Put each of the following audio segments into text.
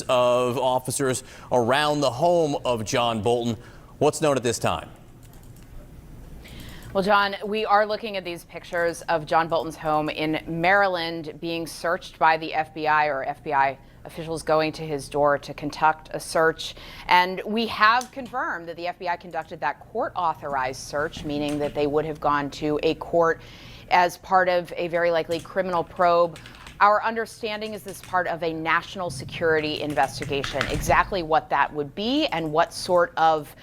of officers around the home of John Bolton. What's known at this time? Well, John, we are looking at these pictures of John Bolton's home in Maryland being searched by the FBI, or FBI officials going to his door to conduct a search. And we have confirmed that the FBI conducted that court-authorized search, meaning that they would have gone to a court as part of a very likely criminal probe. Our understanding is this part of a national security investigation. Exactly what that would be and what sort of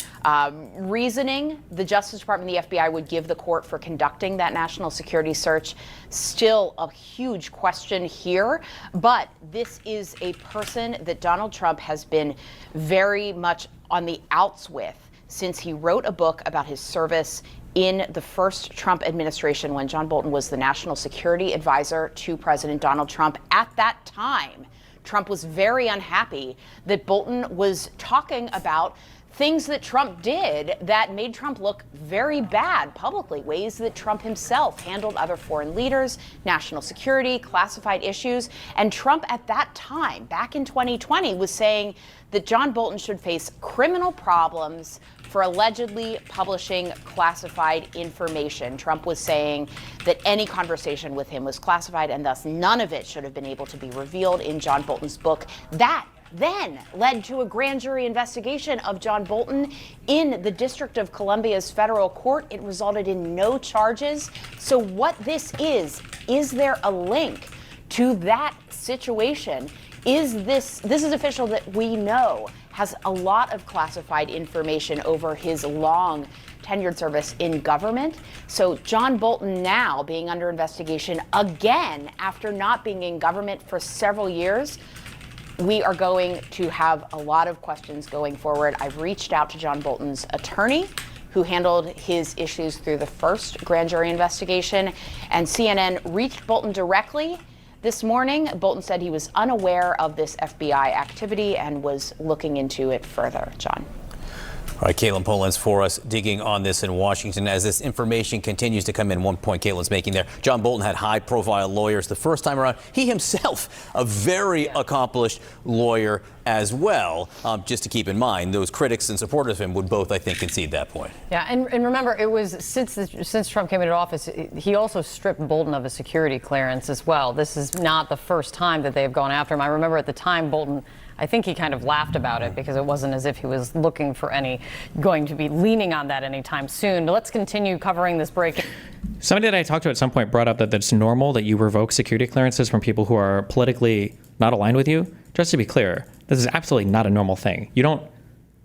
reasoning the Justice Department and the FBI would give the court for conducting that national security search, still a huge question here. But this is a person that Donald Trump has been very much on the outs with since he wrote a book about his service in the first Trump administration, when John Bolton was the national security advisor to President Donald Trump. At that time, Trump was very unhappy that Bolton was talking about things that Trump did that made Trump look very bad publicly, ways that Trump himself handled other foreign leaders, national security, classified issues. And Trump at that time, back in 2020, was saying that John Bolton should face criminal problems for allegedly publishing classified information. Trump was saying that any conversation with him was classified, and thus none of it should have been able to be revealed in John Bolton's book. That then led to a grand jury investigation of John Bolton in the District of Columbia's federal court. It resulted in no charges. So what this is there a link to that situation? This is official that we know has a lot of classified information over his long tenured service in government. So John Bolton now being under investigation again after not being in government for several years. We are going to have a lot of questions going forward. I've reached out to John Bolton's attorney, who handled his issues through the first grand jury investigation, and CNN reached Bolton directly. This morning, Bolton said he was unaware of this FBI activity and was looking into it further. John. All right, Caitlin Polans for us, digging on this in Washington as this information continues to come in. One point Caitlin's making there. John Bolton had high-profile lawyers the first time around. He himself, a very accomplished lawyer as well. Just to keep in mind, those critics and supporters of him would both, I think, concede that point. Yeah, and remember, it was since Trump came into office, he also stripped Bolton of a security clearance as well. This is not the first time that they've gone after him. I remember at the time, Bolton, I think he kind of laughed about it because it wasn't as if he was looking for going to be leaning on that anytime soon. But let's continue covering this break. Somebody that I talked to at some point brought up that it's normal that you revoke security clearances from people who are politically not aligned with you. Just to be clear, this is absolutely not a normal thing. You don't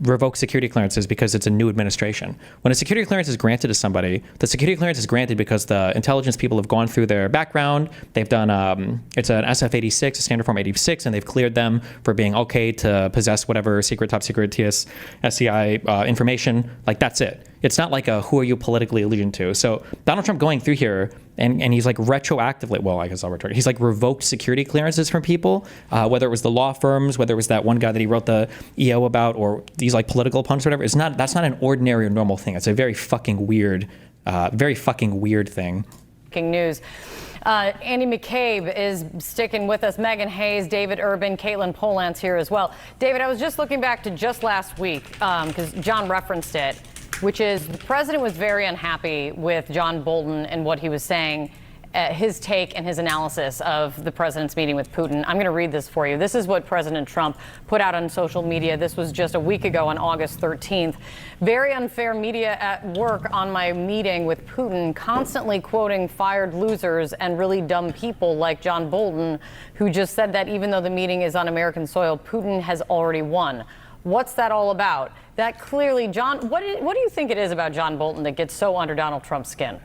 revoke security clearances because it's a new administration. When a security clearance is granted to somebody, the security clearance is granted because the intelligence people have gone through their background. They've done, it's an SF-86, a standard form 86, and they've cleared them for being okay to possess whatever secret, top secret, SCI information. Like, that's it. It's not like a who are you politically allegiant to. So Donald Trump going through here and he's like retroactively, well, I guess I'll return. He's like revoked security clearances from people, whether it was the law firms, whether it was that one guy that he wrote the EO about, or these like political opponents, or whatever. That's not an ordinary or normal thing. It's a very fucking weird thing. Breaking news. Andy McCabe is sticking with us. Megan Hayes, David Urban, Caitlin Polans here as well. David, I was just looking back to just last week because John referenced it, which is the president was very unhappy with John Bolton and what he was saying, his take and his analysis of the president's meeting with Putin. I'm going to read this for you. This is what President Trump put out on social media. This was just a week ago on August 13th. Very unfair media at work on my meeting with Putin, constantly quoting fired losers and really dumb people like John Bolton, who just said that even though the meeting is on American soil, Putin has already won. What's that all about? That clearly, John, what do you think it is about John Bolton that gets so under Donald Trump's skin?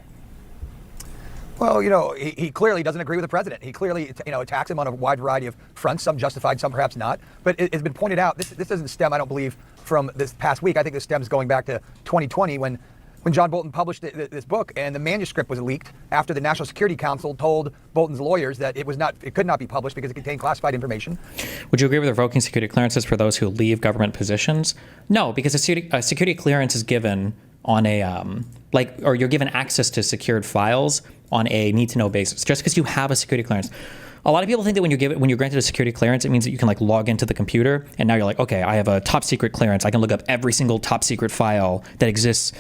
Well, he clearly doesn't agree with the president. He clearly, attacks him on a wide variety of fronts, some justified, some perhaps not. But it's been pointed out, this doesn't stem, I don't believe, from this past week. I think this stems going back to 2020 when John Bolton published this book and the manuscript was leaked after the National Security Council told Bolton's lawyers that it could not be published because it contained classified information. Would you agree with revoking security clearances for those who leave government positions? No, because a security clearance is given on or you're given access to secured files on a need-to-know basis. Just because you have a security clearance. A lot of people think that when you're granted a security clearance, it means that you can like log into the computer and now you're like, okay, I have a top secret clearance. I can look up every single top secret file that exists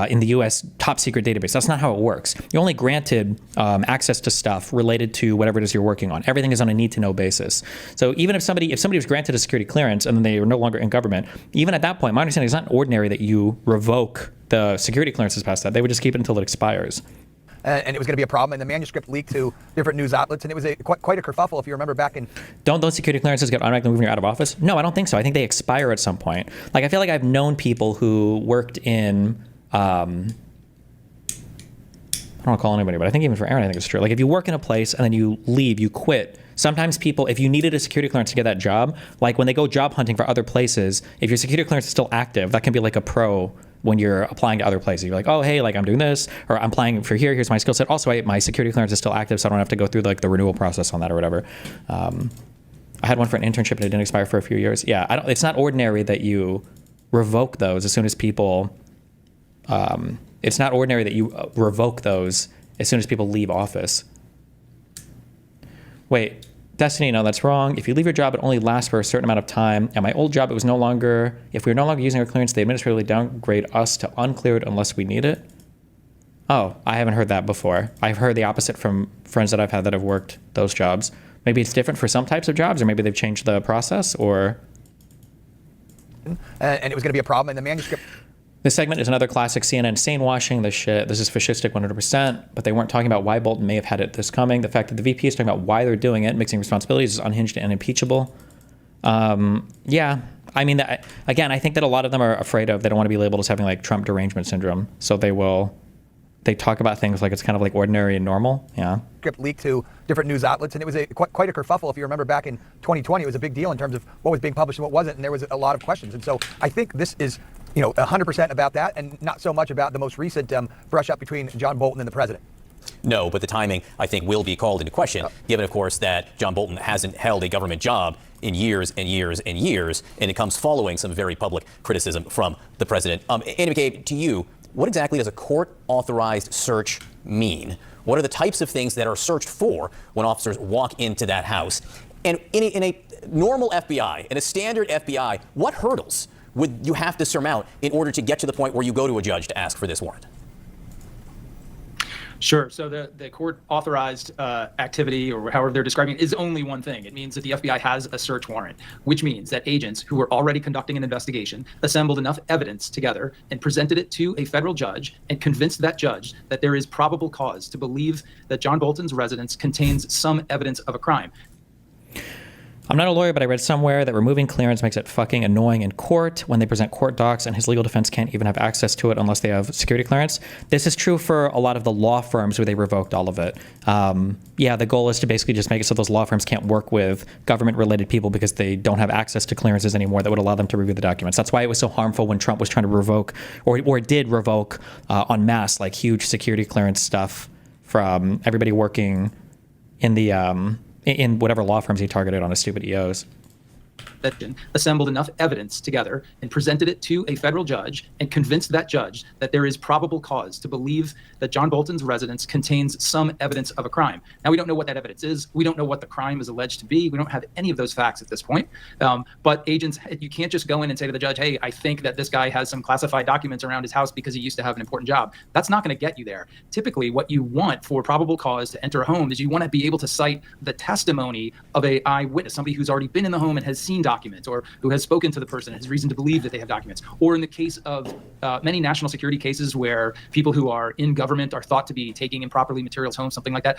in the U.S. top secret database. That's not how it works. You're only granted access to stuff related to whatever it is you're working on. Everything is on a need-to-know basis. So even if somebody was granted a security clearance and then they were no longer in government, even at that point, my understanding is not ordinary that you revoke the security clearances past that. They would just keep it until it expires. And it was going to be a problem, and the manuscript leaked to different news outlets, and it was quite a kerfuffle, if you remember back in... Don't those security clearances get automatically moved when you're out of office? No, I don't think so. I think they expire at some point. Like, I feel like I've known people who worked in... I don't want to call anybody, but I think even for Aaron, I think it's true. Like, if you work in a place and then you leave, you quit, sometimes people, if you needed a security clearance to get that job, like when they go job hunting for other places, if your security clearance is still active, that can be like a pro when you're applying to other places. You're like, oh, hey, like I'm doing this, or I'm applying for here, here's my skill set. Also, my security clearance is still active, so I don't have to go through like the renewal process on that or whatever. I had one for an internship and it didn't expire for a few years. Yeah, it's not ordinary that you revoke those as soon as people, it's not ordinary that you revoke those as soon as people leave office. Wait, Destiny, no, that's wrong. If you leave your job, it only lasts for a certain amount of time. At my old job, if we were no longer using our clearance, they administratively downgrade us to uncleared unless we need it. Oh, I haven't heard that before. I've heard the opposite from friends that I've had that have worked those jobs. Maybe it's different for some types of jobs, or maybe they've changed the process, or... And it was going to be a problem, and the manuscript... This segment is another classic CNN sane-washing this shit. This is fascistic 100%, but they weren't talking about why Bolton may have had it this coming. The fact that the VP is talking about why they're doing it, mixing responsibilities, is unhinged and impeachable. Yeah, I mean, again, I think that a lot of them are afraid of, they don't want to be labeled as having like Trump derangement syndrome, so they talk about things like it's kind of like ordinary and normal. Yeah. Script leaked to different news outlets, and it was quite a kerfuffle. If you remember back in 2020, it was a big deal in terms of what was being published and what wasn't, and there was a lot of questions. And so I think this is 100% about that, and not so much about the most recent brush up between John Bolton and the president. No, but the timing, I think, will be called into question, given, of course, that John Bolton hasn't held a government job in years and years and years, and it comes following some very public criticism from the president. Andy McCabe, to you, what exactly does a court-authorized search mean? What are the types of things that are searched for when officers walk into that house? And in a normal FBI, in a standard FBI, what hurdles would you have to surmount in order to get to the point where you go to a judge to ask for this warrant? Sure. So the court-authorized activity, or however they're describing it, is only one thing. It means that the FBI has a search warrant, which means that agents who were already conducting an investigation assembled enough evidence together and presented it to a federal judge and convinced that judge that there is probable cause to believe that John Bolton's residence contains some evidence of a crime. I'm not a lawyer, but I read somewhere that removing clearance makes it fucking annoying in court when they present court docs, and his legal defense can't even have access to it unless they have security clearance. This is true for a lot of the law firms where they revoked all of it. Yeah, the goal is to basically just make it so those law firms can't work with government-related people because they don't have access to clearances anymore that would allow them to review the documents. That's why it was so harmful when Trump was trying to revoke, or did revoke en masse, like huge security clearance stuff from everybody working in the in whatever law firms he targeted on his stupid EOs. Assembled enough evidence together and presented it to a federal judge and convinced that judge that there is probable cause to believe that John Bolton's residence contains some evidence of a crime. Now, we don't know what that evidence is. We don't know what the crime is alleged to be. We don't have any of those facts at this point. But agents, you can't just go in and say to the judge, hey, I think that this guy has some classified documents around his house because he used to have an important job. That's not going to get you there. Typically, what you want for probable cause to enter a home is you want to be able to cite the testimony of an eyewitness, somebody who's already been in the home and has seen documents, or who has spoken to the person, has reason to believe that they have documents. Or in the case of many national security cases where people who are in government are thought to be taking improperly materials home, something like that.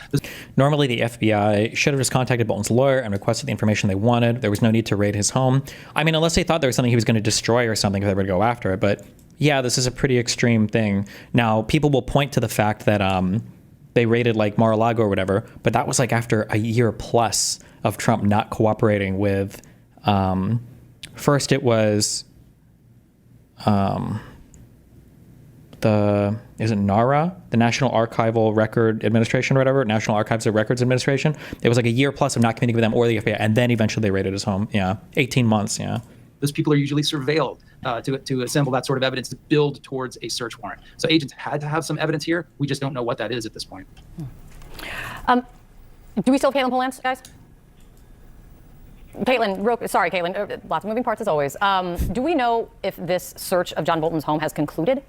Normally, the FBI should have just contacted Bolton's lawyer and requested the information they wanted. There was no need to raid his home. I mean, unless they thought there was something he was going to destroy or something, if they were to go after it. But yeah, this is a pretty extreme thing. Now, people will point to the fact that they raided like Mar-a-Lago or whatever, but that was like after a year plus of Trump not cooperating with. First, it was is it NARA, the National Archival Record Administration or whatever, National Archives of Records Administration. It was like a year plus of not communicating with them or the FBI, and then eventually they raided his home. Yeah, 18 months, yeah. Those people are usually surveilled to assemble that sort of evidence to build towards a search warrant. So agents had to have some evidence here. We just don't know what that is at this point. Do we still have Caitlin Polance, guys? Caitlin, lots of moving parts as always. Do we know if this search of John Bolton's home has concluded?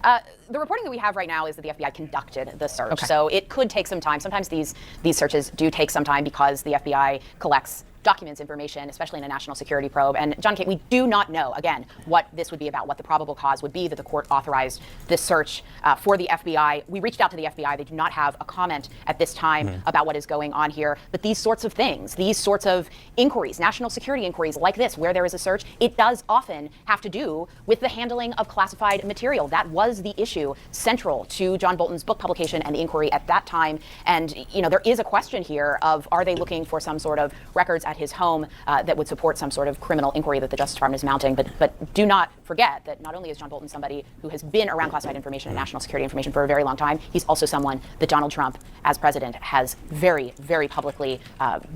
The reporting that we have right now is that the FBI conducted the search. Okay. So it could take some time. Sometimes these searches do take some time because the FBI collects documents, information, especially in a national security probe. And John Kate, we do not know, again, what this would be about, what the probable cause would be that the court authorized this search for the FBI. We reached out to the FBI. They do not have a comment at this time about what is going on here. But these sorts of things, these sorts of inquiries, national security inquiries like this, where there is a search, it does often have to do with the handling of classified material. That was the issue central to John Bolton's book publication and the inquiry at that time. And, you know, there is a question here of, are they looking for some sort of records at his home that would support some sort of criminal inquiry that the Justice Department is mounting. But do not forget that not only is John Bolton somebody who has been around classified information and national security information for a very long time, he's also someone that Donald Trump, as president, has very, very publicly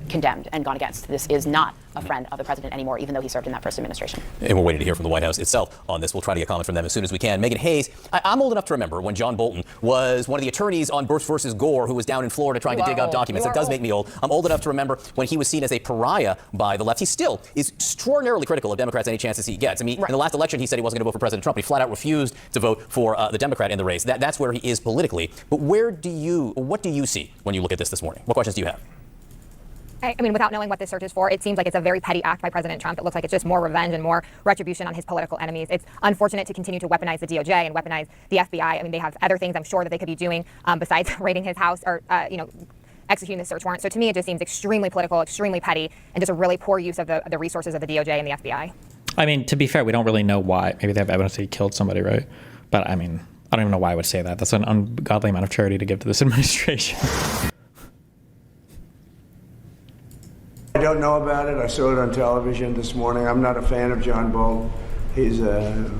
condemned and gone against. This is not a friend of the president anymore, even though he served in that first administration. And we're waiting to hear from the White House itself on this. We'll try to get comment from them as soon as we can. Megan Hayes, I'm old enough to remember when John Bolton was one of the attorneys on Bush versus Gore, who was down in Florida trying to dig up documents. That does make me old. I'm old enough to remember when he was seen as a pariah by the left. He still is extraordinarily critical of Democrats any chances he gets. I mean, in the last election, he said he wasn't going to vote for President Trump. He flat out refused to vote for the Democrat in the race. That's where he is politically. But what do you see when you look at this morning? What questions do you have? I mean, without knowing what this search is for, it seems like it's a very petty act by President Trump. It looks like it's just more revenge and more retribution on his political enemies. It's unfortunate to continue to weaponize the DOJ and weaponize the FBI. I mean, they have other things I'm sure that they could be doing besides raiding his house or, executing the search warrant. So to me, it just seems extremely political, extremely petty, and just a really poor use of the resources of the DOJ and the FBI. I mean, to be fair, we don't really know why. Maybe they have evidence that he killed somebody, right? But I mean, I don't even know why I would say that. That's an ungodly amount of charity to give to this administration. I don't know about it. I saw it on television this morning. I'm not a fan of John Bolton. He's a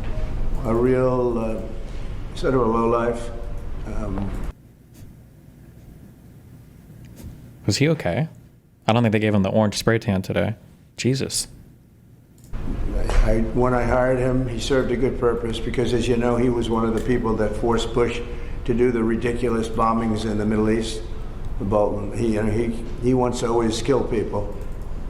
real sort of a lowlife. Was he okay? I don't think they gave him the orange spray tan today. Jesus. When I hired him, he served a good purpose because, as you know, he was one of the people that forced Bush to do the ridiculous bombings in the Middle East. Bolton, he wants to always kill people,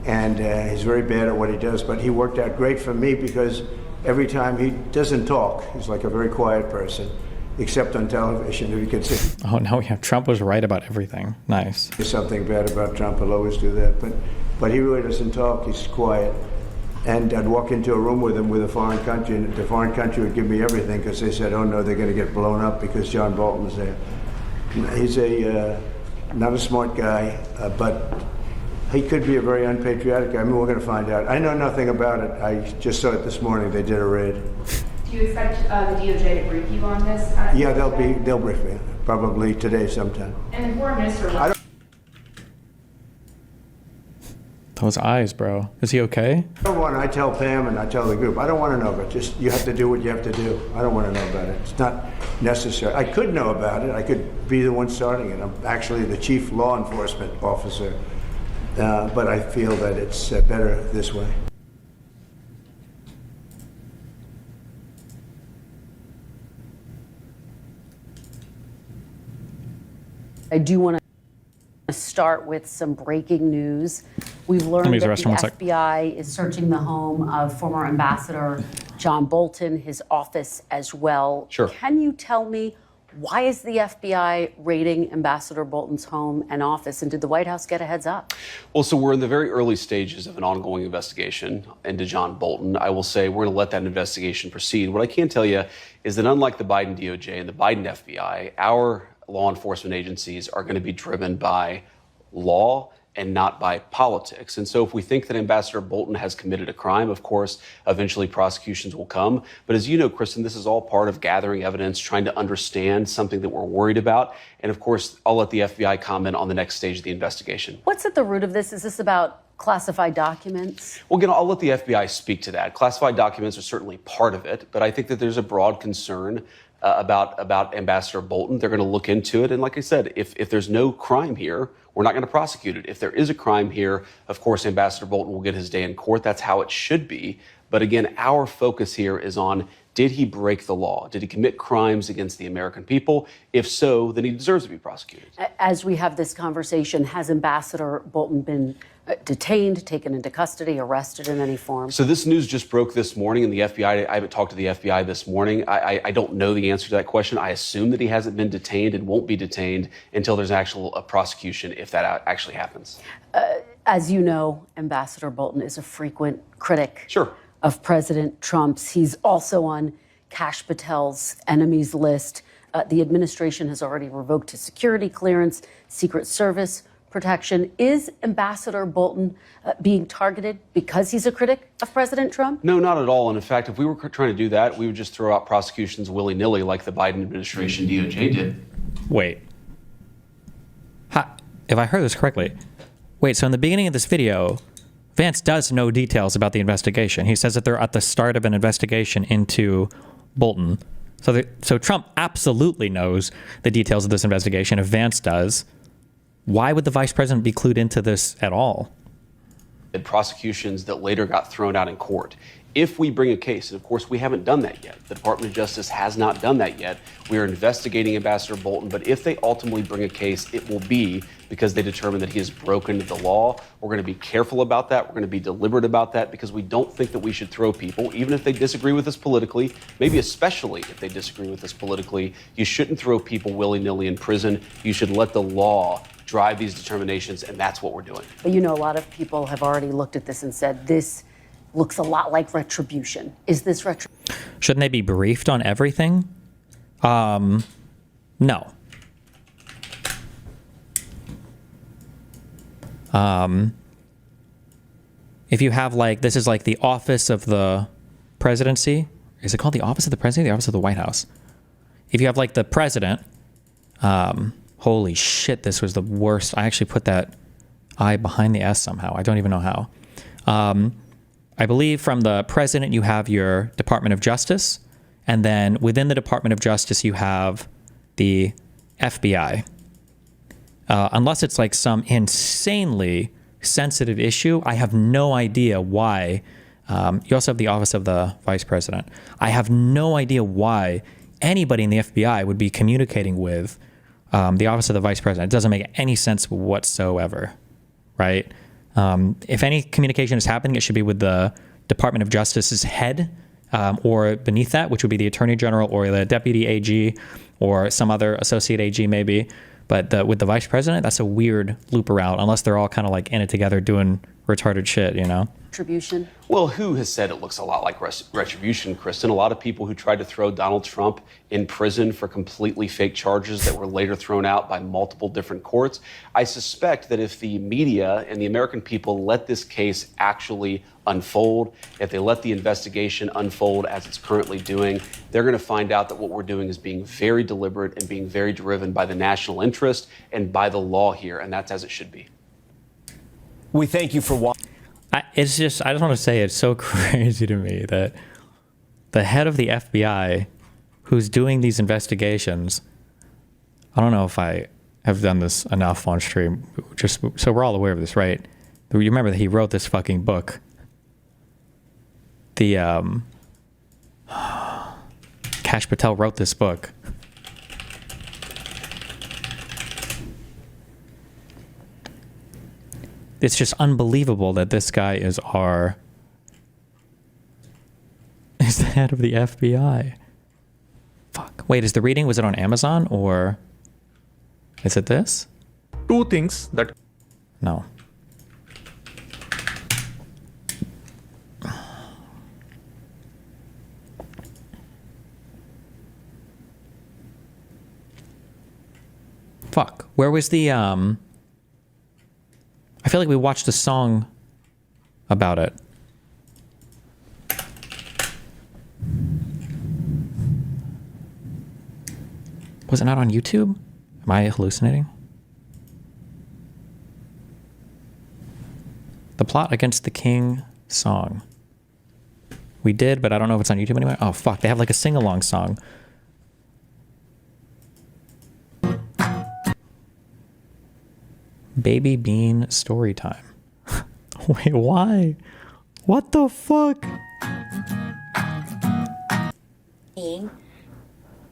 and he's very bad at what he does. But he worked out great for me because every time he doesn't talk, he's like a very quiet person, except on television. If you could see. Oh no, yeah, Trump was right about everything. Nice. There's something bad about Trump. He'll always do that, but he really doesn't talk. He's quiet. And I'd walk into a room with him with a foreign country, and the foreign country would give me everything because they said, "Oh no, they're going to get blown up because John Bolton's there." He's not a smart guy, but he could be a very unpatriotic guy. I mean, we're going to find out. I know nothing about it. I just saw it this morning. They did a raid. Do you expect the DOJ to brief you on this? Yeah, they'll brief me probably today sometime. And the foreign minister. Those eyes, bro. Is he okay? I tell Pam and I tell the group, I don't want to know, but just you have to do what you have to do. I don't want to know about it. It's not necessary. I could know about it. I could be the one starting it. I'm actually the chief law enforcement officer, but I feel that it's better this way. I do want to start with some breaking news. We've learned that the FBI is searching the home of former Ambassador John Bolton, his office as well. Sure. Can you tell me, why is the FBI raiding Ambassador Bolton's home and office, and did the White House get a heads up? Well, so we're in the very early stages of an ongoing investigation into John Bolton. I will say we're going to let that investigation proceed. What I can tell you is that unlike the Biden DOJ and the Biden FBI, our law enforcement agencies are going to be driven by law and not by politics. And so if we think that Ambassador Bolton has committed a crime, of course, eventually prosecutions will come. But as you know, Kristen, this is all part of gathering evidence, trying to understand something that we're worried about. And of course, I'll let the FBI comment on the next stage of the investigation. What's at the root of this? Is this about classified documents? Well, again, I'll let the FBI speak to that. Classified documents are certainly part of it, but I think that there's a broad concern about Ambassador Bolton. They're going to look into it. And like I said, if there's no crime here, we're not going to prosecute it. If there is a crime here, of course, Ambassador Bolton will get his day in court. That's how it should be. But again, our focus here is on, did he break the law? Did he commit crimes against the American people? If so, then he deserves to be prosecuted. As we have this conversation, has Ambassador Bolton been detained, taken into custody, arrested in any form? So this news just broke this morning, and the FBI, I haven't talked to the FBI this morning. I don't know the answer to that question. I assume that he hasn't been detained and won't be detained until there's actual prosecution, if that actually happens. As you know, Ambassador Bolton is a frequent critic Sure. of President Trump's. He's also on Kash Patel's enemies list. The administration has already revoked his security clearance, Secret Service protection. Is Ambassador Bolton being targeted because he's a critic of President Trump? No, not at all. And in fact, if we were trying to do that, we would just throw out prosecutions willy-nilly like the Biden administration DOJ did. Wait. If I heard this correctly, wait, so in the beginning of this video, Vance does know details about the investigation. He says that they're at the start of an investigation into Bolton. So Trump absolutely knows the details of this investigation. If Vance does, why would the vice president be clued into this at all? Prosecutions that later got thrown out in court. If we bring a case, and of course we haven't done that yet, the Department of Justice has not done that yet. We are investigating Ambassador Bolton, but if they ultimately bring a case, it will be because they determine that he has broken the law. We're going to be careful about that. We're going to be deliberate about that because we don't think that we should throw people, even if they disagree with us politically, maybe especially if they disagree with us politically. You shouldn't throw people willy-nilly in prison. You should let the law drive these determinations, and that's what we're doing. But you know, a lot of people have already looked at this and said, this looks a lot like retribution. Is this retribution? Shouldn't they be briefed on everything? No. If you have this is like the office of the presidency. Is it called the office of the president or the office of the White House? If you have the president, holy shit, this was the worst. I actually put that I behind the S somehow. I don't even know how. I believe from the president, you have your Department of Justice. And then within the Department of Justice, you have the FBI. Unless it's some insanely sensitive issue, I have no idea why. You also have the Office of the Vice President. I have no idea why anybody in the FBI would be communicating with the Office of the Vice President. It doesn't make any sense whatsoever, right? If any communication is happening, it should be with the Department of Justice's head or beneath that, which would be the Attorney General or the Deputy AG or some other Associate AG maybe. But with the Vice President, that's a weird loop around, unless they're all kind of in it together doing retarded shit, you know? Retribution? Well, who has said it looks a lot like retribution, Kristen? A lot of people who tried to throw Donald Trump in prison for completely fake charges that were later thrown out by multiple different courts. I suspect that if the media and the American people let this case actually unfold, if they let the investigation unfold as it's currently doing, they're going to find out that what we're doing is being very deliberate and being very driven by the national interest and by the law here, and that's as it should be. We thank you for watching. I just want to say it's so crazy to me that the head of the FBI who's doing these investigations, I don't know if I have done this enough on stream, just so we're all aware of this, right? You remember that he wrote this fucking book. The Kash Patel wrote this book. It's just unbelievable that this guy is the head of the FBI. Fuck. Wait, was it on Amazon or is it this? Two things that... No. Fuck. Where was the, I feel like we watched a song about it. Was it not on YouTube? Am I hallucinating? The Plot Against the King song. We did, but I don't know if it's on YouTube anyway. Oh, fuck. They have a sing-along song. Baby Bean story time. Wait, why? What the fuck?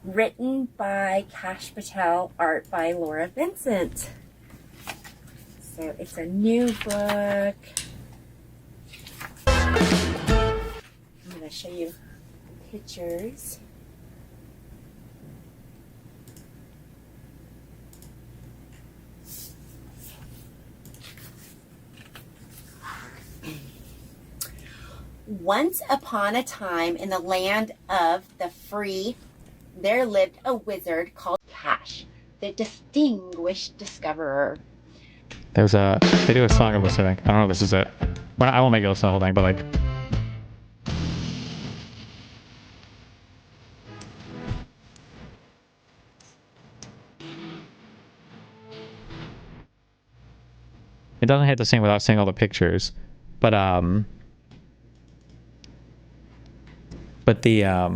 Written by Kash Patel, art by Laura Vincent. So it's a new book. I'm going to show you pictures. Once upon a time in the land of the free, there lived a wizard called Kash, the distinguished discoverer. They do a song of this, I think. I don't know if this is it. Well, I won't make it listen to the whole thing, but like. It doesn't hit the same without seeing all the pictures, but the I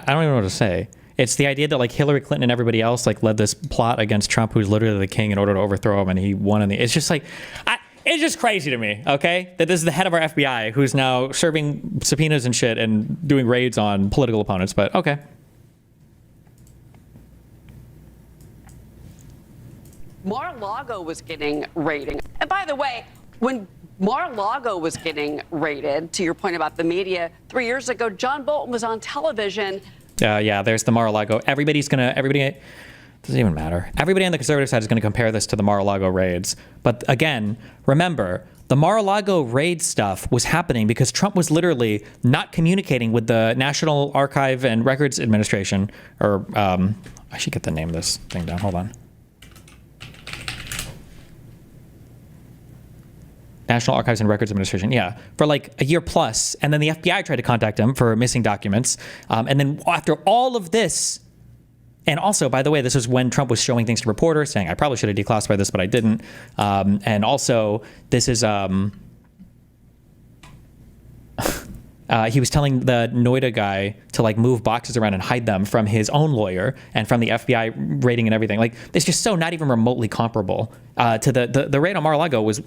don't even know what to say. It's the idea that like Hillary Clinton and everybody else like led this plot against Trump, who's literally the king, in order to overthrow him, and he won. It's just like, it's just crazy to me. Okay, that this is the head of our FBI who's now serving subpoenas and shit and doing raids on political opponents. But okay. Mar-a-Lago was getting raided. And by the way, when Mar-a-Lago was getting raided, to your point about the media, 3 years ago, John Bolton was on television. Yeah, there's the Mar-a-Lago. Everybody doesn't even matter. Everybody on the conservative side is going to compare this to the Mar-a-Lago raids. But again, remember, the Mar-a-Lago raid stuff was happening because Trump was literally not communicating with the National Archive and Records Administration, or I should get the name of this thing down. Hold on. National Archives and Records Administration, yeah, for like a year plus. And then the FBI tried to contact him for missing documents. And then after all of this, and also, by the way, this is when Trump was showing things to reporters, saying, I probably should have declassified this, but I didn't. And also, this is, he was telling the Noida guy to like move boxes around and hide them from his own lawyer and from the FBI raiding and everything. Like, it's just so not even remotely comparable to the raid on Mar-a-Lago was...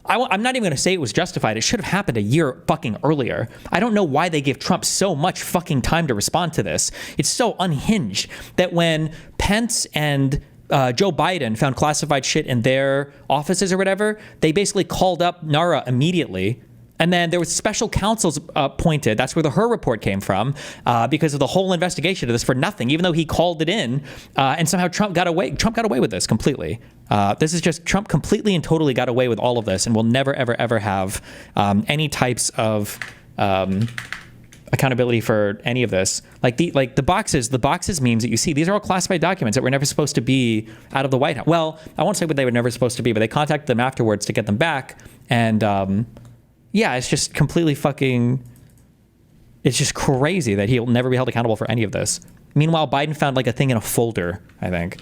I'm not even going to say it was justified. It should have happened a year fucking earlier. I don't know why they give Trump so much fucking time to respond to this. It's so unhinged that when Pence and Joe Biden found classified shit in their offices or whatever, they basically called up NARA immediately. And then there was special counsels appointed. That's where the Her report came from, because of the whole investigation of this for nothing, even though he called it in. And somehow Trump got away with this completely. This is just Trump completely and totally got away with all of this and will never, ever, ever have any types of accountability for any of this. Like the boxes memes that you see, these are all classified documents that were never supposed to be out of the White House. Well, I won't say what they were never supposed to be, but they contacted them afterwards to get them back. And yeah, it's just completely fucking, it's just crazy that he'll never be held accountable for any of this. Meanwhile, Biden found like a thing in a folder, I think.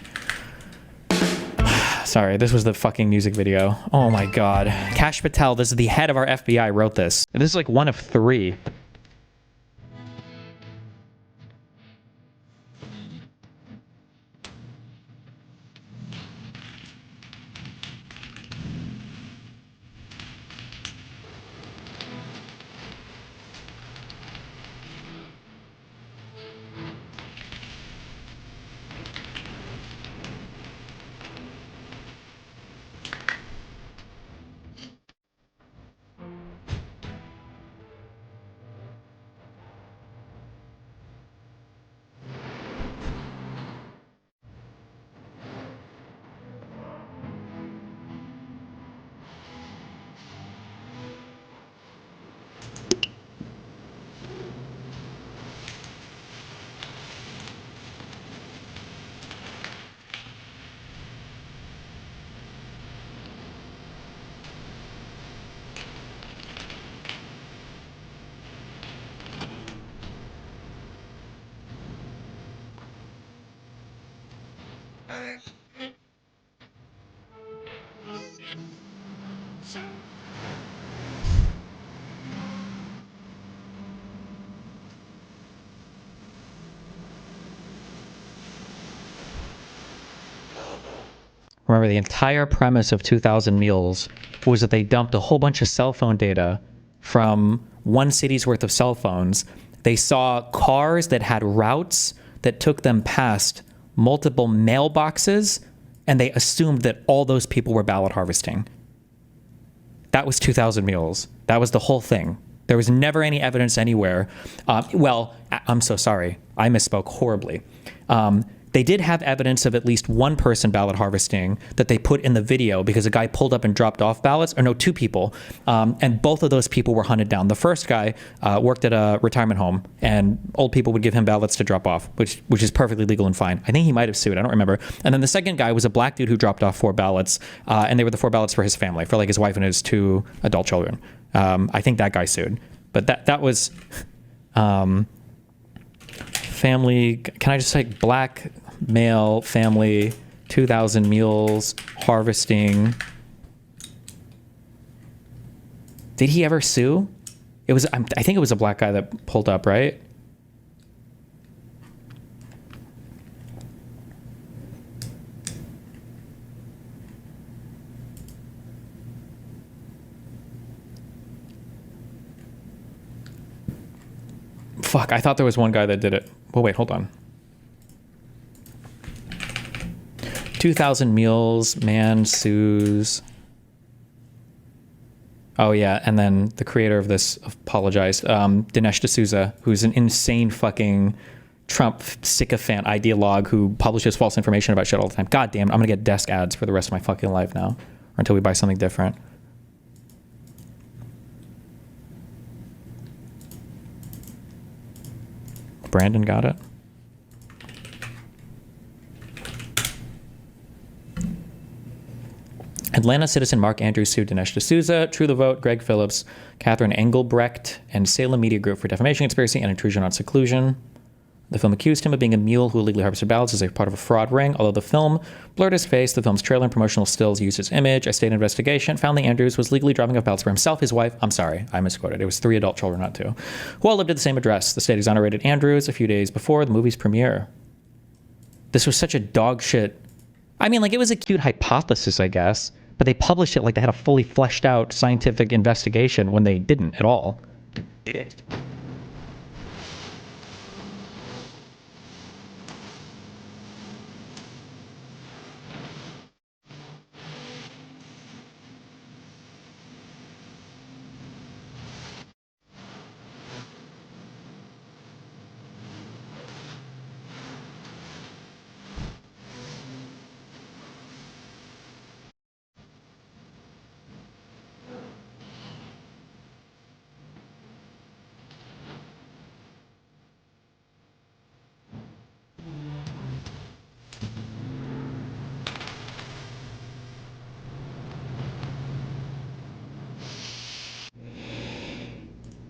Sorry, this was the fucking music video. Oh my God. Kash Patel, this is the head of our FBI, wrote this. And this is like one of three. Remember, the entire premise of 2000 Mules was that they dumped a whole bunch of cell phone data from one city's worth of cell phones. They saw cars that had routes that took them past multiple mailboxes and they assumed that all those people were ballot harvesting. That was 2,000 mules. That was the whole thing. There was never any evidence anywhere. Well, I'm so sorry. I misspoke horribly. They did have evidence of at least one person ballot harvesting that they put in the video because a guy pulled up and dropped off ballots, or no, two people, and both of those people were hunted down. The first guy worked at a retirement home, and old people would give him ballots to drop off, which is perfectly legal and fine. I think he might have sued. I don't remember. And then the second guy was a black dude who dropped off 4 ballots, and they were the 4 ballots for his family, for like his wife and his 2 adult children. I think that guy sued, but that was family. Can I just say black male family, 2,000 mules harvesting. Did he ever sue? It was, I think it was a black guy that pulled up, right? Fuck, I thought there was one guy that did it. Well, wait, hold on. 2,000 mules, man sues. Oh yeah, and then the creator of this apologized, Dinesh D'Souza, who's an insane fucking Trump sycophant ideologue who publishes false information about shit all the time. God damn it, I'm gonna get desk ads for the rest of my fucking life now, or until we buy something different. Brandon got it. Atlanta citizen Mark Andrews sued Dinesh D'Souza, True the Vote, Greg Phillips, Catherine Engelbrecht, and Salem Media Group for defamation, conspiracy, and intrusion on seclusion. The film accused him of being a mule who illegally harvested ballots as a part of a fraud ring. Although the film blurred his face, the film's trailer and promotional stills used his image. A state investigation found that Andrews was legally dropping off ballots for himself, his wife, I'm sorry, I misquoted. It was 3 adult children, not 2, who all lived at the same address. The state exonerated Andrews a few days before the movie's premiere. This was such a dog shit. I mean, like, it was a cute hypothesis, I guess, but they published it like they had a fully fleshed out scientific investigation when they didn't at all.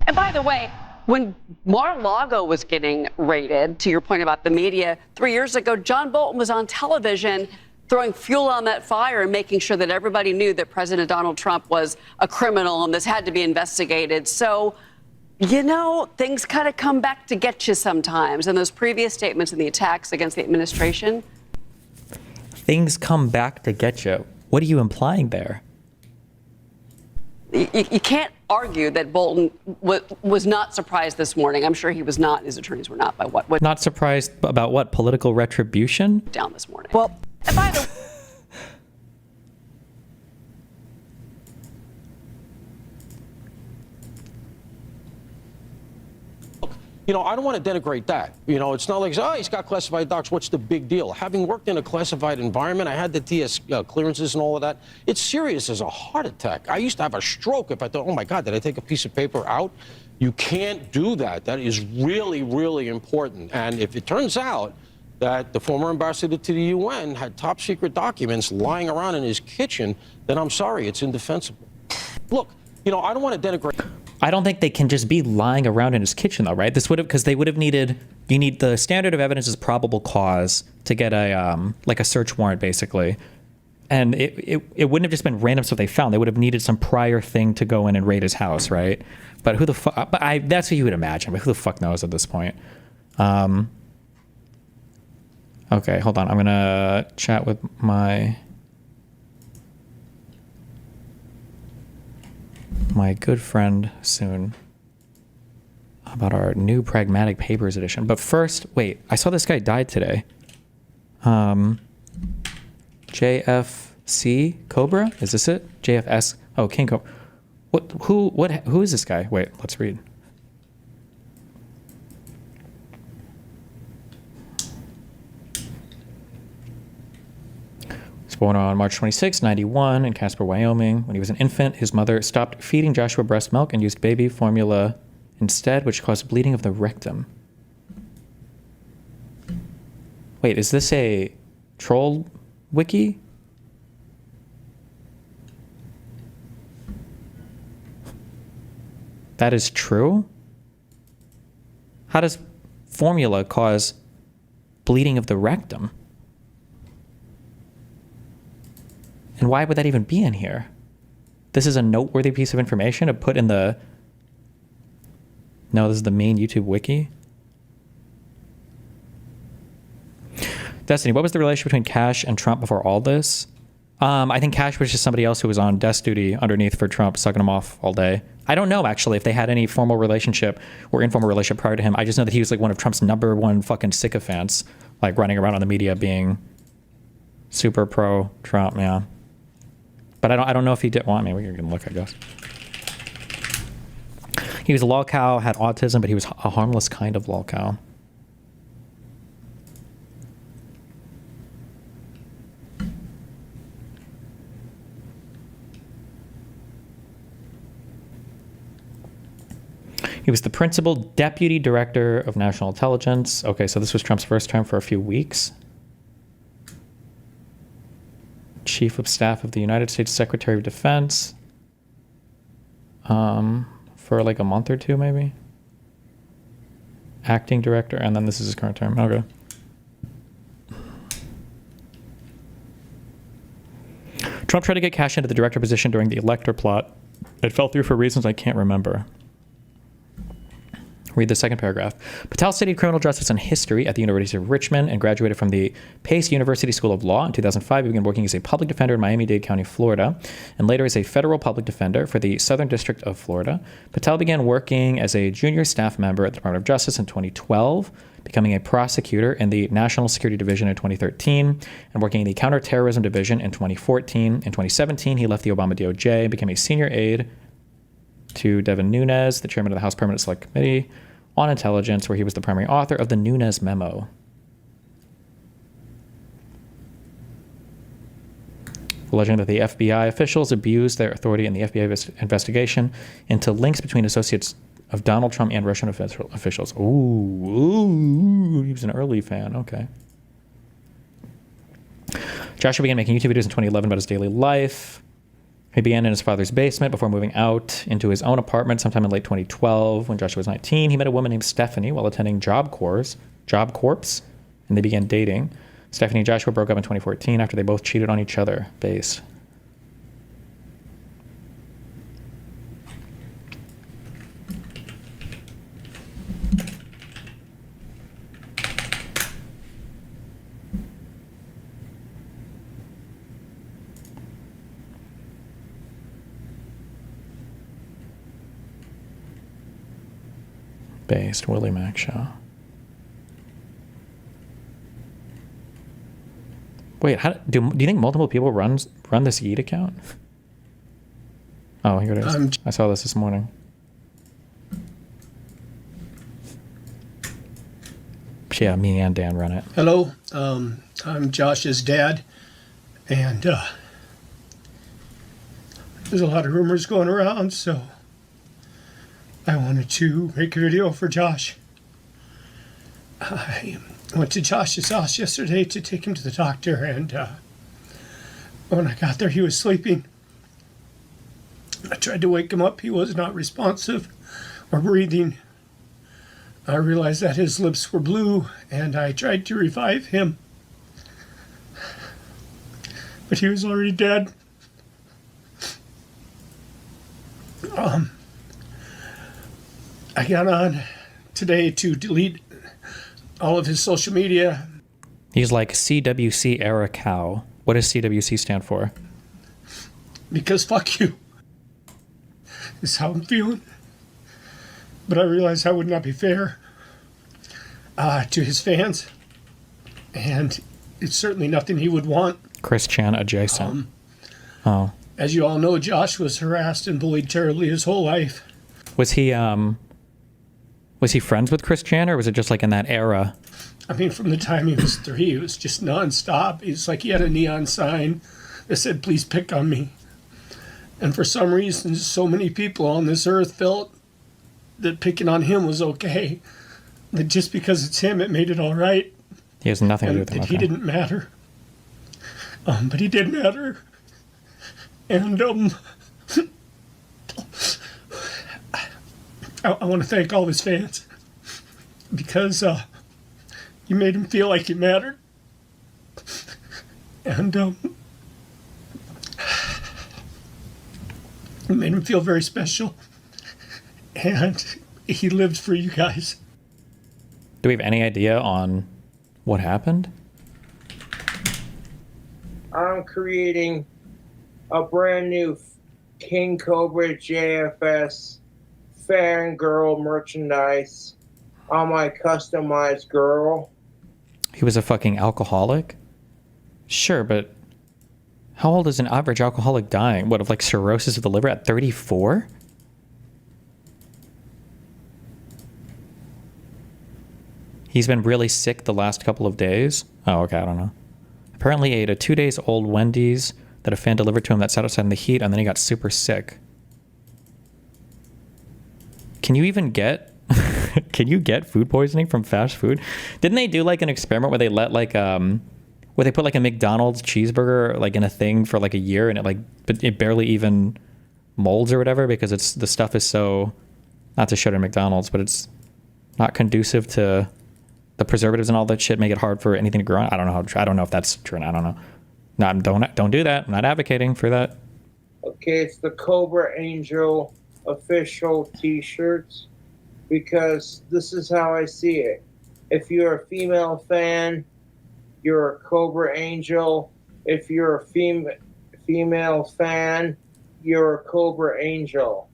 And by the way, when Mar-a-Lago was getting raided, to your point about the media, 3 years ago, John Bolton was on television throwing fuel on that fire and making sure that everybody knew that President Donald Trump was a criminal and this had to be investigated. So, you know, things kind of come back to get you sometimes. And those previous statements and the attacks against the administration. Things come back to get you. What are you implying there? You can't argue that Bolton was not surprised this morning. I'm sure he was not. His attorneys were not by what Not surprised about what? Political retribution? Down this morning. Well, and by the You know, I don't want to denigrate that. You know, it's not like, oh, he's got classified docs. What's the big deal? Having worked in a classified environment, I had the TS clearances and all of that. It's serious as a heart attack. I used to have a stroke if I thought, oh, my God, did I take a piece of paper out? You can't do that. That is really, really important. And if it turns out that the former ambassador to the UN had top secret documents lying around in his kitchen, then I'm sorry, it's indefensible. Look, you know, I don't want to denigrate. I don't think they can just be lying around in his kitchen, though, right? This would have, because they would have needed, you need the standard of evidence is probable cause to get a, like a search warrant, basically. And it wouldn't have just been random stuff they found. They would have needed some prior thing to go in and raid his house, right? But who the fuck, that's what you would imagine, but who the fuck knows at this point? Okay, hold on. I'm going to chat with my good friend soon about our new Pragmatic Papers edition. But first, wait, I saw this guy died today. JFC Cobra? Is this it? JFS. Oh, King Cobra. Who is this guy? Wait, let's read. He was born on March 26, 91 in Casper, Wyoming. When he was an infant, his mother stopped feeding Joshua breast milk and used baby formula instead, which caused bleeding of the rectum. Wait, is this a troll wiki? That is true? How does formula cause bleeding of the rectum? And why would that even be in here? This is a noteworthy piece of information to put in the... No, this is the main YouTube wiki. Destiny, what was the relationship between Kash and Trump before all this? I think Kash was just somebody else who was on desk duty underneath for Trump, sucking him off all day. I don't know, actually, if they had any formal relationship or informal relationship prior to him. I just know that he was like one of Trump's #1 fucking sycophants, like running around on the media being super pro-Trump, yeah. But I don't know if he did. Well, I mean, we can look, I guess. He was a lol cow, had autism, but he was a harmless kind of lol cow. He was the principal deputy director of national intelligence. Okay, so this was Trump's first term for a few weeks. Chief of Staff of the United States Secretary of Defense. For like a month or two, maybe. Acting director, and then this is his current term. Okay. Trump tried to get Kash into the director position during the elector plot. It fell through for reasons I can't remember. Read the second paragraph. Patel studied criminal justice and history at the University of Richmond and graduated from the Pace University School of Law. In 2005, he began working as a public defender in Miami-Dade County, Florida, and later as a federal public defender for the Southern District of Florida. Patel began working as a junior staff member at the Department of Justice in 2012, becoming a prosecutor in the National Security Division in 2013, and working in the Counterterrorism Division in 2014. In 2017, he left the Obama DOJ and became a senior aide to Gavin Newsom, the chairman of the House Permanent Select Committee on Intelligence, where he was the primary author of the Nunes Memo. Alleging that the FBI officials abused their authority in the FBI investigation into links between associates of Donald Trump and Russian officials. Ooh, he was an early fan, okay. Joshua began making YouTube videos in 2011 about his daily life. He began in his father's basement before moving out into his own apartment sometime in late 2012. When Joshua was 19, he met a woman named Stephanie while attending Job Corps, and they began dating. Stephanie and Joshua broke up in 2014 after they both cheated on each other. Base. Based Willie Mac show. Wait, do you think multiple people run this Yeet account? Oh, here it is. I saw this morning. Yeah, me and Dan run it. Hello, I'm Josh's dad, and there's a lot of rumors going around, so I wanted to make a video for Josh. I went to Josh's house yesterday to take him to the doctor, and when I got there, he was sleeping. I tried to wake him up. He was not responsive or breathing. I realized that his lips were blue, and I tried to revive him. But he was already dead. I got on today to delete all of his social media. He's like CWC era cow. What does CWC stand for? Because fuck you. Is how I'm feeling. But I realized that would not be fair to his fans. And it's certainly nothing he would want. Chris Chan adjacent. Oh. As you all know, Josh was harassed and bullied terribly his whole life. Was he friends with Chris Chan, or was it just like in that era? I mean, from the time he was 3, it was just nonstop. It's like he had a neon sign that said, "Please pick on me." And for some reason, so many people on this earth felt that picking on him was okay. That just because it's him, it made it all right. He has nothing to do with him. That he didn't matter. But he did matter. And I want to thank all of his fans because you made him feel like he mattered. And it made him feel very special. And he lived for you guys. Do we have any idea on what happened? I'm creating a brand new King Cobra JFS fangirl merchandise on my customized girl. He was a fucking alcoholic? Sure, but how old is an average alcoholic dying? What, of like cirrhosis of the liver at 34? He's been really sick the last couple of days. Oh, okay, I don't know. Apparently he ate a 2 days old Wendy's that a fan delivered to him that sat outside in the heat, and then he got super sick. Can you even get can you get food poisoning from fast food? Didn't they do like an experiment where they let like where they put like a McDonald's cheeseburger like in a thing for like a year, and it barely even molds or whatever because the stuff is so, not to shut at McDonald's, but it's not conducive to the preservatives and all that shit, make it hard for anything to grow on. I don't know if that's true. I don't know. No, don't do that. I'm not advocating for that. Okay, it's the Cobra Angel official t-shirts because this is how I see it. If you're a female fan, you're a Cobra Angel. If you're a female fan, you're a Cobra Angel.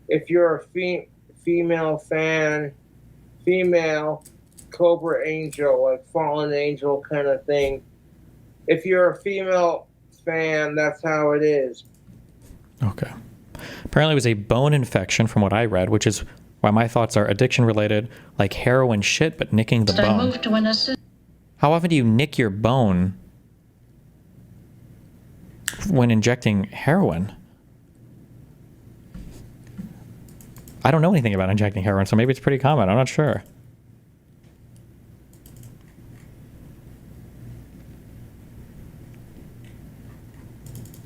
If you're a female fan, female Cobra Angel, like fallen angel kind of thing. If you're a female fan, that's how it is. Okay. Apparently it was a bone infection from what I read, which is why my thoughts are addiction related, like heroin shit, but nicking the bone. How often do you nick your bone when injecting heroin? I don't know anything about injecting heroin, so maybe it's pretty common. I'm not sure.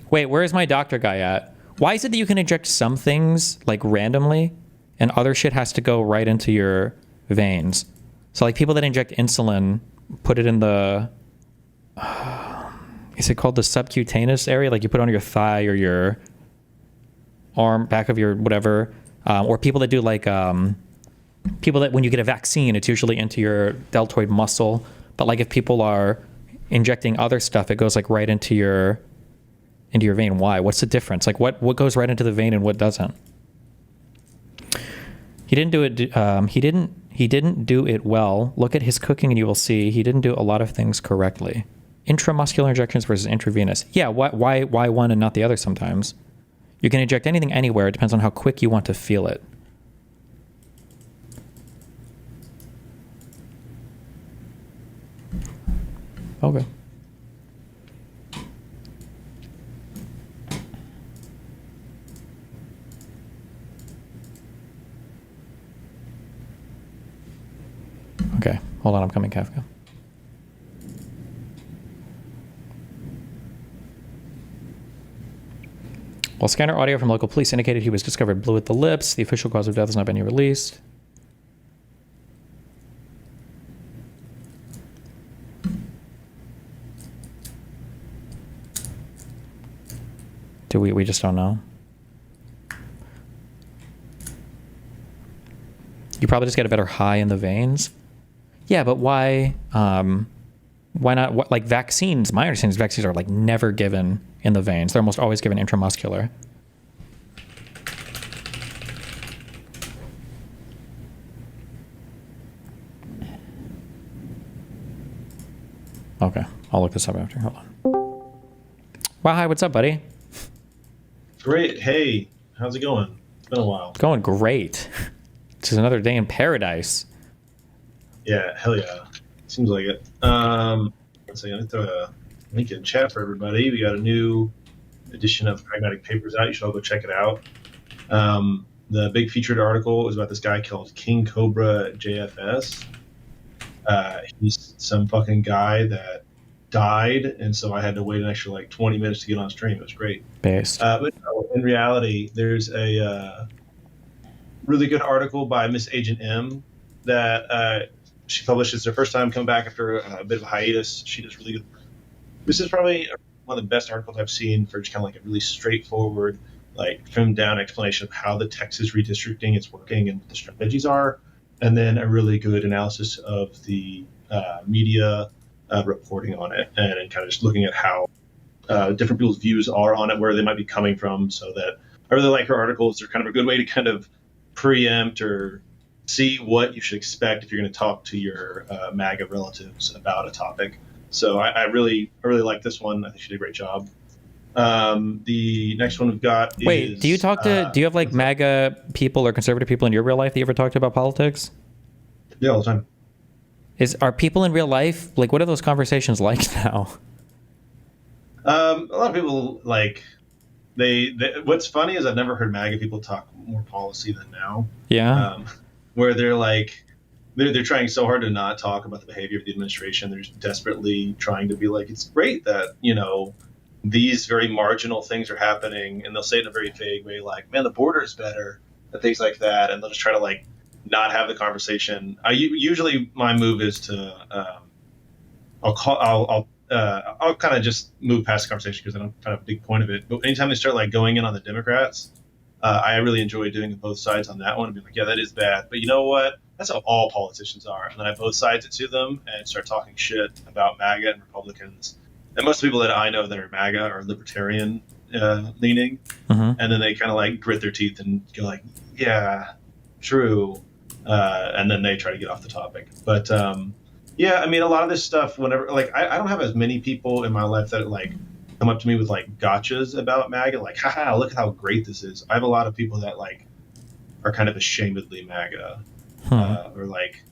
Wait, where is my doctor guy at? Why is it that you can inject some things like randomly and other shit has to go right into your veins? So like people that inject insulin put it in the, is it called the subcutaneous area? Like you put it on your thigh or your arm, back of your whatever. Or people that do like, people that when you get a vaccine, it's usually into your deltoid muscle. But like if people are injecting other stuff, it goes like right into your vein. Why? What's the difference? Like what goes right into the vein and what doesn't? He didn't do it. He didn't do it well. Look at his cooking and you will see he didn't do a lot of things correctly. Intramuscular injections versus intravenous. Yeah. Why one and not the other sometimes? You can inject anything anywhere. It depends on how quick you want to feel it. Okay. Okay, hold on, I'm coming, Kafka. While scanner audio from local police indicated he was discovered blue at the lips, the official cause of death has not been released. We just don't know. You probably just get a better high in the veins. Yeah, but why not? What, like vaccines, my understanding is vaccines are like never given in the veins. They're almost always given intramuscular. Okay, I'll look this up after. Hold on. Wow, hi, what's up, buddy? Great. Hey, how's it going? It's been a while. Going great. It's another day in paradise. Yeah, hell yeah. Seems like it. Let's see, I'm going to throw a link in chat for everybody. We got a new edition of Pragmatic Papers out. You should all go check it out. The big featured article is about this guy called King Cobra JFS. He's some fucking guy that died, and so I had to wait an extra like 20 minutes to get on stream. It was great. Based. But no, in reality, there's a really good article by Miss Agent M that she published. It's her first time coming back after a bit of a hiatus. She does really good work. This is probably one of the best articles I've seen for just kind of like a really straightforward, like trimmed down explanation of how the Texas redistricting is working and what the strategies are, and then a really good analysis of the media reporting on it, and kind of just looking at how different people's views are on it, where they might be coming from. So that I really like her articles. They're kind of a good way to kind of preempt or see what you should expect if you're going to talk to your MAGA relatives about a topic. So I really like this one. I think she did a great job. The next one we've got is... Wait, do you talk to, do you have like MAGA people or conservative people in your real life that you ever talk to about politics? Yeah, all the time. Are people in real life, like, what are those conversations like now? A lot of people, like, they what's funny is I've never heard MAGA people talk more policy than now. Yeah. Where they're like, they're trying so hard to not talk about the behavior of the administration. They're just desperately trying to be like, it's great that, you know, these very marginal things are happening. And they'll say it in a very vague way, like, man, the border is better, and things like that. And they'll just try to, like, not have the conversation. Usually my move is to, I'll kind of just move past the conversation because I don't find a big point of it. But anytime they start like going in on the Democrats, I really enjoy doing both sides on that one and be like, yeah, that is bad. But you know what? That's how all politicians are. And then I both sides it to them and start talking shit about MAGA and Republicans. And most people that I know that are MAGA are libertarian leaning. Mm-hmm. And then they kind of like grit their teeth and go like, yeah, true. And then they try to get off the topic. But yeah, I mean, a lot of this stuff, whenever, like, I don't have as many people in my life that, like, come up to me with, like, gotchas about MAGA, like, haha, look at how great this is. I have a lot of people that, like, are kind of ashamedly MAGA. Or, like,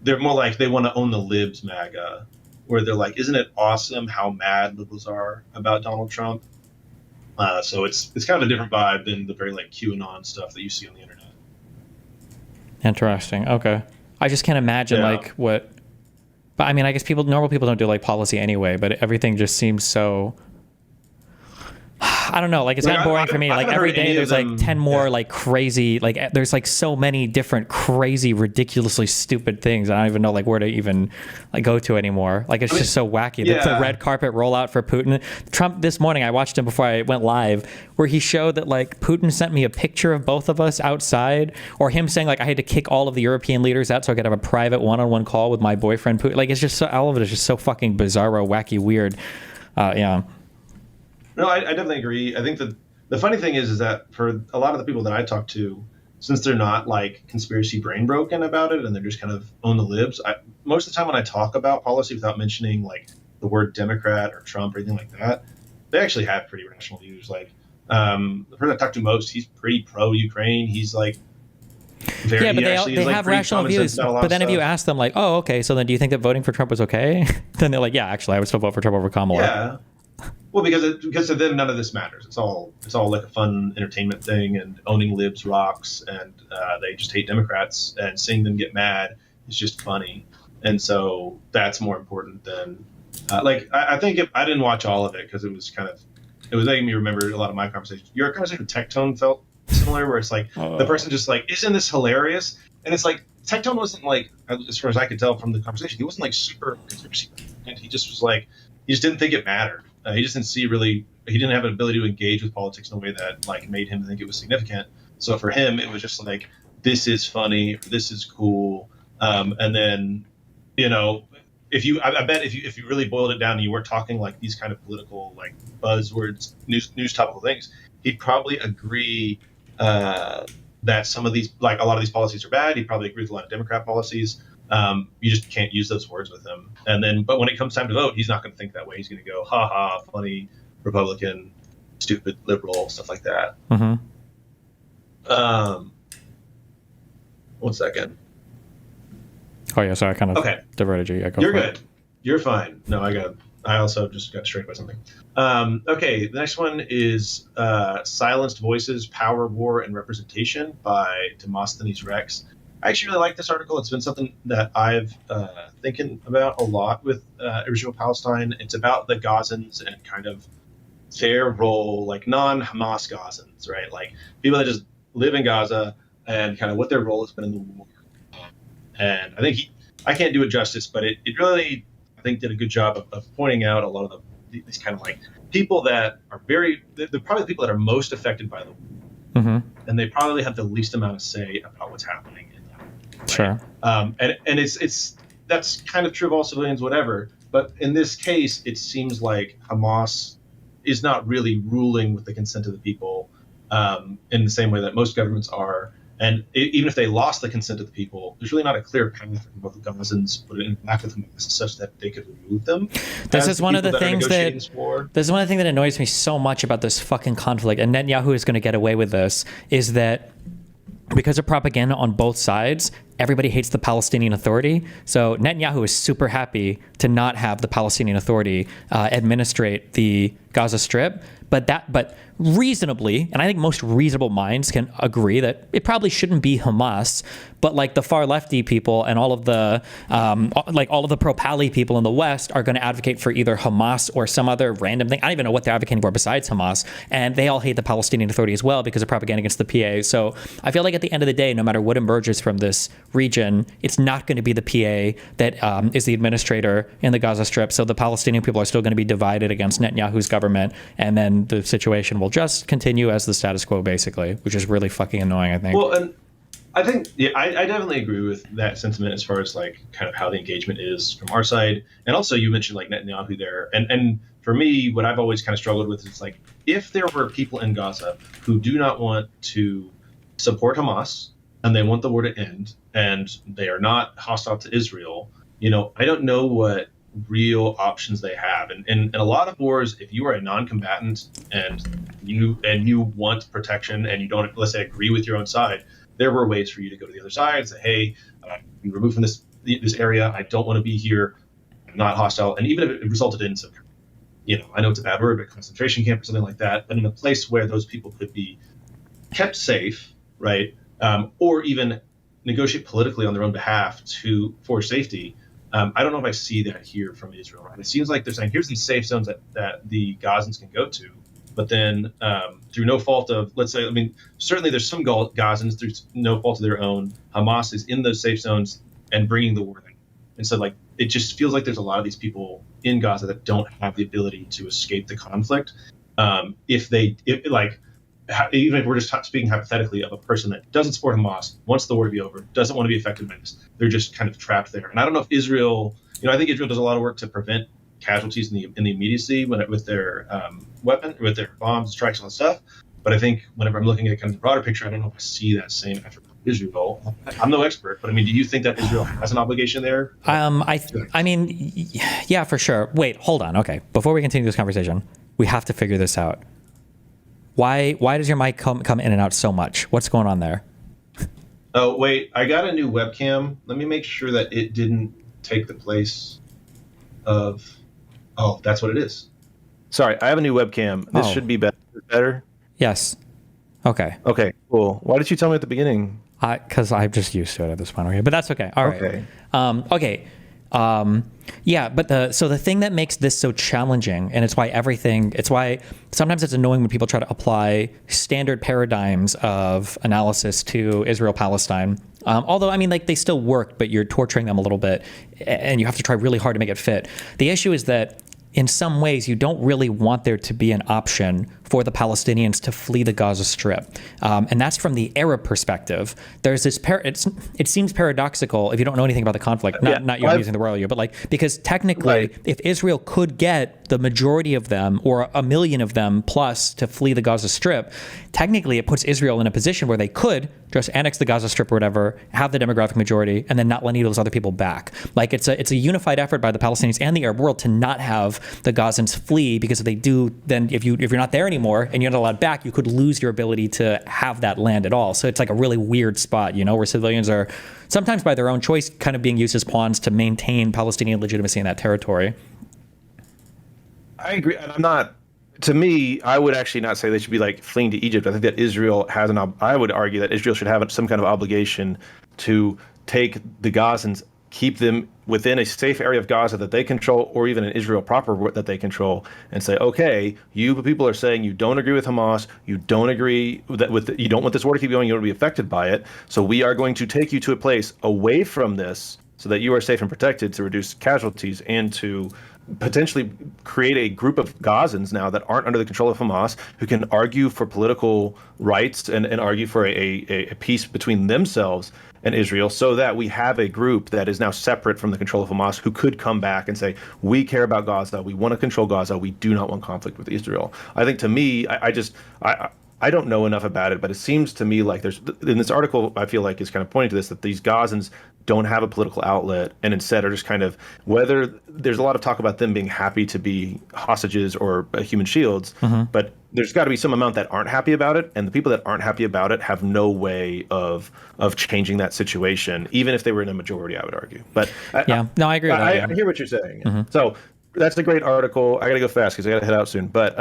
they're more like they want to own the libs MAGA, where they're like, isn't it awesome how mad liberals are about Donald Trump? So it's kind of a different vibe than the very, like, QAnon stuff that you see on the internet. Interesting. Okay. I just can't imagine, like, what... But I mean, I guess normal people don't do like policy anyway, but everything just seems so, I don't know, like it's gotten boring for me. Like every day there's like 10 more like crazy, like there's like so many different crazy, ridiculously stupid things. I don't even know like where to even like go to anymore. Like it's just so wacky. Yeah. The red carpet rollout for Putin. Trump this morning, I watched him before I went live, where he showed that like Putin sent me a picture of both of us outside, or him saying like I had to kick all of the European leaders out so I could have a private one-on-one call with my boyfriend Putin. Like it's just so, all of it is just so fucking bizarro, wacky, weird. Yeah. No, I definitely agree. I think that the funny thing is that for a lot of the people that I talk to, since they're not like conspiracy brain broken about it and they're just kind of own the libs, most of the time when I talk about policy without mentioning like the word Democrat or Trump or anything like that, they actually have pretty rational views. Like the person I talk to most, he's pretty pro-Ukraine. He's like very, yeah, but they have rational views. But then if you ask them like, oh, okay, so then do you think that voting for Trump was okay? Then they're like, yeah, actually, I would still vote for Trump over Kamala. Yeah. Well, because to them, none of this matters. It's all like a fun entertainment thing, and owning libs rocks, and they just hate Democrats, and seeing them get mad is just funny. And so that's more important than I think I didn't watch all of it because it was making me remember a lot of my conversations. Your conversation with Tech Tone felt similar, where it's like the person just like, isn't this hilarious? And it's like Tech Tone wasn't like, as far as I could tell from the conversation, he wasn't like super conspiracy, and he just was like, he just didn't think it mattered. He just didn't see he didn't have an ability to engage with politics in a way that like made him think it was significant. So for him, it was just like, this is funny, this is cool. And then, you know, I bet if you really boiled it down and you weren't talking like these kind of political like buzzwords, news topical things, he'd probably agree that some of these, like a lot of these policies are bad. He'd probably agree with a lot of Democrat policies. You just can't use those words with him. And then, but when it comes time to vote, he's not going to think that way. He's going to go, ha ha, funny, Republican, stupid, liberal, stuff like that. Mm-hmm. 1 second. Oh yeah, sorry, I kind of diverted you. Yeah, You're good. You're fine. No, I also just got distracted by something. Okay, the next one is Silenced Voices, Power, War, and Representation by Demosthenes Rex. I actually really like this article. It's been something that I've thinking about a lot with Israel Palestine. It's about the Gazans and kind of their role, like non-Hamas Gazans, right? Like people that just live in Gaza and kind of what their role has been in the war. And I think I can't do it justice, but it really, I think, did a good job of pointing out a lot of these kind of like people that are they're probably the people that are most affected by the war. Mm-hmm. And they probably have the least amount of say about what's happening in that. Right? Sure. And it's that's kind of true of all civilians, whatever. But in this case, it seems like Hamas is not really ruling with the consent of the people in the same way that most governments are. And even if they lost the consent of the people, there's really not a clear path for both the Gazans would interact with Hamas such that they could remove them. This is one of the things that annoys me so much about this fucking conflict, and Netanyahu is going to get away with this, is that because of propaganda on both sides, everybody hates the Palestinian Authority. So Netanyahu is super happy to not have the Palestinian Authority administrate the Gaza Strip. But reasonably, and I think most reasonable minds can agree that it probably shouldn't be Hamas, but like the far lefty people and all of the pro-Pali people in the West are going to advocate for either Hamas or some other random thing. I don't even know what they're advocating for besides Hamas, and they all hate the Palestinian Authority as well because of propaganda against the PA. So I feel like at the end of the day, no matter what emerges from this region, it's not going to be the PA that is the administrator in the Gaza Strip. So the Palestinian people are still going to be divided against Netanyahu's government, and then the situation will just continue as the status quo, basically, which is really fucking annoying, I think. Well, and I think, I definitely agree with that sentiment as far as like kind of how the engagement is from our side. And also you mentioned like Netanyahu there. And for me, what I've always kind of struggled with is like, if there were people in Gaza who do not want to support Hamas and they want the war to end and they are not hostile to Israel, I don't know what real options they have. And in a lot of wars, if you are a non-combatant and you want protection and you don't, let's say, agree with your own side, there were ways for you to go to the other side and say, hey, be removed from this area. I don't want to be here. I'm not hostile. And even if it resulted in some, I know it's a bad word, but concentration camp or something like that, but in a place where those people could be kept safe, right? Or even negotiate politically on their own behalf for safety. I don't know if I see that here from Israel. Right? It seems like they're saying, here's these safe zones that the Gazans can go to. But then through no fault of, let's say, certainly there's some Gazans through no fault of their own. Hamas is in those safe zones and bringing the war in. And so it just feels like there's a lot of these people in Gaza that don't have the ability to escape the conflict. Even if we're just speaking hypothetically of a person that doesn't support Hamas, wants the war to be over, doesn't want to be affected by this, they're just kind of trapped there. And I don't know if Israel, I think Israel does a lot of work to prevent casualties in the immediacy with their with their bombs, strikes, all that stuff. But I think whenever I'm looking at kind of the broader picture, I don't know if I see that same effort from Israel. I'm no expert, but do you think that Israel has an obligation there? Yeah, for sure. Wait, hold on. Okay, before we continue this conversation, we have to figure this out. Why does your mic come in and out so much? What's going on there? Oh, wait, I got a new webcam. Let me make sure that it didn't take the place of... Oh, that's what it is. Sorry, I have a new webcam. This should be better. Yes. Okay. Okay, cool. Why did you tell me at the beginning? Because I'm just used to it at this point. Okay, but that's okay. All right. Okay. Yeah, but so the thing that makes this so challenging, and it's why sometimes it's annoying when people try to apply standard paradigms of analysis to Israel-Palestine. Although, they still work, but you're torturing them a little bit, and you have to try really hard to make it fit. The issue is that in some ways, you don't really want there to be an option for the Palestinians to flee the Gaza Strip. And that's from the Arab perspective. There's this, it seems paradoxical if you don't know anything about the conflict, not you, I'm using the royal you, but like, because technically if Israel could get the majority of them or 1 million of them plus to flee the Gaza Strip, technically it puts Israel in a position where they could just annex the Gaza Strip or whatever, have the demographic majority, and then not let any of those other people back. Like it's a unified effort by the Palestinians and the Arab world to not have the Gazans flee, because if they do, then if you're not there anymore and you're not allowed back, you could lose your ability to have that land at all. So it's like a really weird spot, you know, where civilians are sometimes by their own choice kind of being used as pawns to maintain Palestinian legitimacy in that territory. I agree, and I'm not. To me, I would actually not say they should be like fleeing to Egypt. I think that Israel has I would argue that Israel should have some kind of obligation to take the Gazans, keep them within a safe area of Gaza that they control, or even in Israel proper that they control, and say, okay, you people are saying you don't agree with Hamas, you don't agree you don't want this war to keep going, you don't want to be affected by it, so we are going to take you to a place away from this so that you are safe and protected, to reduce casualties and to potentially create a group of Gazans now that aren't under the control of Hamas, who can argue for political rights and argue for a peace between themselves and Israel, so that we have a group that is now separate from the control of Hamas, who could come back and say, we care about Gaza, we want to control Gaza, we do not want conflict with Israel. I think, to me, I don't know enough about it, but it seems to me like there's, in this article, I feel like is kind of pointing to this, that these Gazans don't have a political outlet and instead are just kind of, whether there's a lot of talk about them being happy to be hostages or human shields, but there's got to be some amount that aren't happy about it, and the people that aren't happy about it have no way of changing that situation, even if they were in a majority, I would argue. But I agree with that. I hear what you're saying. So that's a great article. I got to go fast because I got to head out soon. But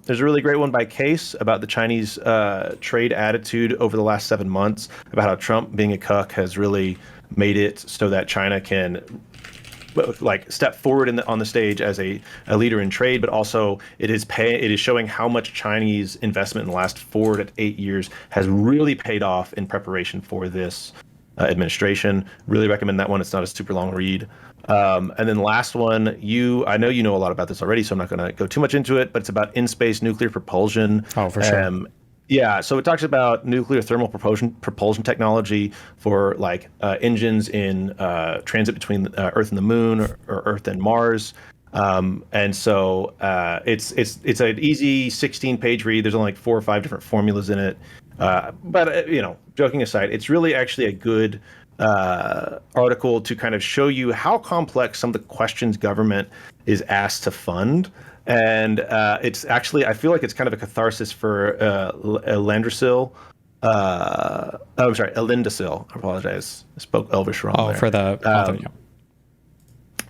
there's a really great one by Case about the Chinese trade attitude over the last 7 months, about how Trump being a cuck has really made it so that China can like step forward on the stage as a leader in trade, but also it is showing how much Chinese investment in the last 4 to 8 years has really paid off in preparation for this administration. Really recommend that one. It's not a super long read. And then the last one, I know you know a lot about this already, so I'm not going to go too much into it, but it's about in-space nuclear propulsion. Oh, for sure. Yeah, so it talks about nuclear thermal propulsion technology for like engines in transit between Earth and the Moon, or Earth and Mars. And so it's an easy 16-page read. There's only like 4 or 5 different formulas in it. But joking aside, it's really actually a good article to kind of show you how complex some of the questions government is asked to fund. And it's actually, I feel like it's kind of a catharsis for Elindacil. I apologize. I spoke Elvish wrong. Oh, for the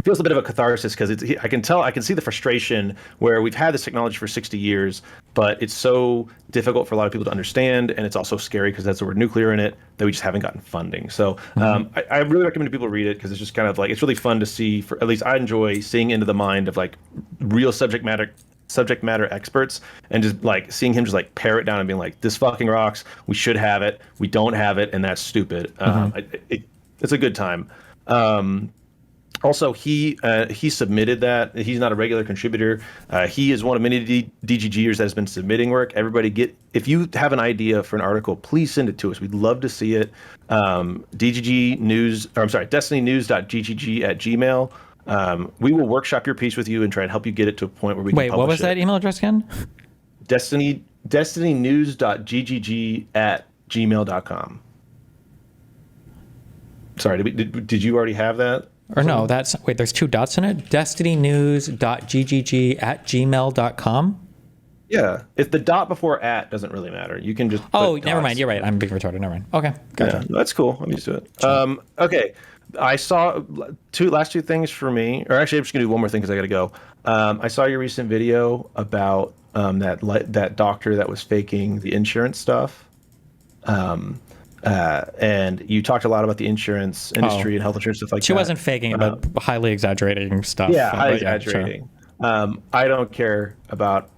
feels a bit of a catharsis because I can see the frustration where we've had this technology for 60 years, but it's so difficult for a lot of people to understand, and it's also scary because that's the word nuclear in it, that we just haven't gotten funding. So I really recommend people read it because it's just kind of like, it's really fun to see. At least I enjoy seeing into the mind of like real subject matter experts, and just like seeing him just like pare it down and being like, this fucking rocks, we should have it, we don't have it, and that's stupid. It's a good time. Also, he submitted that. He's not a regular contributor. He is one of many DGGers that has been submitting work. Everybody if you have an idea for an article, please send it to us. We'd love to see it. destinynews.ggg@gmail. We will workshop your piece with you and try and help you get it to a point where we can publish it. Wait, what was that email address again? destinynews.ggg@gmail.com. Sorry, did you already have that? Or no, there's 2 dots in it. destinynews.ggg@gmail.com. Yeah, if the dot before @, doesn't really matter. You can just. Oh, never mind. You're right. I'm being retarded. Never mind. Okay, gotcha. Yeah, that's cool. I'm used to it. Okay, I saw last two things for me. Or actually, I'm just gonna do one more thing because I gotta go. I saw your recent video about that doctor that was faking the insurance stuff. And you talked a lot about the insurance industry and health insurance stuff like that. She wasn't faking it, but highly exaggerating stuff. Yeah, highly exaggerating. Sure. I don't care about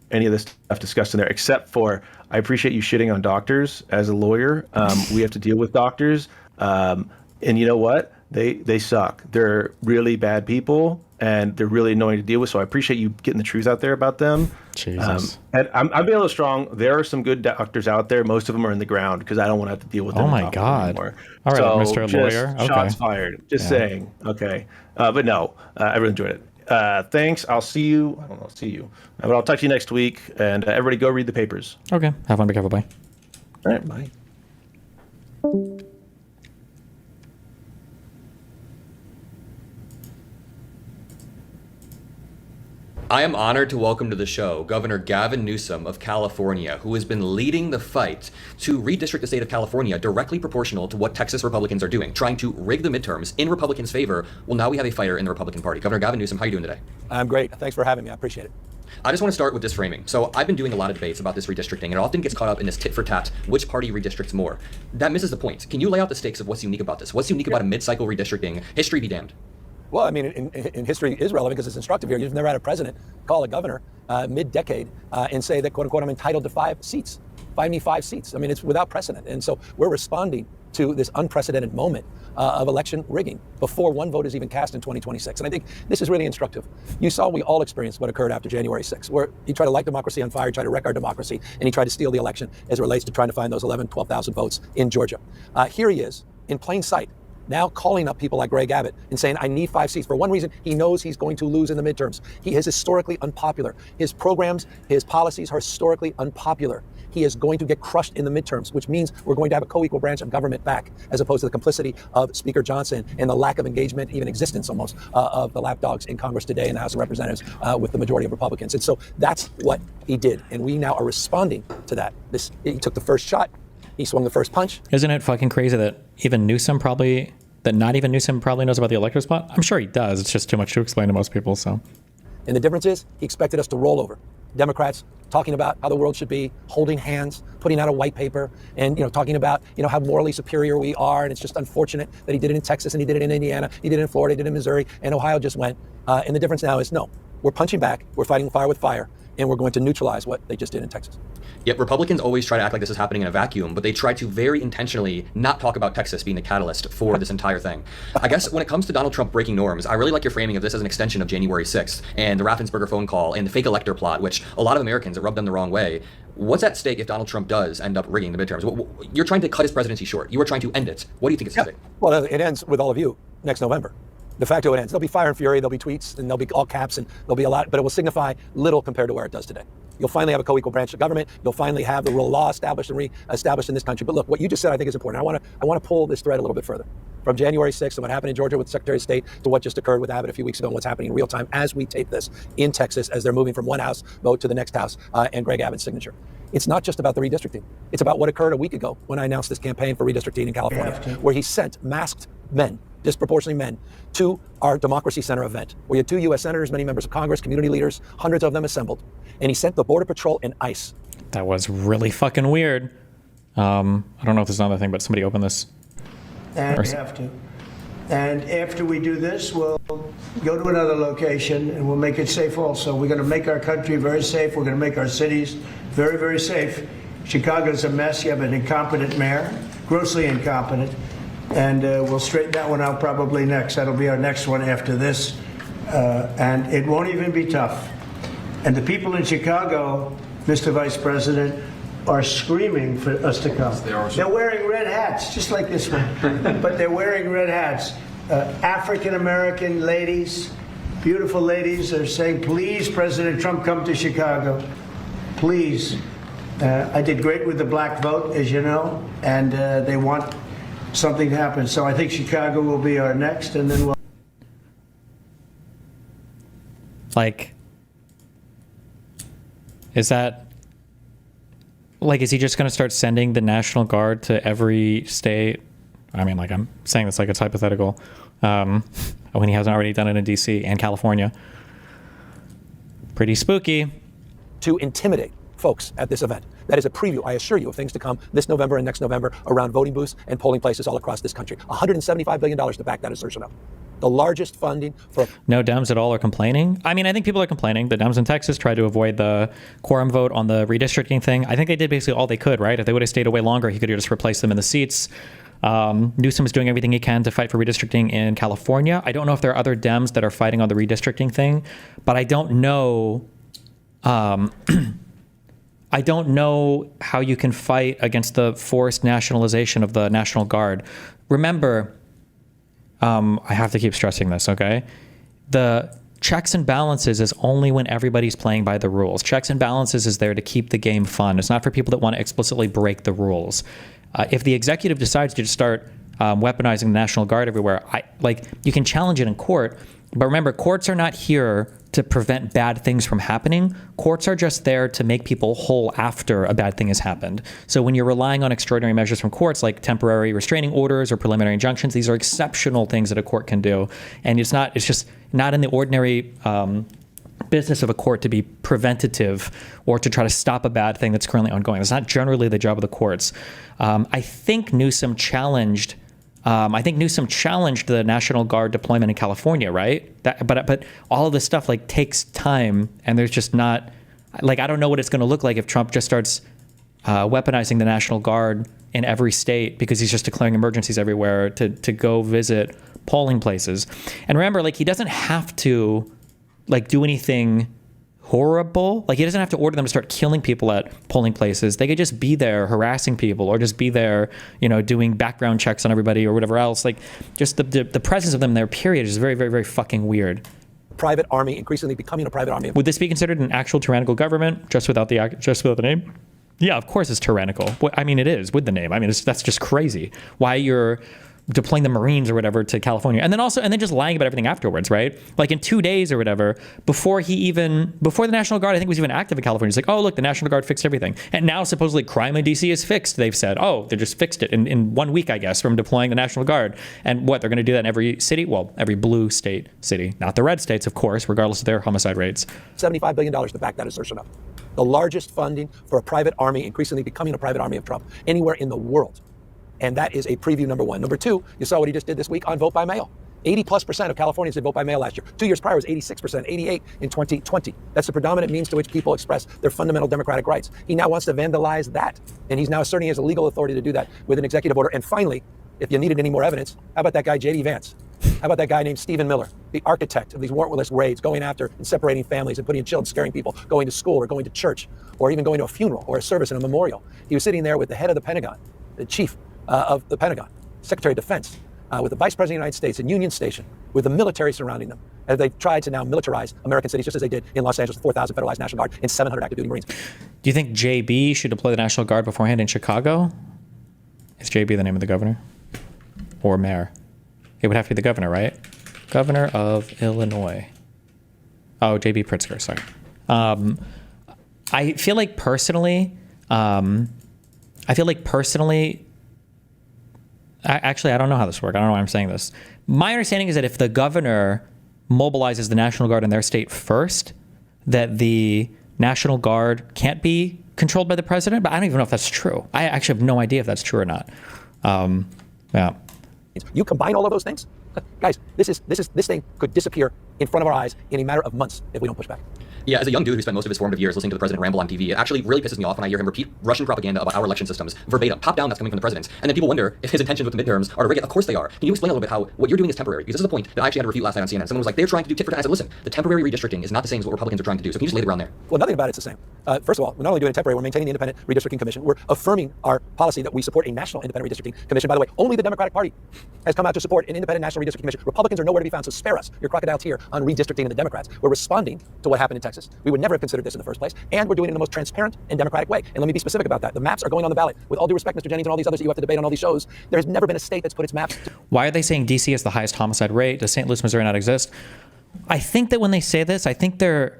any of this stuff discussed in there, except for I appreciate you shitting on doctors. As a lawyer, we have to deal with doctors. And you know what? They suck. They're really bad people. and they're really annoying to deal with. So I appreciate you getting the truth out there about them. Jesus. And I'm being a little strong. There are some good doctors out there. Most of them are in the ground because I don't want to have to deal with them. Oh my God. Anymore. All right, so Mr. Lawyer. Okay. Shots fired. Just saying. Okay. But no, I really enjoyed it. Thanks. I'll see you. I don't know. See you. But I'll talk to you next week. And everybody go read the papers. Okay. Have fun. Be careful. Bye. All right. Bye. I am honored to welcome to the show Governor Gavin Newsom of California, who has been leading the fight to redistrict the state of California directly proportional to what Texas Republicans are doing, trying to rig the midterms in Republicans' favor. Well, now we have a fighter in the Republican Party. Governor Gavin Newsom, how are you doing today? I'm great. Thanks for having me. I appreciate it. I just want to start with this framing. So I've been doing a lot of debates about this redistricting, and it often gets caught up in this tit for tat, which party redistricts more. That misses the point. Can you lay out the stakes of what's unique about this? What's unique about a mid-cycle redistricting? History be damned. Well, I mean, in history is relevant because it's instructive here. You've never had a president call a governor mid-decade and say that, quote unquote, I'm entitled to 5 seats. Find me 5 seats. I mean, it's without precedent. And so we're responding to this unprecedented moment of election rigging before one vote is even cast in 2026. And I think this is really instructive. You saw we all experienced what occurred after January 6th, where he tried to light democracy on fire, tried to wreck our democracy, and he tried to steal the election as it relates to trying to find those 11, 12,000 votes in Georgia. Here he is in plain sight, now calling up people like Greg Abbott and saying, I need 5 seats. For one reason, he knows he's going to lose in the midterms. He is historically unpopular. His programs, his policies are historically unpopular. He is going to get crushed in the midterms, which means we're going to have a co-equal branch of government back, as opposed to the complicity of Speaker Johnson and the lack of engagement, even existence almost, of the lapdogs in Congress today in the House of Representatives with the majority of Republicans. And so that's what he did. And we now are responding to that. He took the first shot. He swung the first punch. Isn't it fucking crazy that not even Newsom probably knows about the elector's plot? I'm sure he does. It's just too much to explain to most people. So, and the difference is he expected us to roll over. Democrats talking about how the world should be, holding hands, putting out a white paper, and talking about how morally superior we are. And it's just unfortunate that he did it in Texas and he did it in Indiana, he did it in Florida, he did it in Missouri, and Ohio just went. And the difference now is no, we're punching back, we're fighting fire with fire, and we're going to neutralize what they just did in Texas. Yet Republicans always try to act like this is happening in a vacuum, but they try to very intentionally not talk about Texas being the catalyst for this entire thing. I guess when it comes to Donald Trump breaking norms, I really like your framing of this as an extension of January 6th and the Raffensperger phone call and the fake elector plot, which a lot of Americans, it rubbed them the wrong way. What's at stake if Donald Trump does end up rigging the midterms? You're trying to cut his presidency short. You are trying to end it. What do you think is at stake? Well, it ends with all of you next November. De facto it ends. There'll be fire and fury, there'll be tweets, and there'll be all caps, and there'll be a lot, but it will signify little compared to where it does today. You'll finally have a co-equal branch of government. You'll finally have the rule of law established and re-established in this country. But look, what you just said I think is important. I want to pull this thread a little bit further. From January 6th and what happened in Georgia with the Secretary of State to what just occurred with Abbott a few weeks ago and what's happening in real time as we tape this in Texas as they're moving from one House vote to the next House and Greg Abbott's signature. It's not just about the redistricting. It's about what occurred a week ago when I announced this campaign for redistricting in California, where he sent masked men, disproportionately men, to our Democracy Center event, where you had 2 U.S. senators, many members of Congress, community leaders, hundreds of them assembled, and he sent the Border Patrol and ICE. That was really fucking weird. I don't know if there's another thing, but somebody open this. And we have to. And after we do this, we'll go to another location and we'll make it safe also. We're going to make our country very safe. We're going to make our cities very, very safe. Chicago's a mess. You have an incompetent mayor, grossly incompetent. And we'll straighten that one out probably next. That'll be our next one after this. And it won't even be tough. And the people in Chicago, Mr. Vice President, are screaming for us to come. They're wearing red hats, just like this one. But they're wearing red hats. African-American ladies, beautiful ladies, are saying, please, President Trump, come to Chicago. Please. I did great with the black vote, as you know, and they want something to happen. So I think Chicago will be our next, and then we'll... Is he just going to start sending the National Guard to every state? I mean, I'm saying this like it's hypothetical. When he hasn't already done it in D.C. and California. Pretty spooky. To intimidate folks at this event. That is a preview, I assure you, of things to come this November and next November around voting booths and polling places all across this country. $175 billion to back that assertion up. The largest funding for... No Dems at all are complaining? I mean, I think people are complaining. The Dems in Texas tried to avoid the quorum vote on the redistricting thing. I think they did basically all they could, right? If they would have stayed away longer, he could have just replaced them in the seats. Newsom is doing everything he can to fight for redistricting in California. I don't know if there are other Dems that are fighting on the redistricting thing, but I don't know. I don't know how you can fight against the forced nationalization of the National Guard. Remember, I have to keep stressing this, okay? The checks and balances is only when everybody's playing by the rules. Checks and balances is there to keep the game fun. It's not for people that want to explicitly break the rules. If the executive decides to just start weaponizing the National Guard everywhere, you can challenge it in court. But remember, courts are not here to prevent bad things from happening. Courts are just there to make people whole after a bad thing has happened. So when you're relying on extraordinary measures from courts, like temporary restraining orders or preliminary injunctions, these are exceptional things that a court can do. And it's just not in the ordinary business of a court to be preventative or to try to stop a bad thing that's currently ongoing. It's not generally the job of the courts. I think Newsom challenged the National Guard deployment in California, right? But all of this stuff takes time, and there's just not I don't know what it's going to look like if Trump just starts weaponizing the National Guard in every state because he's just declaring emergencies everywhere to go visit polling places. And remember, he doesn't have to do anything horrible. He doesn't have to order them to start killing people at polling places. They could just be there harassing people or just be there, doing background checks on everybody or whatever else. Just the presence of them there, period, is very, very, very fucking weird. Private army increasingly becoming a private army. Would this be considered an actual tyrannical government just without the name? Yeah, of course it's tyrannical. I mean, it is with the name. I mean, that's just crazy. Why you're deploying the Marines or whatever to California, and then just lying about everything afterwards, right? In 2 days or whatever, before the National Guard, I think, was even active in California. It's oh, look, the National Guard fixed everything. And now supposedly crime in DC is fixed, they've said. Oh, they just fixed it in 1 week, I guess, from deploying the National Guard. And what, they're going to do that in every city? Well, every blue state city. Not the red states, of course, regardless of their homicide rates. $75 billion to back that assertion up. The largest funding for a private army, increasingly becoming a private army of Trump, anywhere in the world. And that is a preview, number one. Number two, you saw what he just did this week on vote by mail. 80+% of Californians did vote by mail last year. 2 years prior was 86%, 88 in 2020. That's the predominant means to which people express their fundamental democratic rights. He now wants to vandalize that. And he's now asserting he has a legal authority to do that with an executive order. And finally, if you needed any more evidence, how about that guy, J.D. Vance? How about that guy named Stephen Miller, the architect of these warrantless raids, going after and separating families and putting in children, scaring people, going to school or going to church, or even going to a funeral or a service and a memorial. He was sitting there with the head of the Pentagon, the chief of the Pentagon, Secretary of Defense, with the Vice President of the United States in Union Station, with the military surrounding them, as they've tried to now militarize American cities, just as they did in Los Angeles, 4,000 federalized National Guard and 700 active duty Marines. Do you think JB should deploy the National Guard beforehand in Chicago? Is JB the name of the governor? Or mayor? It would have to be the governor, right? Governor of Illinois. Oh, JB Pritzker, sorry. I feel like personally, actually, I don't know how this works. I don't know why I'm saying this. My understanding is that if the governor mobilizes the National Guard in their state first, that the National Guard can't be controlled by the president, but I don't even know if that's true. I actually have no idea if that's true or not. Yeah. You combine all of those things, guys, this thing could disappear in front of our eyes in a matter of months if we don't push back. Yeah, as a young dude who spent most of his formative years listening to the president ramble on TV, it actually really pisses me off when I hear him repeat Russian propaganda about our election systems verbatim, top down, that's coming from the president. And then people wonder if his intentions with the midterms are to rig it. Of course they are. Can you explain a little bit how what you're doing is temporary? Because this is the point that I actually had to refute last night on CNN. Someone was like, they're trying to do tit for tat. I said, listen, the temporary redistricting is not the same as what Republicans are trying to do. So can you just lay the ground there? Well, nothing about it's the same. First of all, we're not only doing it temporary, we're maintaining the Independent Redistricting Commission. We're affirming our policy that we support a national Independent Redistricting Commission. By the way, only the Democratic Party has come out to support an independent National Redistricting Commission. Republicans are nowhere to be found, so spare us your crocodiles here on redistricting and the Democrats. We're responding to what happened in Texas. We would never have considered this in the first place, and we're doing it in the most transparent and democratic way. And let me be specific about that. The maps are going on the ballot. With all due respect, Mr. Jennings, and all these others that you have to debate on all these shows, there has never been a state that's put its maps. Why are they saying DC has the highest homicide rate? Does St. Louis, Missouri not exist? I think that when they say this, I think they're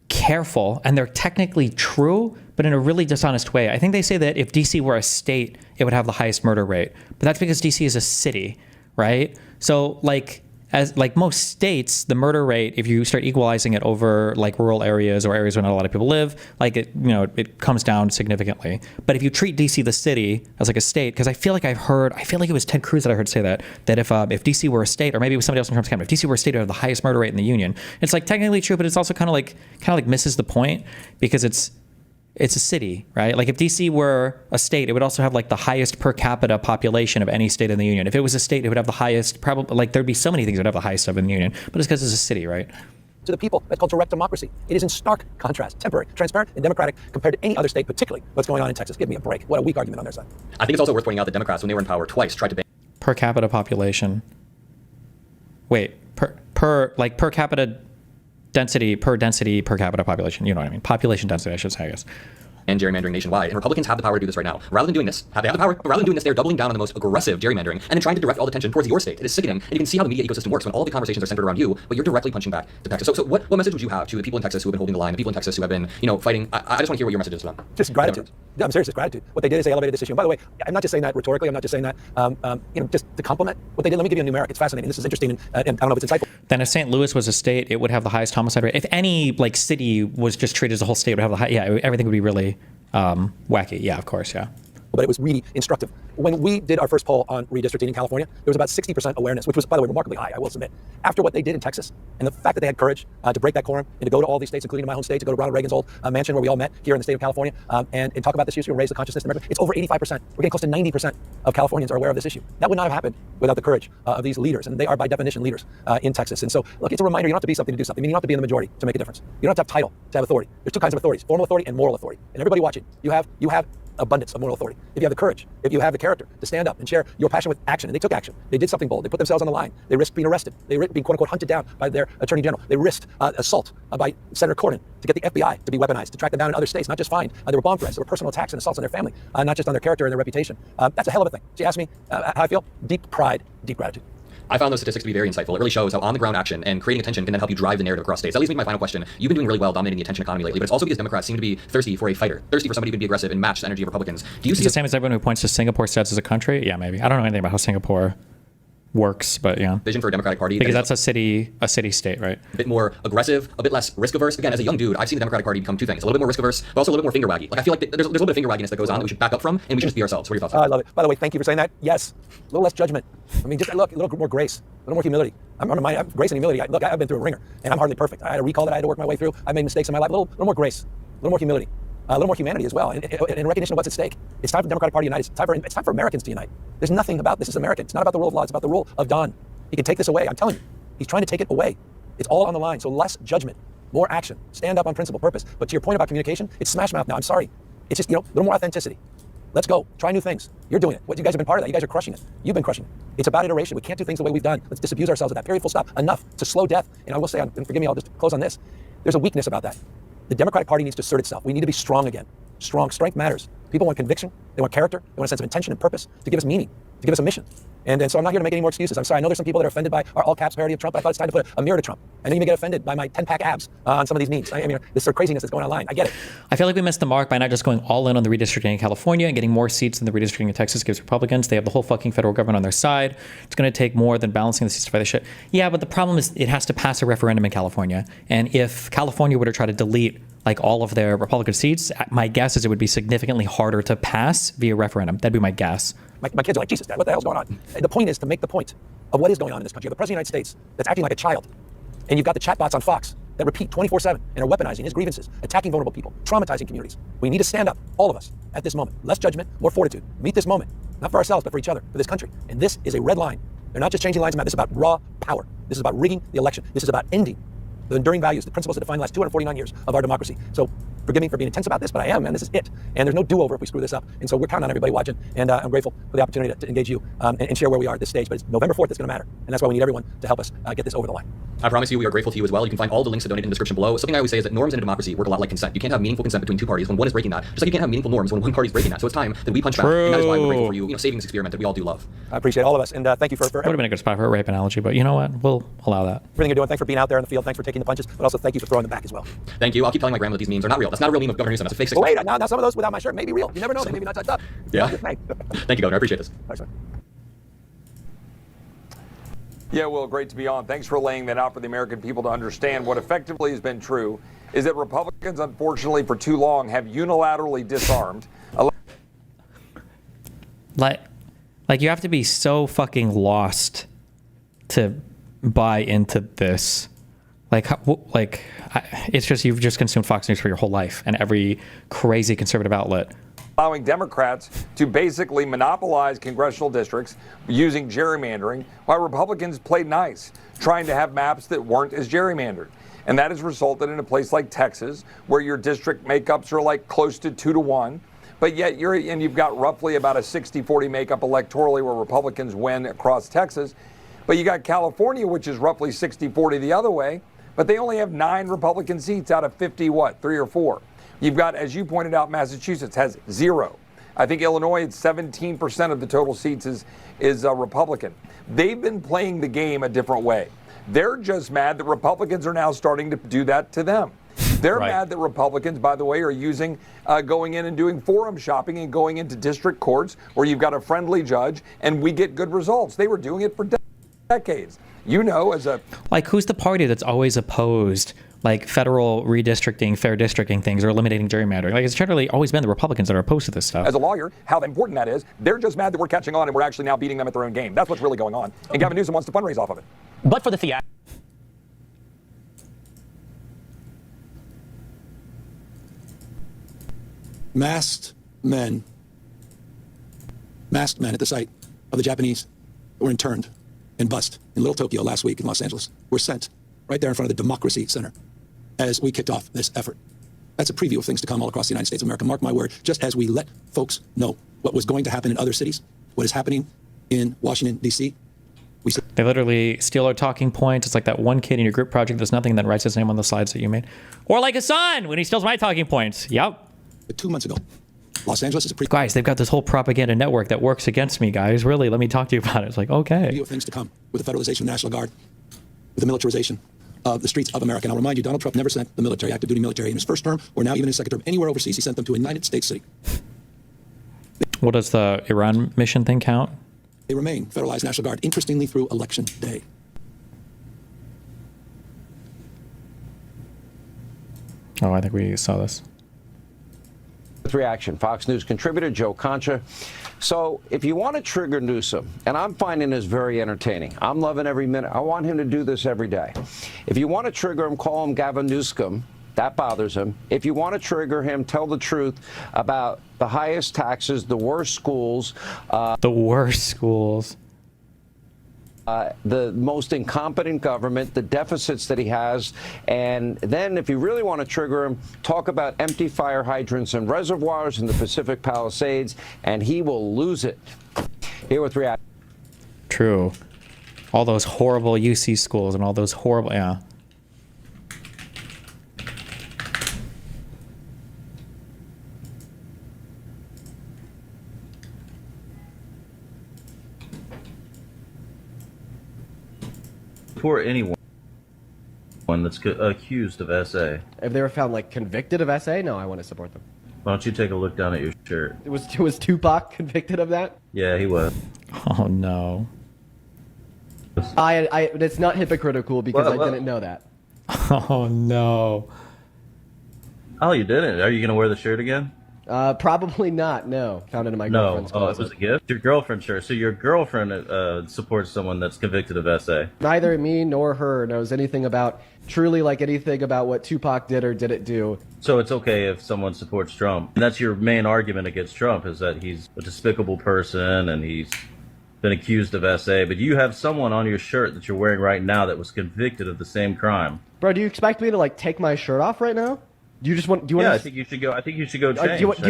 careful and they're technically true, but in a really dishonest way. I think they say that if DC were a state, it would have the highest murder rate. But that's because DC is a city, right? So as most states, the murder rate, if you start equalizing it over rural areas or areas where not a lot of people live, it comes down significantly. But if you treat DC, the city, as a state, because I feel like it was Ted Cruz that I heard say that if DC were a state, or maybe it was somebody else in Trump's cabinet, if DC were a state, it would have the highest murder rate in the union. It's technically true, but it's also kind of misses the point, because it's a city, right? Like if DC were a state, it would also have like the highest per capita population of any state in the union. If it was a state, it would have the highest, probably, like there'd be so many things that would have the highest of in the union, but it's because it's a city, right? To the people. That's called direct democracy. It is in stark contrast, temporary, transparent, and democratic compared to any other state, particularly what's going on in Texas. Give me a break. What a weak argument on their side. I think it's also worth pointing out that Democrats, when they were in power twice, tried to ban per capita population. Wait, per capita density, per capita population. You know what I mean? Population density, I should say, I guess. and gerrymandering nationwide. And Republicans have the power to do this right now. Rather than doing this, they have the power, but rather than doing this, they're doubling down on the most aggressive gerrymandering and then trying to direct all the attention towards your state. It is sickening. And you can see how the media ecosystem works when all the conversations are centered around you, but you're directly punching back to Texas. So what message would you have to the people in Texas who have been holding the line, the people in Texas who have been, fighting? I just want to hear what your message is to them. Just gratitude. I'm serious, it's gratitude. What they did is they elevated this issue. And by the way, I'm not just saying that rhetorically, I'm not just saying that, just to compliment what they did. Let me give you a numeric. It's fascinating. This is interesting, and I don't know if it's insightful. Then if St. Louis was a state, it would have the highest homicide rate. If any city was just treated as a whole state, it would have the high, everything would be really wacky. Yeah, of course, yeah. But it was really instructive. When we did our first poll on redistricting in California, there was about 60% awareness, which was, by the way, remarkably high, I will submit. After what they did in Texas, and the fact that they had courage to break that quorum and to go to all these states, including my home state, to go to Ronald Reagan's old mansion where we all met here in the state of California, and talk about this issue and raise the consciousness in America, it's over 85%. We're getting close to 90% of Californians are aware of this issue. That would not have happened without the courage of these leaders, and they are by definition leaders in Texas. And so, look, it's a reminder, you don't have to be something to do something. I mean, you don't have to be in the majority to make a difference. You don't have to have title to have authority. There's two kinds of authorities, formal authority and moral authority. And everybody watching, you have abundance of moral authority. If you have the courage, if you have the character to stand up and share your passion with action, and they took action, they did something bold, they put themselves on the line, they risked being arrested, they risked being quote unquote hunted down by their attorney general, they risked assault by Senator Cornyn to get the FBI to be weaponized, to track them down in other states, not just fined. There were bomb threats, there were personal attacks and assaults on their family, not just on their character and their reputation. That's a hell of a thing. So you ask me how I feel? Deep pride, deep gratitude. I found those statistics to be very insightful. It really shows how on-the-ground action and creating attention can then help you drive the narrative across states. That leads me to my final question. You've been doing really well dominating the attention economy lately, but it's also because Democrats seem to be thirsty for a fighter, thirsty for somebody who can be aggressive and match the energy of Republicans. Do you see the same as everyone who points to Singapore stats as a country? Yeah, maybe. I don't know anything about how Singapore works, but yeah. Vision for a Democratic Party? Because that's a city state, right? A bit more aggressive, a bit less risk-averse. Again, as a young dude, I've seen the Democratic Party become two things. A little bit more risk-averse, but also a little bit more finger-waggy. I feel like there's a little bit of finger-wagginess that goes on that we should back up from, and we should just be ourselves. What are your thoughts? I love it. By the way, thank you for saying that. Yes, a little less judgment. I mean, just look, a little more grace, a little more humility. I'm grace and humility. Look, I've been through a ringer, and I'm hardly perfect. I had a recall that I had to work my way through. I made mistakes in my life. A little more grace, a little more humility, a little more humanity as well, and recognition of what's at stake. It's time for the Democratic Party to unite. It's time for Americans to unite. There's nothing about this is American. It's not about the rule of law. It's about the rule of Don. He can take this away. I'm telling you, he's trying to take it away. It's all on the line. So less judgment, more action. Stand up on principle, purpose. But to your point about communication, it's smash mouth now. I'm sorry. It's just a little more authenticity. Let's go. Try new things. You're doing it. What you guys have been part of that. You guys are crushing it. You've been crushing it. It's about iteration. We can't do things the way we've done. Let's disabuse ourselves of that. Period. Full stop. Enough to slow death. And I will say, and forgive me, I'll just close on this. There's a weakness about that. The Democratic Party needs to assert itself. We need to be strong again. Strength matters. People want conviction. They want character. They want a sense of intention and purpose to give us meaning, to give us a mission. And so I'm not here to make any more excuses. I'm sorry. I know there's some people that are offended by our all caps parody of Trump, but I thought it's time to put a mirror to Trump. And then you may get offended by my 10-pack abs on some of these memes. I mean, this sort of craziness that's going online. I get it. I feel like we missed the mark by not just going all in on the redistricting in California and getting more seats than the redistricting in Texas gives Republicans. They have the whole fucking federal government on their side. It's going to take more than balancing the seats to fight this shit. Yeah, but the problem is it has to pass a referendum in California. And if California were to try to delete all of their Republican seats, my guess is it would be significantly harder to pass via referendum. That'd be my guess. My kids are like, Jesus, Dad, what the hell's going on? The point is to make the point of what is going on in this country. You have the President of the United States that's acting like a child. And you've got the chatbots on Fox that repeat 24/7 and are weaponizing his grievances, attacking vulnerable people, traumatizing communities. We need to stand up, all of us, at this moment. Less judgment, more fortitude. Meet this moment, not for ourselves, but for each other, for this country. And this is a red line. They're not just changing lines of map. This is about raw power. This is about rigging the election. This is about ending the enduring values, the principles that define the last 249 years of our democracy. So forgive me for being intense about this, but I am, man. This is it. And there's no do-over if we screw this up. And so we're counting on everybody watching. And I'm grateful for the opportunity to engage you and share where we are at this stage. But it's November 4th that's going to matter. And that's why we need everyone to help us get this over the line. I promise you we are grateful to you as well. You can find all the links to donate in the description below. Something I always say is that norms in a democracy work a lot like consent. You can't have meaningful consent between two parties when one is breaking that. Just like you can't have meaningful norms when one party is breaking that. So it's time that we punch back. And that is why we're grateful for you, saving this experiment that we all do love. I appreciate all of us. And thank you for That would have been a good spot for a rape analogy, but you know what? We'll allow that. Everything you're doing. Thanks for being out there in the field. Thanks for taking the punches. But also thank you for throwing them back as well. Thank you. I'll keep telling my grandma that these memes are not real. That's not a real meme of Governor Newsom. That's a fake. Well, wait, now some of those without my shirt may be real. You never know. They may be not touched up. Yeah. Thank you, Governor. I appreciate this. Thanks, man. Yeah, Will, great to be on. Thanks for laying that out for the American people to understand. What effectively has been true is that Republicans, unfortunately, for too long have unilaterally disarmed. Like you have to be so fucking lost to buy into this. It's just you've just consumed Fox News for your whole life and every crazy conservative outlet. Allowing Democrats to basically monopolize congressional districts using gerrymandering, while Republicans played nice, trying to have maps that weren't as gerrymandered. And that has resulted in a place like Texas, where your district makeups are like close to 2-1, but yet you've got roughly about a 60-40 makeup electorally where Republicans win across Texas. But you got California, which is roughly 60-40 the other way, but they only have 9 Republican seats out of 50, 3 or 4. You've got, as you pointed out, Massachusetts has 0. I think Illinois, it's 17% of the total seats is Republican. They've been playing the game a different way. They're just mad that Republicans are now starting to do that to them. They're mad that Republicans, by the way, are using going in and doing forum shopping and going into district courts where you've got a friendly judge and we get good results. They were doing it for decades. Who's the party that's always opposed federal redistricting, fair districting things, or eliminating gerrymandering? It's generally always been the Republicans that are opposed to this stuff. As a lawyer, how important that is. They're just mad that we're catching on and we're actually now beating them at their own game. That's what's really going on. And Gavin Newsom wants to fundraise off of it. But for the theater. Masked men at the site of the Japanese were interned and bussed in Little Tokyo last week in Los Angeles were sent right there in front of the Democracy Center as we kicked off this effort. That's a preview of things to come all across the United States of America. Mark my word, just as we let folks know what was going to happen in other cities, what is happening in Washington, D.C. They literally steal our talking points. It's like that one kid in your group project that's nothing that writes his name on the slides that you made. Or like Hassan when he steals my talking points. Yep. But 2 months ago, Los Angeles is a guys, they've got this whole propaganda network that works against me, guys. Really, let me talk to you about it. It's like, okay. Preview of things to come with the federalization of the National Guard, with the militarization of the streets of America. And I'll remind you, Donald Trump never sent the military, active duty military, in his first term or now even in his second term anywhere overseas. He sent them to a United States city. What does the Iran mission thing count? They remain federalized National Guard, interestingly, through Election Day. Oh, I think we saw this. Reaction. Fox News contributor Joe Concha. So if you want to trigger Newsom, and I'm finding this very entertaining, I'm loving every minute. I want him to do this every day. If you want to trigger him, call him Gavin Newsom. That bothers him. If you want to trigger him, tell the truth about the highest taxes, the worst schools. The worst schools. The most incompetent government, the deficits that he has, and then if you really want to trigger him, talk about empty fire hydrants and reservoirs in the Pacific Palisades, and he will lose it. Here with reaction. True. All those horrible UC schools and all those horrible, yeah. For anyone that's accused of SA. If they were found convicted of SA, no, I want to support them. Why don't you take a look down at your shirt? Was Tupac convicted of that? Yeah, he was. Oh no. It's not hypocritical because I didn't know that. Oh no. Oh, you didn't? Are you gonna wear the shirt again? Probably not. No, found it in my girlfriend's closet. It was a gift. Your girlfriend's shirt. So your girlfriend supports someone that's convicted of SA. Neither me nor her knows anything about anything about what Tupac did or didn't do. So it's okay if someone supports Trump. And that's your main argument against Trump, is that he's a despicable person and he's been accused of SA. But you have someone on your shirt that you're wearing right now that was convicted of the same crime. Bro, do you expect me to take my shirt off right now? Do you want? I think you should go. I think you should go change. Do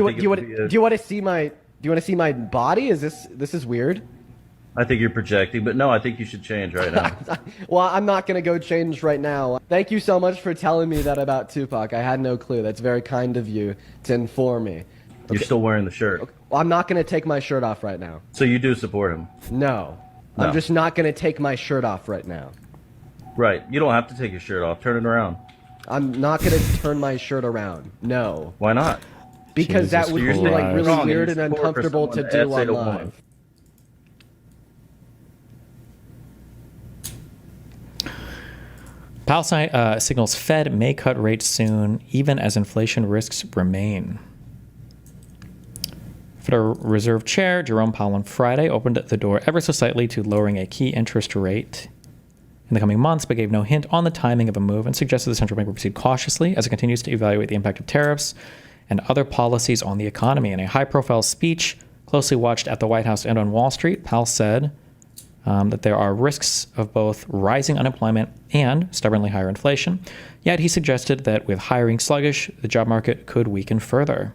you want to see my? Do you want to see my body? This is weird? I think you're projecting, but no, I think you should change right now. Well, I'm not gonna go change right now. Thank you so much for telling me that about Tupac. I had no clue. That's very kind of you to inform me. You're still wearing the shirt. Well, I'm not gonna take my shirt off right now. So you do support him? No. I'm just not gonna take my shirt off right now. Right. You don't have to take your shirt off. Turn it around. I'm not going to turn my shirt around. No. Why not? Because that would be really weird and uncomfortable to do on live. Palestine signals Fed may cut rates soon, even as inflation risks remain. Federal Reserve Chair Jerome Powell on Friday opened the door ever so slightly to lowering a key interest rate in the coming months, but gave no hint on the timing of a move and suggested the central bank will proceed cautiously as it continues to evaluate the impact of tariffs and other policies on the economy. In a high-profile speech closely watched at the White House and on Wall Street, Powell said that there are risks of both rising unemployment and stubbornly higher inflation. Yet he suggested that with hiring sluggish, the job market could weaken further.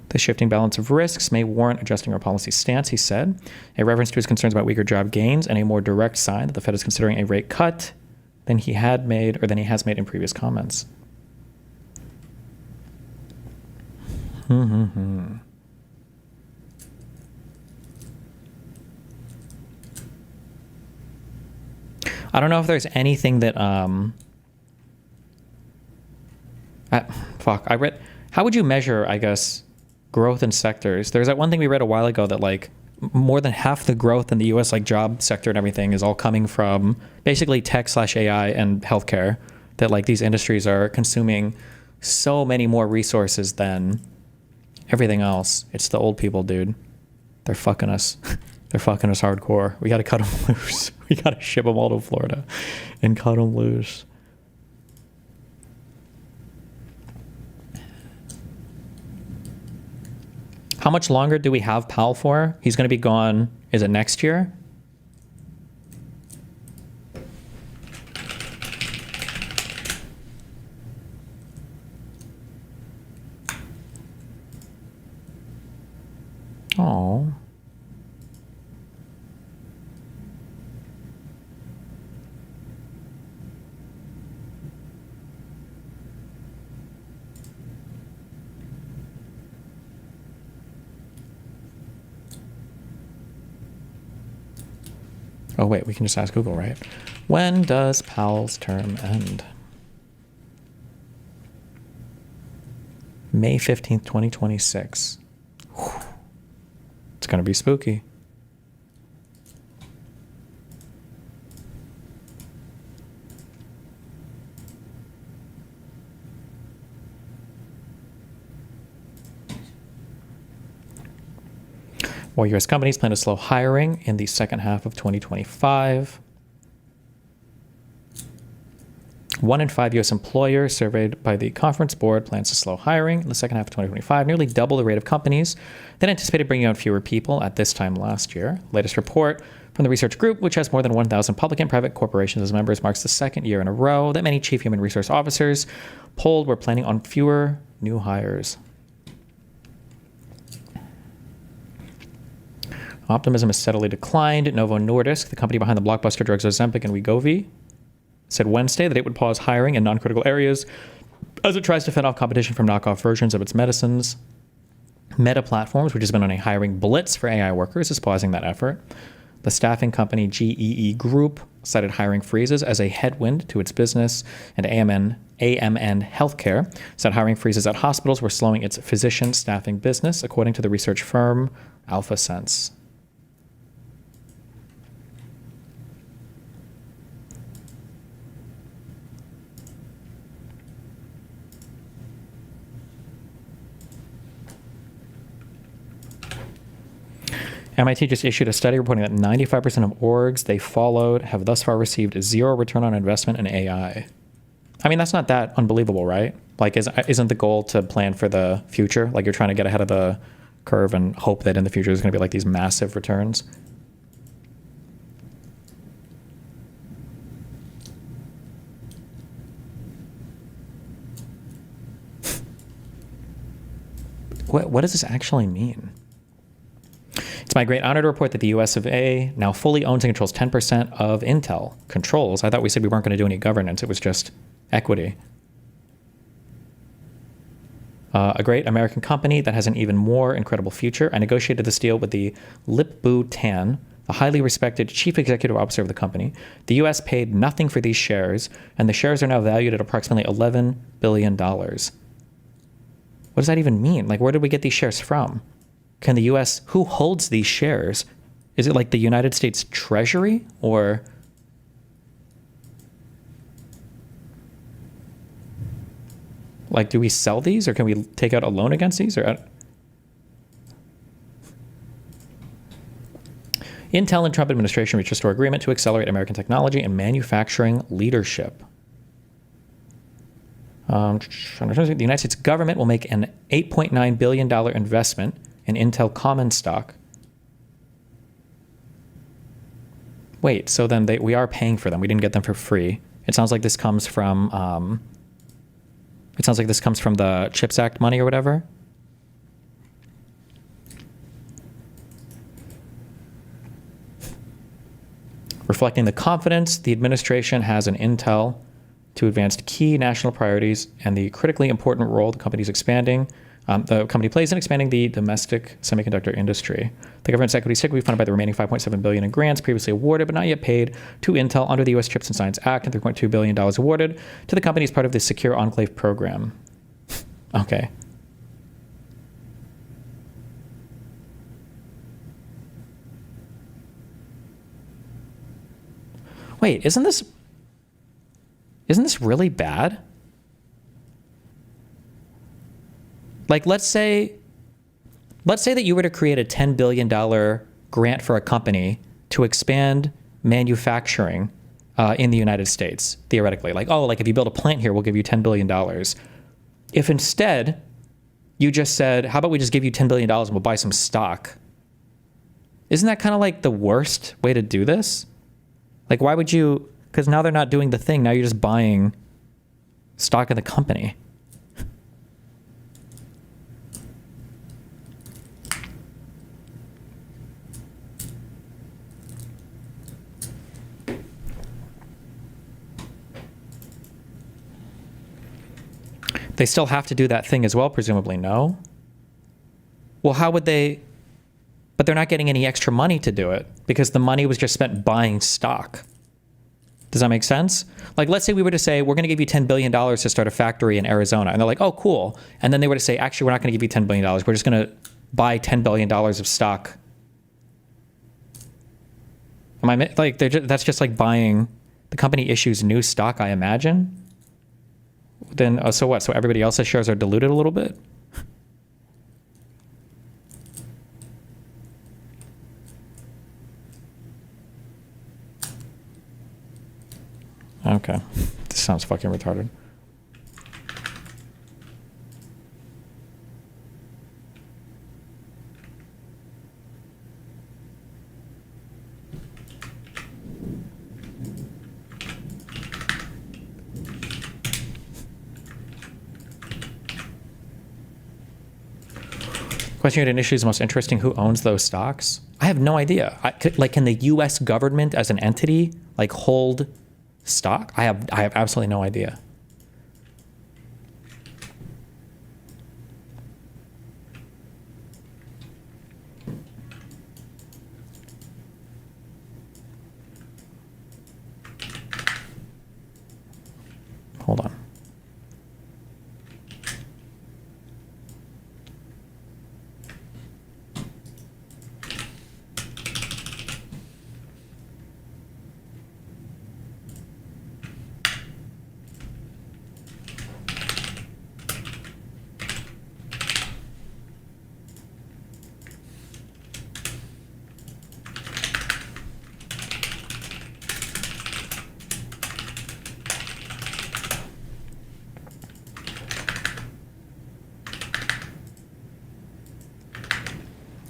The shifting balance of risks may warrant adjusting our policy stance, he said, a reference to his concerns about weaker job gains and a more direct sign that the Fed is considering a rate cut than he has made in previous comments. I don't know if there's anything that I read. How would you measure, I guess, growth in sectors? There's that one thing we read a while ago that like more than half the growth in the U.S. like job sector and everything is all coming from basically tech/AI and healthcare. That like these industries are consuming so many more resources than everything else. It's the old people, dude. They're fucking us. They're fucking us hardcore. We got to cut them loose. We got to ship them all to Florida and cut them loose. How much longer do we have Powell for? He's going to be gone, is it next year? Oh. Oh, wait, we can just ask Google, right? When does Powell's term end? May 15th, 2026. Whew. It's going to be spooky. While U.S. companies plan to slow hiring in the second half of 2025. 1 in 5 U.S. employers surveyed by the Conference Board plans to slow hiring in the second half of 2025, nearly double the rate of companies that anticipated bringing on fewer people at this time last year. Latest report from the research group, which has more than 1,000 public and private corporations as members, marks the second year in a row that many chief human resource officers polled were planning on fewer new hires. Optimism has steadily declined. Novo Nordisk, the company behind the blockbuster drugs Ozempic and Wegovy, said Wednesday that it would pause hiring in non-critical areas as it tries to fend off competition from knockoff versions of its medicines. Meta Platforms, which has been on a hiring blitz for AI workers, is pausing that effort. The staffing company GEE Group cited hiring freezes as a headwind to its business, and AMN Healthcare said hiring freezes at hospitals were slowing its physician staffing business, according to the research firm AlphaSense. MIT just issued a study reporting that 95% of orgs they followed have thus far received zero return on investment in AI. I mean, that's not that unbelievable, right? Like, isn't the goal to plan for the future? Like, you're trying to get ahead of the curve and hope that in the future there's going to be like these massive returns. What does this actually mean? It's my great honor to report that the US of A now fully owns and controls 10% of Intel. Controls? I thought we said we weren't going to do any governance. It was just equity. A great American company that has an even more incredible future. I negotiated this deal with the Lip-Bu Tan, the highly respected chief executive officer of the company. The US paid nothing for these shares, and the shares are now valued at approximately $11 billion. What does that even mean? Like, where did we get these shares from? Can the U.S., who holds these shares? Is it like the United States Treasury, or? Like, do we sell these, or can we take out a loan against these? Or Intel and Trump administration reached a historic agreement to accelerate American technology and manufacturing leadership. The United States government will make an $8.9 billion investment in Intel common stock. Wait, so then we are paying for them. We didn't get them for free. It sounds like this comes from the CHIPS Act money or whatever. Reflecting the confidence the administration has in Intel to advance key national priorities and the critically important role the company plays in expanding the domestic semiconductor industry. The government's equity stake will be funded by the remaining $5.7 billion in grants previously awarded but not yet paid to Intel under the U.S. CHIPS and Science Act, and $3.2 billion awarded to the company as part of the Secure Enclave program. Okay. Wait, isn't this really bad? Like, let's say that you were to create a $10 billion grant for a company to expand manufacturing in the United States, theoretically. Like, oh, like if you build a plant here, we'll give you $10 billion. If instead you just said, how about we just give you $10 billion and we'll buy some stock? Isn't that kind of like the worst way to do this? Like, why would you? Because now they're not doing the thing. Now you're just buying stock in the company. They still have to do that thing as well, presumably, no? Well, how would they? But they're not getting any extra money to do it because the money was just spent buying stock. Does that make sense? Like, let's say we were to say, we're going to give you $10 billion to start a factory in Arizona. And they're like, oh, cool. And then they were to say, actually, we're not going to give you $10 billion. We're just going to buy $10 billion of stock. Am I like, that's just like buying, the company issues new stock, I imagine? Then, so what? So everybody else's shares are diluted a little bit? Okay. This sounds fucking retarded. Question you initially is most interesting. Who owns those stocks? I have no idea. Like, can the U.S. government as an entity like hold stock? I have absolutely no idea. Hold on.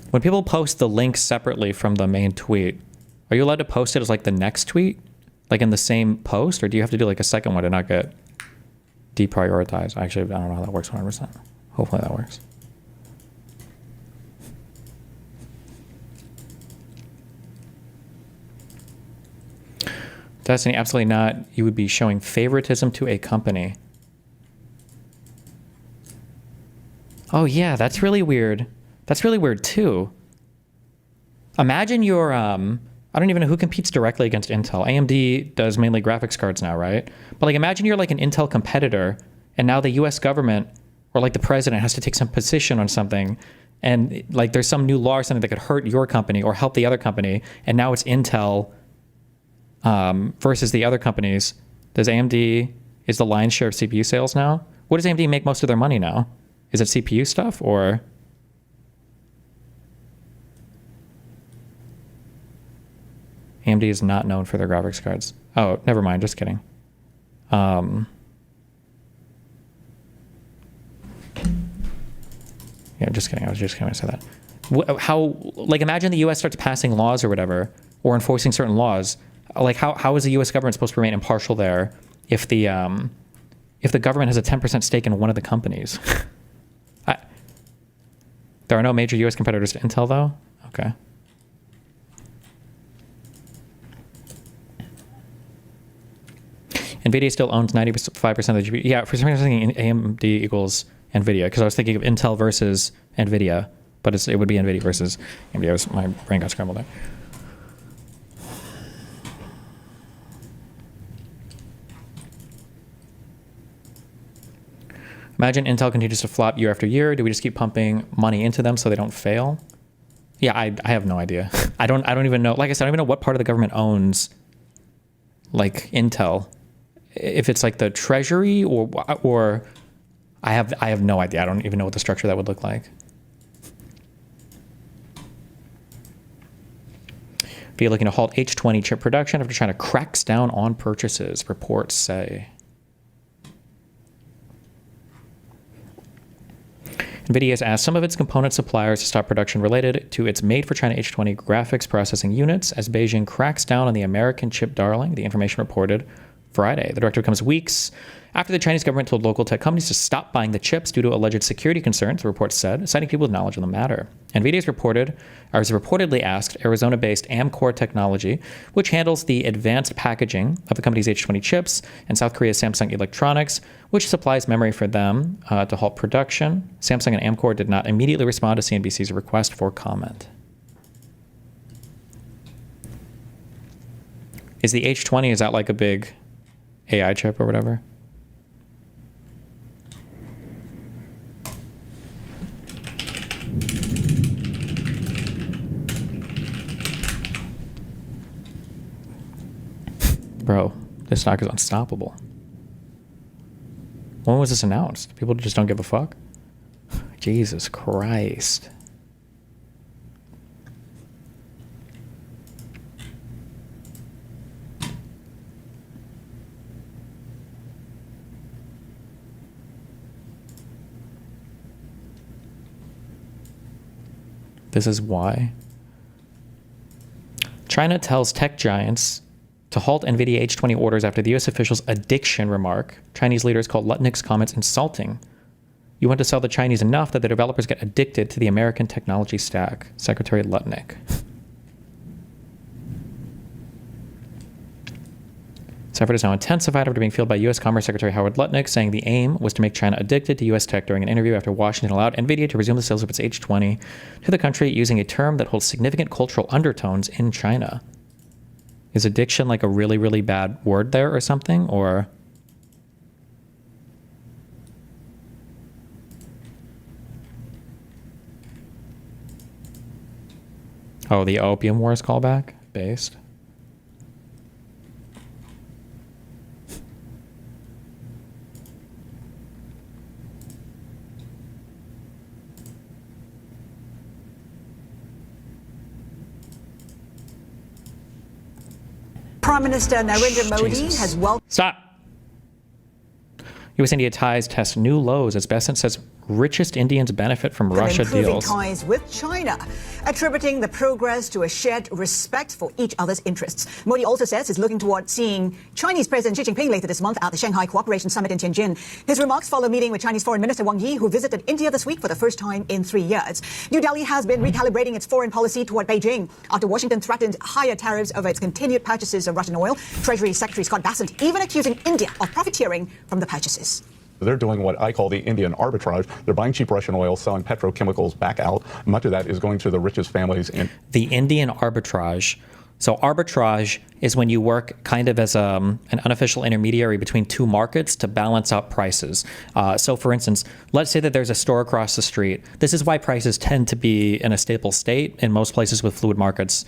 When people post the link separately from the main tweet, are you allowed to post it as like the next tweet? Like in the same post? Or do you have to do like a second one to not get deprioritized? Actually, I don't know how that works 100%. Hopefully that works. Destiny, absolutely not. You would be showing favoritism to a company. Oh yeah, that's really weird. That's really weird too. Imagine you're, I don't even know who competes directly against Intel. AMD does mainly graphics cards now, right? But like, imagine you're like an Intel competitor and now the US government or like the president has to take some position on something and like there's some new law or something that could hurt your company or help the other company. And now it's Intel versus the other companies. Does AMD, is the lion's share of CPU sales now? What does AMD make most of their money now? Is it CPU stuff or? AMD is not known for their graphics cards. Oh, never mind. Just kidding. Yeah, just kidding. I was just kidding when I said that. How, like, imagine the U.S. starts passing laws or whatever, or enforcing certain laws. Like, how is the U.S. government supposed to remain impartial there if the government has a 10% stake in one of the companies? There are no major U.S. competitors to Intel, though? Okay. NVIDIA still owns 95% of the GPU. Yeah, for some reason I was thinking AMD equals NVIDIA, because I was thinking of Intel versus NVIDIA, but it would be NVIDIA versus AMD. My brain got scrambled there. Imagine Intel continues to flop year after year. Do we just keep pumping money into them so they don't fail? Yeah, I have no idea. I don't even know. Like I said, I don't even know what part of the government owns, like, Intel. If it's like the Treasury or I have no idea. I don't even know what the structure that would look like. Be looking to halt H20 chip production after China cracks down on purchases, reports say. NVIDIA has asked some of its component suppliers to stop production related to its made-for-China H20 graphics processing units as Beijing cracks down on the American chip darling, the information reported Friday. The directive comes weeks after the Chinese government told local tech companies to stop buying the chips due to alleged security concerns, the report said, citing people with knowledge of the matter. NVIDIA has reportedly asked Arizona-based Amkor Technology, which handles the advanced packaging of the company's H20 chips, and South Korea's Samsung Electronics, which supplies memory for them, to halt production. Samsung and Amkor did not immediately respond to CNBC's request for comment. Is the H20, is that like a big AI chip or whatever? Bro, this stock is unstoppable. When was this announced? People just don't give a fuck? Jesus Christ. This is why. China tells tech giants to halt NVIDIA H20 orders after the U.S. official's addiction remark. Chinese leaders called Lutnick's comments insulting. You want to sell the Chinese enough that the developers get addicted to the American technology stack. Secretary Lutnick. This effort is now intensified after being fueled by U.S. Commerce Secretary Howard Lutnick, saying the aim was to make China addicted to U.S. tech during an interview after Washington allowed NVIDIA to resume the sales of its H20 to the country using a term that holds significant cultural undertones in China. Is addiction like a really, really bad word there or something? Or... oh, the Opium Wars callback? Based. Prime Minister Narendra Modi has welcomed... Stop. U.S.-India ties test new lows as Besant says richest Indians benefit from Russia deals. Ties with China, attributing the progress to a shared respect for each other's interests. Modi also says he's looking toward seeing Chinese President Xi Jinping later this month at the Shanghai Cooperation Summit in Tianjin. His remarks follow a meeting with Chinese Foreign Minister Wang Yi, who visited India this week for the first time in 3 years. New Delhi has been recalibrating its foreign policy toward Beijing after Washington threatened higher tariffs over its continued purchases of Russian oil. Treasury Secretary Scott Bassent even accusing India of profiteering from the purchases. They're doing what I call the Indian arbitrage. They're buying cheap Russian oil, selling petrochemicals back out. Much of that is going to the richest families in... The Indian arbitrage. So arbitrage is when you work kind of as an unofficial intermediary between two markets to balance out prices. So for instance, let's say that there's a store across the street. This is why prices tend to be in a stable state in most places with fluid markets.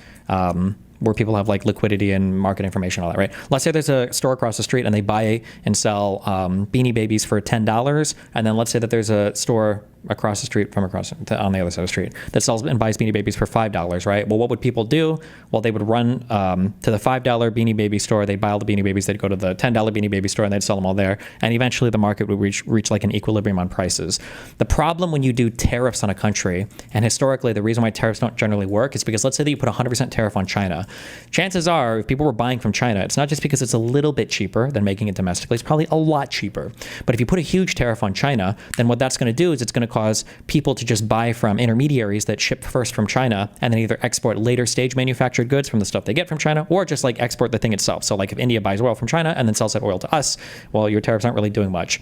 Where people have like liquidity and market information, all that, right? Let's say there's a store across the street and they buy and sell Beanie Babies for $10. And then let's say that there's a store across the street from on the other side of the street that sells and buys Beanie Babies for $5, right? Well, what would people do? Well, they would run to the $5 Beanie Baby store. They'd buy all the Beanie Babies. They'd go to the $10 Beanie Baby store and they'd sell them all there. And eventually the market would reach like an equilibrium on prices. The problem when you do tariffs on a country, and historically the reason why tariffs don't generally work is because let's say that you put 100% tariff on China. Chances are if people were buying from China, it's not just because it's a little bit cheaper than making it domestically. It's probably a lot cheaper. But if you put a huge tariff on China, then what that's going to do is it's going to cause people to just buy from intermediaries that ship first from China and then either export later stage manufactured goods from the stuff they get from China or just like export the thing itself. So like if India buys oil from China and then sells that oil to us, well, your tariffs aren't really doing much.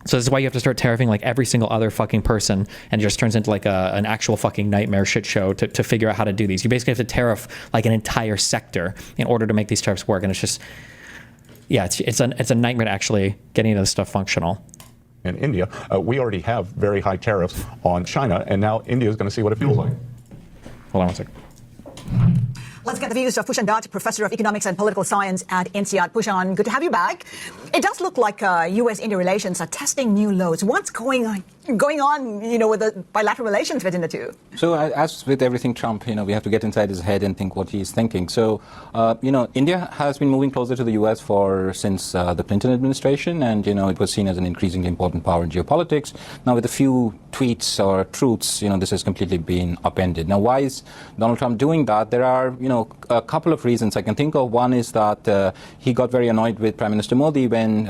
So this is why you have to start tariffing like every single other fucking person, and it just turns into like an actual fucking nightmare shit show to figure out how to do these. You basically have to tariff like an entire sector in order to make these tariffs work. And it's just, yeah, it's a nightmare to actually getting into this stuff functional. In India, we already have very high tariffs on China, and now India is going to see what it feels like. Hold on one second. Let's get the views of Pushan Dutt, Professor of Economics and Political Science at INSEAD. Pushan, good to have you back. It does look like U.S.-India relations are testing new lows. What's going on, with the bilateral relations between the two? So as with everything Trump, we have to get inside his head and think what he's thinking. So, India has been moving closer to the U.S. since the Clinton administration, and, it was seen as an increasingly important power in geopolitics. Now, with a few tweets or truths, this has completely been upended. Now, why is Donald Trump doing that? There are, a couple of reasons I can think of. One is that he got very annoyed with Prime Minister Modi when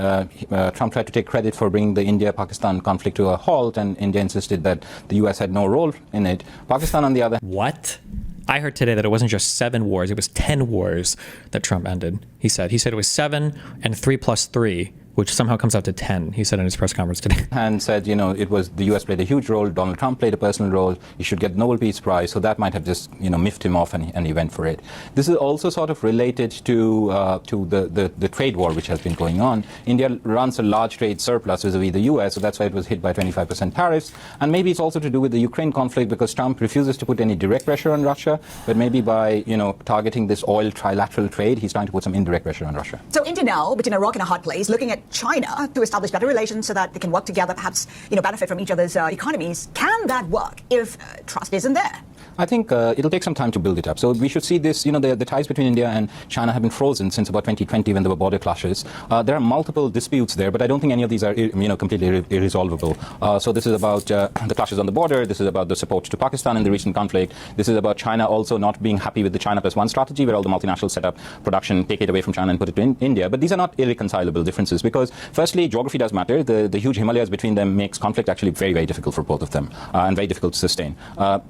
Trump tried to take credit for bringing the India-Pakistan conflict to a halt, and India insisted that the U.S. had no role in it. Pakistan, on the other... What? I heard today that it wasn't just 7 wars, it was 10 wars that Trump ended. He said it was 7 and 3 plus 3, which somehow comes out to 10, he said in his press conference today. And said, it was the U.S. played a huge role, Donald Trump played a personal role, he should get the Nobel Peace Prize, so that might have just, miffed him off and he went for it. This is also sort of related to the trade war which has been going on. India runs a large trade surplus vis-a-vis the U.S., so that's why it was hit by 25% tariffs. And maybe it's also to do with the Ukraine conflict because Trump refuses to put any direct pressure on Russia, but maybe by, targeting this oil trilateral trade, he's trying to put some indirect pressure on Russia. So India now, between a rock and a hard place, looking at China to establish better relations so that they can work together, perhaps, benefit from each other's economies. Can that work if trust isn't there? I think it'll take some time to build it up. So we should see this, the ties between India and China have been frozen since about 2020 when there were border clashes. There are multiple disputes there, but I don't think any of these are, completely irresolvable. So this is about the clashes on the border. This is about the support to Pakistan in the recent conflict. This is about China also not being happy with the China plus one strategy, where all the multinationals set up production, take it away from China and put it in India. But these are not irreconcilable differences because, firstly, geography does matter. The huge Himalayas between them makes conflict actually very, very difficult for both of them and very difficult to sustain.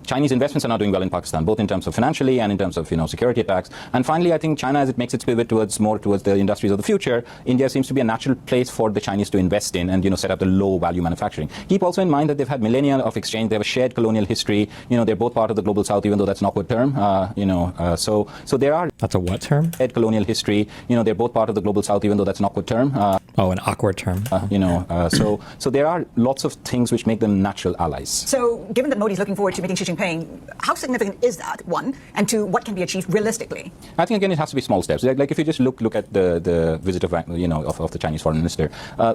Chinese investments are not doing well in Pakistan, both in terms of financially and in terms of security attacks. And finally, I think China, as it makes its pivot more towards the industries of the future, India seems to be a natural place for the Chinese to invest in and set up the low value manufacturing. Keep also in mind that they've had millennia of exchange. They have a shared colonial history. They're both part of the global south, even though that's an awkward term. So there are. That's a what term? Shared colonial history. They're both part of the global south, even though that's an awkward term. An awkward term. So there are lots of things which make them natural allies. So given that Modi's looking forward to meeting Xi Jinping, how significant is that, one? And two, what can be achieved realistically? I think, again, it has to be small steps. Like if you just look at the visit of the Chinese foreign minister,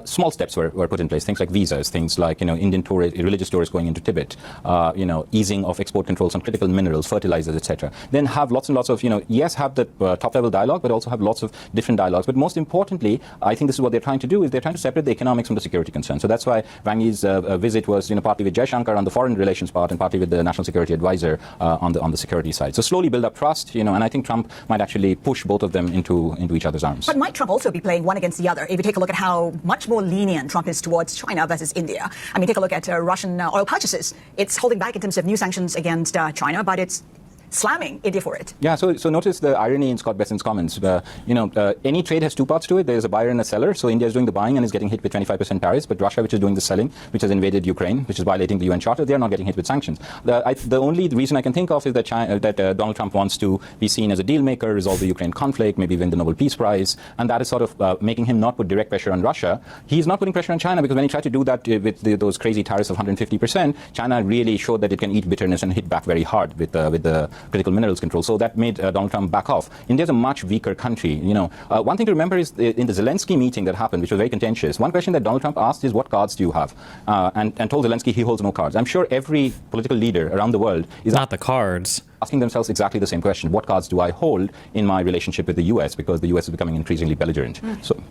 small steps were put in place. Things like visas, things like, Indian tourists, religious tourists going into Tibet, easing of export controls on critical minerals, fertilizers, etc. Then have lots and lots of, yes, have the top-level dialogue, but also have lots of different dialogues. But most importantly, I think this is what they're trying to do, is they're trying to separate the economics from the security concerns. So that's why Wang Yi's visit was, partly with Jaishankar on the foreign relations part and partly with the national security advisor on the security side. So slowly build up trust, and I think Trump might actually push both of them into each other's arms. But might Trump also be playing one against the other? If you take a look at how much more lenient Trump is towards China versus India. I mean, take a look at Russian oil purchases. It's holding back in terms of new sanctions against China, but it's slamming India for it. Yeah, so notice the irony in Scott Bessent's comments. Any trade has two parts to it. There's a buyer and a seller. So India is doing the buying and is getting hit with 25% tariffs, but Russia, which is doing the selling, which has invaded Ukraine, which is violating the UN Charter, they are not getting hit with sanctions. The only reason I can think of is that Donald Trump wants to be seen as a deal maker, resolve the Ukraine conflict, maybe win the Nobel Peace Prize, and that is sort of making him not put direct pressure on Russia. He's not putting pressure on China because when he tried to do that with those crazy tariffs of 150%, China really showed that it can eat bitterness and hit back very hard with the critical minerals control. So that made Donald Trump back off. India's a much weaker country. One thing to remember is in the Zelensky meeting that happened, which was very contentious, one question that Donald Trump asked is, what cards do you have? And told Zelensky he holds no cards. I'm sure every political leader around the world is not the cards. Asking themselves exactly the same question. What cards do I hold in my relationship with the US? Because the US is becoming increasingly belligerent. So.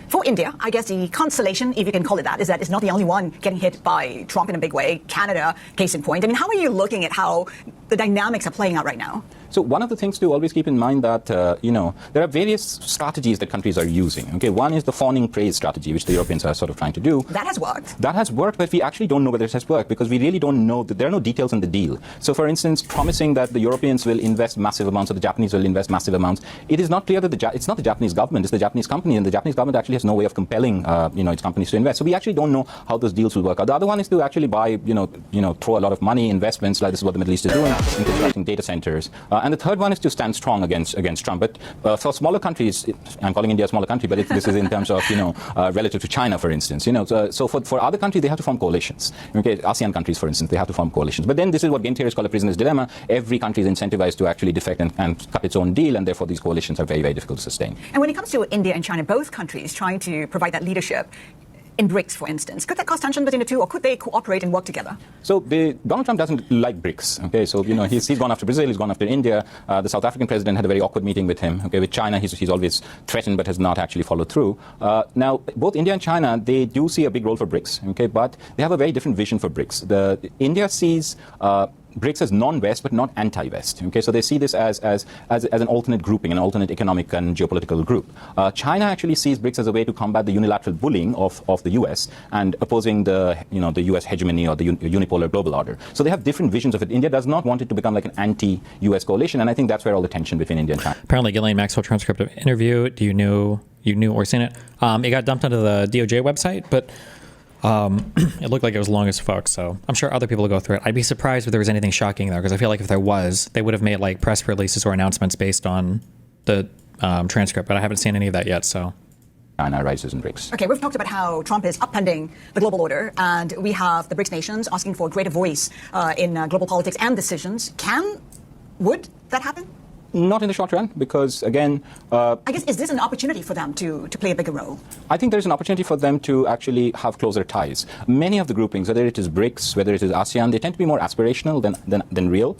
For India, I guess the consolation, if you can call it that, is that it's not the only one getting hit by Trump in a big way. Canada, case in point. I mean, how are you looking at how the dynamics are playing out right now? So one of the things to always keep in mind that, there are various strategies that countries are using. Okay, one is the fawning praise strategy, which the Europeans are sort of trying to do. That has worked. That has worked, but we actually don't know whether it has worked because we really don't know that there are no details in the deal. So, for instance, promising that the Europeans will invest massive amounts or the Japanese will invest massive amounts, it is not clear that it's not the Japanese government, it's the Japanese company, and the Japanese government actually has no way of compelling, its companies to invest. So we actually don't know how those deals will work out. The other one is to actually buy, throw a lot of money, investments, like this is what the Middle East is doing, in constructing data centers. And the third one is to stand strong against Trump. But for smaller countries, I'm calling India a smaller country, but this is in terms of, relative to China, for instance. So for other countries, they have to form coalitions. Okay, ASEAN countries, for instance, they have to form coalitions. But then this is what game theorists call a prisoner's dilemma. Every country is incentivized to actually defect and cut its own deal, and therefore these coalitions are very, very difficult to sustain. And when it comes to India and China, both countries trying to provide that leadership, in BRICS, for instance, could that cause tension between the two, or could they cooperate and work together? So Donald Trump doesn't like BRICS. Okay, so he's gone after Brazil, he's gone after India. The South African president had a very awkward meeting with him. Okay, with China, he's always threatened but has not actually followed through. Now, both India and China, they do see a big role for BRICS. Okay, but they have a very different vision for BRICS. India sees BRICS as non-West but not anti-West. Okay, so they see this as an alternate grouping, an alternate economic and geopolitical group. China actually sees BRICS as a way to combat the unilateral bullying of the US and opposing the US hegemony or the unipolar global order. So they have different visions of it. India does not want it to become like an anti-US coalition, and I think that's where all the tension between India and China. Apparently, Ghislaine Maxwell transcript of interview. You knew or seen it? It got dumped onto the DOJ website, but. It looked like it was long as fuck, so I'm sure other people will go through it. I'd be surprised if there was anything shocking there, because I feel like if there was, they would have made like press releases or announcements based on the transcript, but I haven't seen any of that yet, so. China rises in BRICS. Okay, we've talked about how Trump is upending the global order, and we have the BRICS nations asking for a greater voice in global politics and decisions. Would that happen? Not in the short run, because again... I guess, is this an opportunity for them to play a bigger role? I think there's an opportunity for them to actually have closer ties. Many of the groupings, whether it is BRICS, whether it is ASEAN, they tend to be more aspirational than real.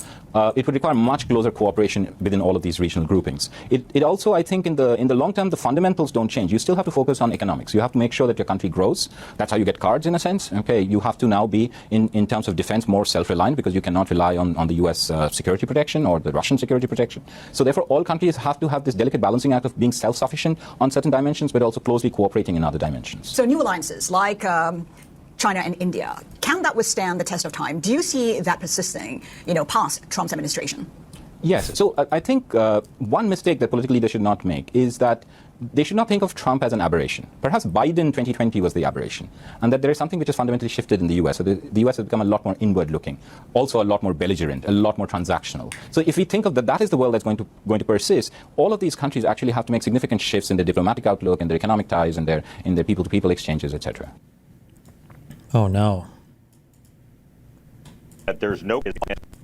It would require much closer cooperation within all of these regional groupings. It also, I think, in the long term, the fundamentals don't change. You still have to focus on economics. You have to make sure that your country grows. That's how you get cards, in a sense. Okay, you have to now be, in terms of defense, more self-reliant, because you cannot rely on the US security protection or the Russian security protection. So therefore, all countries have to have this delicate balancing act of being self-sufficient on certain dimensions, but also closely cooperating in other dimensions. So new alliances like China and India, can that withstand the test of time? Do you see that persisting, past Trump's administration? Yes. So I think one mistake that political leaders should not make is that they should not think of Trump as an aberration. Perhaps Biden 2020 was the aberration, and that there is something which has fundamentally shifted in the US. So the US has become a lot more inward-looking, also a lot more belligerent, a lot more transactional. So if we think of that is the world that's going to persist, all of these countries actually have to make significant shifts in their diplomatic outlook and their economic ties and their people-to-people exchanges, etc. Oh no. There's no...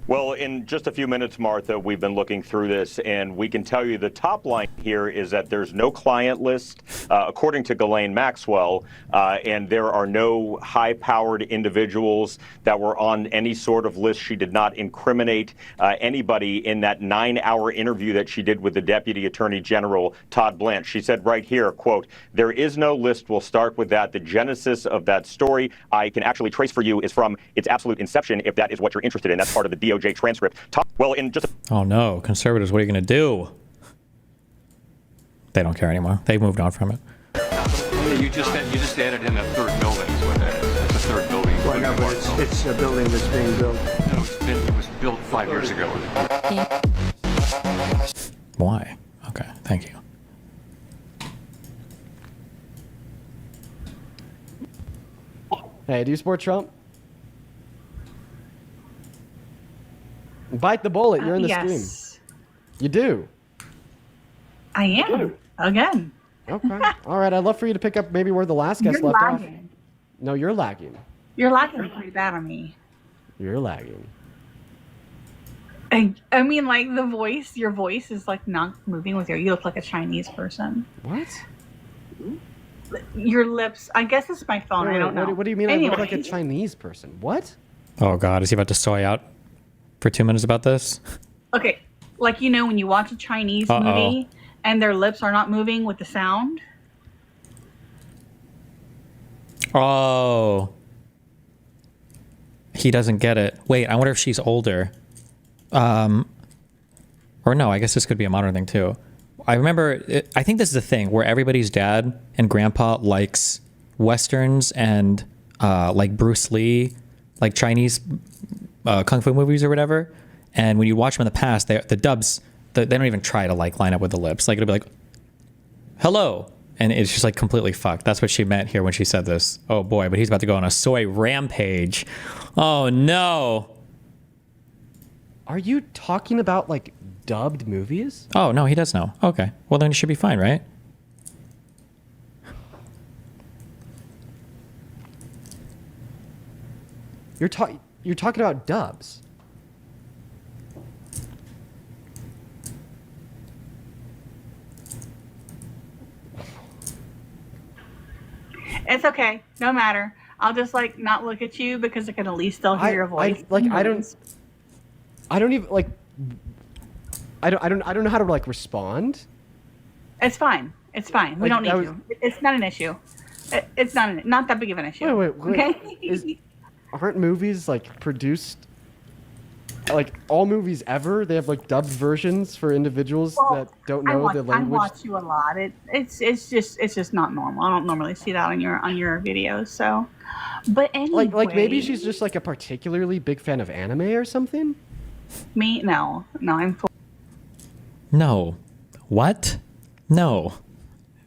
Well, in just a few minutes, Martha, we've been looking through this, and we can tell you the top line here is that there's no client list, according to Ghislaine Maxwell, and there are no high-powered individuals that were on any sort of list. She did not incriminate anybody in that 9-hour interview that she did with the Deputy Attorney General, Todd Blanche. She said right here, quote, "There is no list. We'll start with that. The genesis of that story I can actually trace for you is from its absolute inception, if that is what you're interested in. That's part of the DOJ transcript." Well, in just oh no, conservatives, what are you going to do? They don't care anymore. They've moved on from it. You just added in a third building. Is what that is. It's a third building. Well, no, but it's a building that's being built. No, it was built 5 years ago. Why? Okay, thank you. Hey, do you support Trump? Bite the bullet. You're in the stream. You do. I am. Again. Okay. All right. I'd love for you to pick up maybe where the last guest left off. No, you're lagging. You're lagging pretty bad on me. You're lagging. I mean, like the voice, your voice is like not moving with you look like a Chinese person. What? Your lips, I guess it's my phone, I don't know. What do you mean I look like a Chinese person? What? Oh God, is he about to soy out for 2 minutes about this? Okay, like when you watch a Chinese movie and their lips are not moving with the sound. Oh. He doesn't get it. Wait, I wonder if she's older. Or no, I guess this could be a modern thing too. I remember, I think this is the thing where everybody's dad and grandpa likes Westerns and like Bruce Lee, like Chinese Kung Fu movies or whatever. And when you watch them in the past, the dubs, they don't even try to like line up with the lips. Like it'll be like, hello. And it's just like completely fucked. That's what she meant here when she said this. Oh boy, but he's about to go on a soy rampage. Oh no. Are you talking about like dubbed movies? Oh no, he does know. Okay, well then it should be fine, right? You're talking about dubs. It's okay, no matter. I'll just like not look at you because I can at least still hear your voice. I don't even like. I don't know how to like respond. It's fine. It's fine. We don't need to. It's not an issue. It's not that big of an issue. Wait. Okay. Aren't movies like produced? Like all movies ever, they have like dubbed versions for individuals that don't know the language. I watch you a lot. It's just not normal. I don't normally see that on your videos. So, but anyway, like maybe she's just like a particularly big fan of anime or something. Me? No, I'm. No. What? No.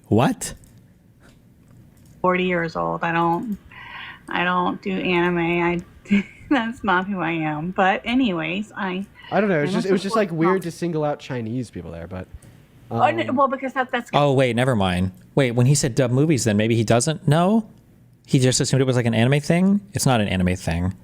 What? 40 years old. I don't do anime. That's not who I am. But anyways, I don't know. It was just like weird to single out Chinese people there, but. Well, because that's. Oh wait, never mind. Wait, when he said dub movies, then maybe he doesn't know. He just assumed it was like an anime thing. It's not an anime thing.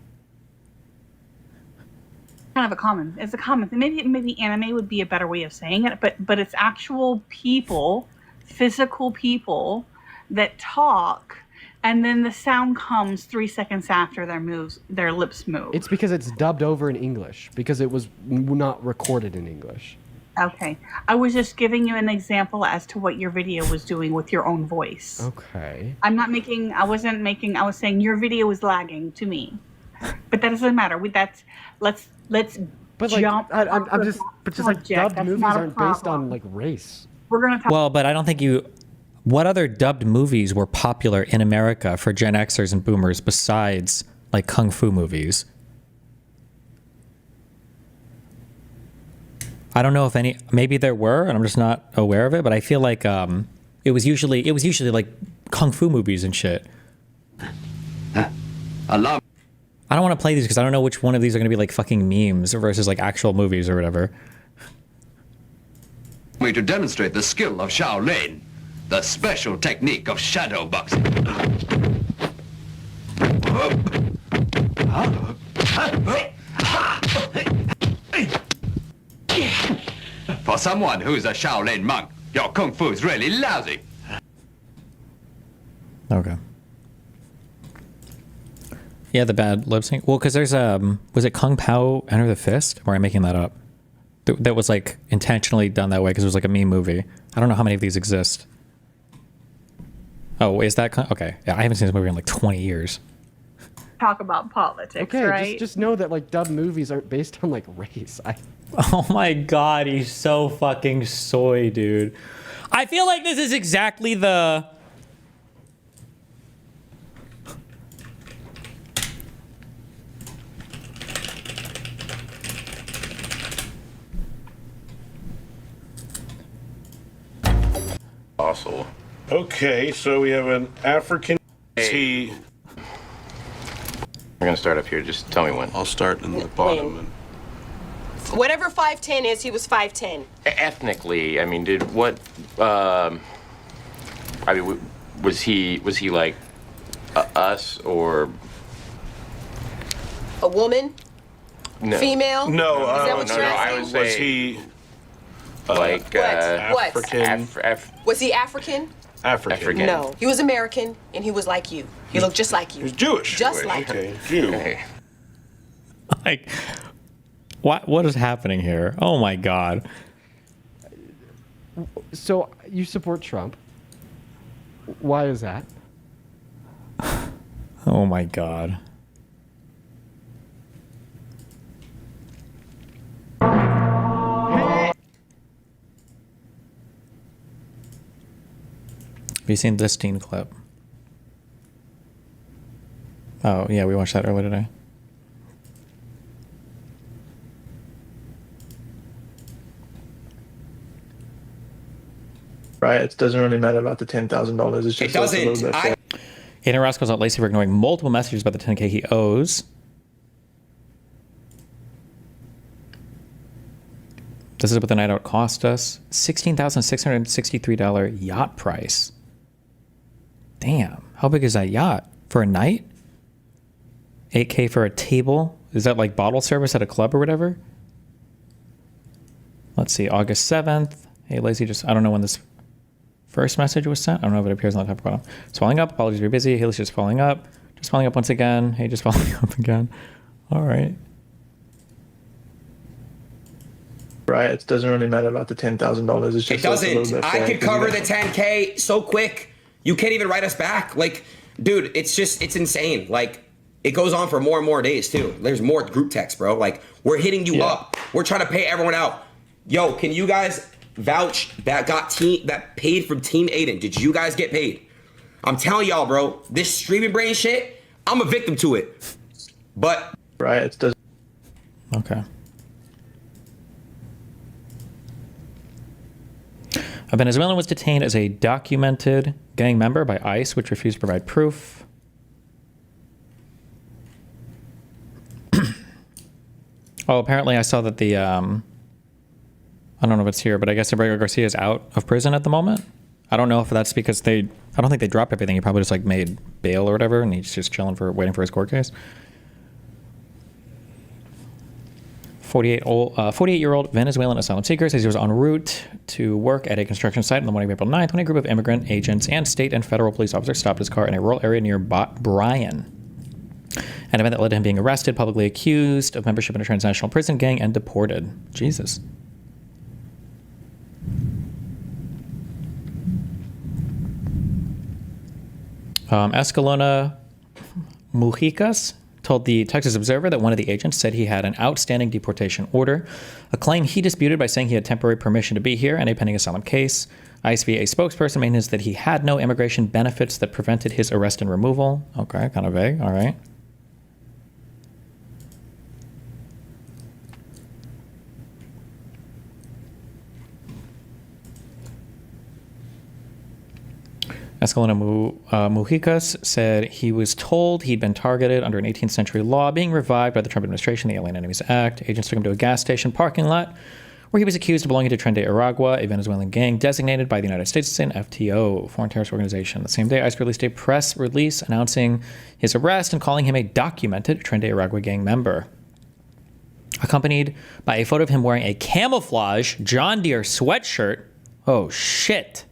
Kind of it's a common thing. Maybe anime would be a better way of saying it, but it's actual people, physical people that talk, and then the sound comes 3 seconds after their lips move. It's because it's dubbed over in English because it was not recorded in English. Okay, I was just giving you an example as to what your video was doing with your own voice. Okay. I was saying your video was lagging to me, but that doesn't matter. Let's jump. I'm just like dubbed movies aren't based on like race. We're gonna talk. Well, but I don't think you. What other dubbed movies were popular in America for Gen Xers and Boomers besides like Kung Fu movies? I don't know if any. Maybe there were, and I'm just not aware of it. But I feel like it was usually like Kung Fu movies and shit. I don't want to play these because I don't know which one of these are going to be like fucking memes versus like actual movies or whatever. Me to demonstrate the skill of Shaolin, the special technique of shadow boxing. For someone who's a Shaolin monk, your kung fu is really lousy. Okay. Yeah, the bad lip sync. Well, because there's was it Kung Pao Enter the Fist? Or am I making that up? That was like intentionally done that way because it was like a meme movie. I don't know how many of these exist. Oh, is that okay? Yeah, I haven't seen this movie in like 20 years. Talk about politics, okay, right? just know that like dubbed movies aren't based on like race. Oh my god, he's so fucking soy, dude. I feel like this is exactly the. Also. Okay, so we have an African tea. We're gonna start up here. Just tell me when. I'll start in the bottom. And... Whatever 5'10" is, he was 5'10". Ethnically, I mean, was he like us or? A woman? No. Female? No, Is that what no, you're no. I asking? would say was he What? African? Was he African? African. No. He was American, and he was like you. He looked just like you. He was Jewish. Just like you. Okay, Jew. Like, what is happening here? Oh my God. So you support Trump. Why is that? Oh my God. Have you seen this teen clip? Oh, yeah, we watched that earlier today. Right, it doesn't really matter about the $10,000. It's just It doesn't. a little bit. Hayden Ross calls out Lacey for ignoring multiple messages about the $10K he owes. This is what the night out cost us. $16,663 yacht price. Damn. How big is that yacht? For a night? $8K for a table? Is that like bottle service at a club or whatever? Let's see. August 7th. Hey, Lacey, I don't know when this first message was sent. I don't know if it appears on the top bottom. It's following up. Apologies, we're busy. Haley's just following up. Just following up once again. Hey, just following up again. All right. Right, it doesn't really matter about the $10,000. It's just It doesn't. I could cover the 10K so quick. You can't even write us back. Like, dude, it's insane. Like, it goes on for more and more days too. There's more group text, bro. Like, we're hitting you up. We're trying to pay everyone out. Yo, can you guys vouch that paid from Team Aiden? Did you guys get paid? I'm telling y'all, bro, this streaming brain shit, I'm a victim to it. But right, it doesn't. Okay. A Venezuelan was detained as a documented gang member by ICE, which refused to provide proof. Oh, apparently I saw that the, I don't know if it's here, but I guess Abrego Garcia is out of prison at the moment. I don't know if that's because I don't think they dropped everything. He probably just like made bail or whatever, and he's just chilling waiting for his court case. 48-year-old Venezuelan asylum seeker says he was en route to work at a construction site on the morning of April 9th when a group of immigrant agents and state and federal police officers stopped his car in a rural area near Bryan. An event that led to him being arrested, publicly accused of membership in a transnational prison gang, and deported. Jesus. Escalona Mujicas told the Texas Observer that one of the agents said he had an outstanding deportation order, a claim he disputed by saying he had temporary permission to be here and a pending asylum case. ICVA spokesperson maintains that he had no immigration benefits that prevented his arrest and removal. Okay, kind of vague. All right. Escalona Mujicas said he was told he'd been targeted under an 18th century law being revived by the Trump administration, the Alien Enemies Act. Agents took him to a gas station parking lot where he was accused of belonging to Tren de Aragua, a Venezuelan gang designated by the United States as an FTO, foreign terrorist organization. The same day, ICE released a press release announcing his arrest and calling him a documented Tren de Aragua gang member, accompanied by a photo of him wearing a camouflage John Deere sweatshirt. Oh, shit.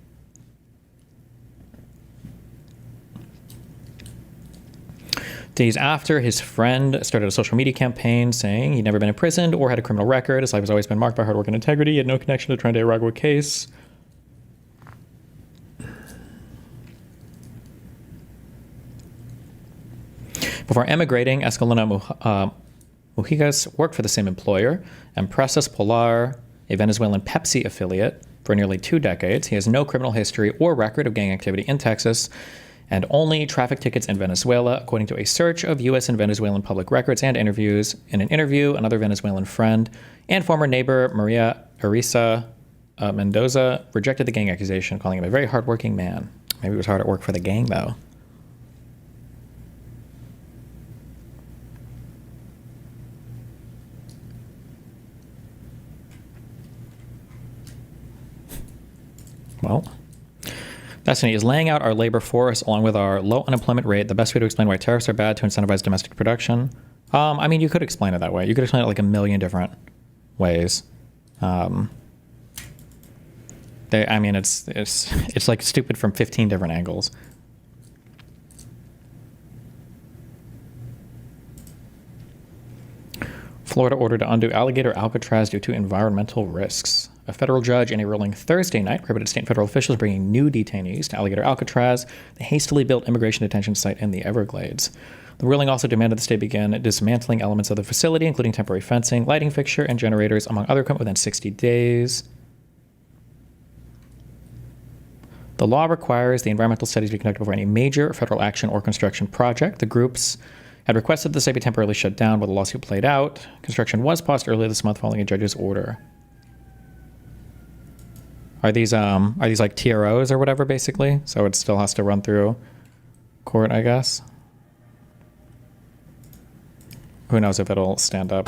Days after, his friend started a social media campaign saying he'd never been imprisoned or had a criminal record. His life has always been marked by hard work and integrity. He had no connection to the Tren de Aragua case. Before emigrating, Escalona Mujicas worked for the same employer, Empresas Polar, a Venezuelan Pepsi affiliate, for nearly 2 decades. He has no criminal history or record of gang activity in Texas, and only traffic tickets in Venezuela, according to a search of U.S. and Venezuelan public records and interviews. In an interview, another Venezuelan friend and former neighbor, Maria Arisa Mendoza, rejected the gang accusation, calling him a very hardworking man. Maybe he was hard at work for the gang, though. Well, Destiny is laying out our labor force along with our low unemployment rate, the best way to explain why tariffs are bad to incentivize domestic production. I mean, you could explain it that way. You could explain it like a million different ways. I mean, it's like stupid from 15 different angles. Florida ordered to undo alligator Alcatraz due to environmental risks. A federal judge in a ruling Thursday night prohibited state and federal officials bringing new detainees to alligator Alcatraz, the hastily built immigration detention site in the Everglades. The ruling also demanded the state begin dismantling elements of the facility, including temporary fencing, lighting fixture, and generators, among other equipment, within 60 days. The law requires the environmental studies be conducted before any major federal action or construction project. The groups had requested the site be temporarily shut down while the lawsuit played out. Construction was paused earlier this month following a judge's order. Are these like TROs or whatever, basically? So it still has to run through court, I guess. Who knows if it'll stand up?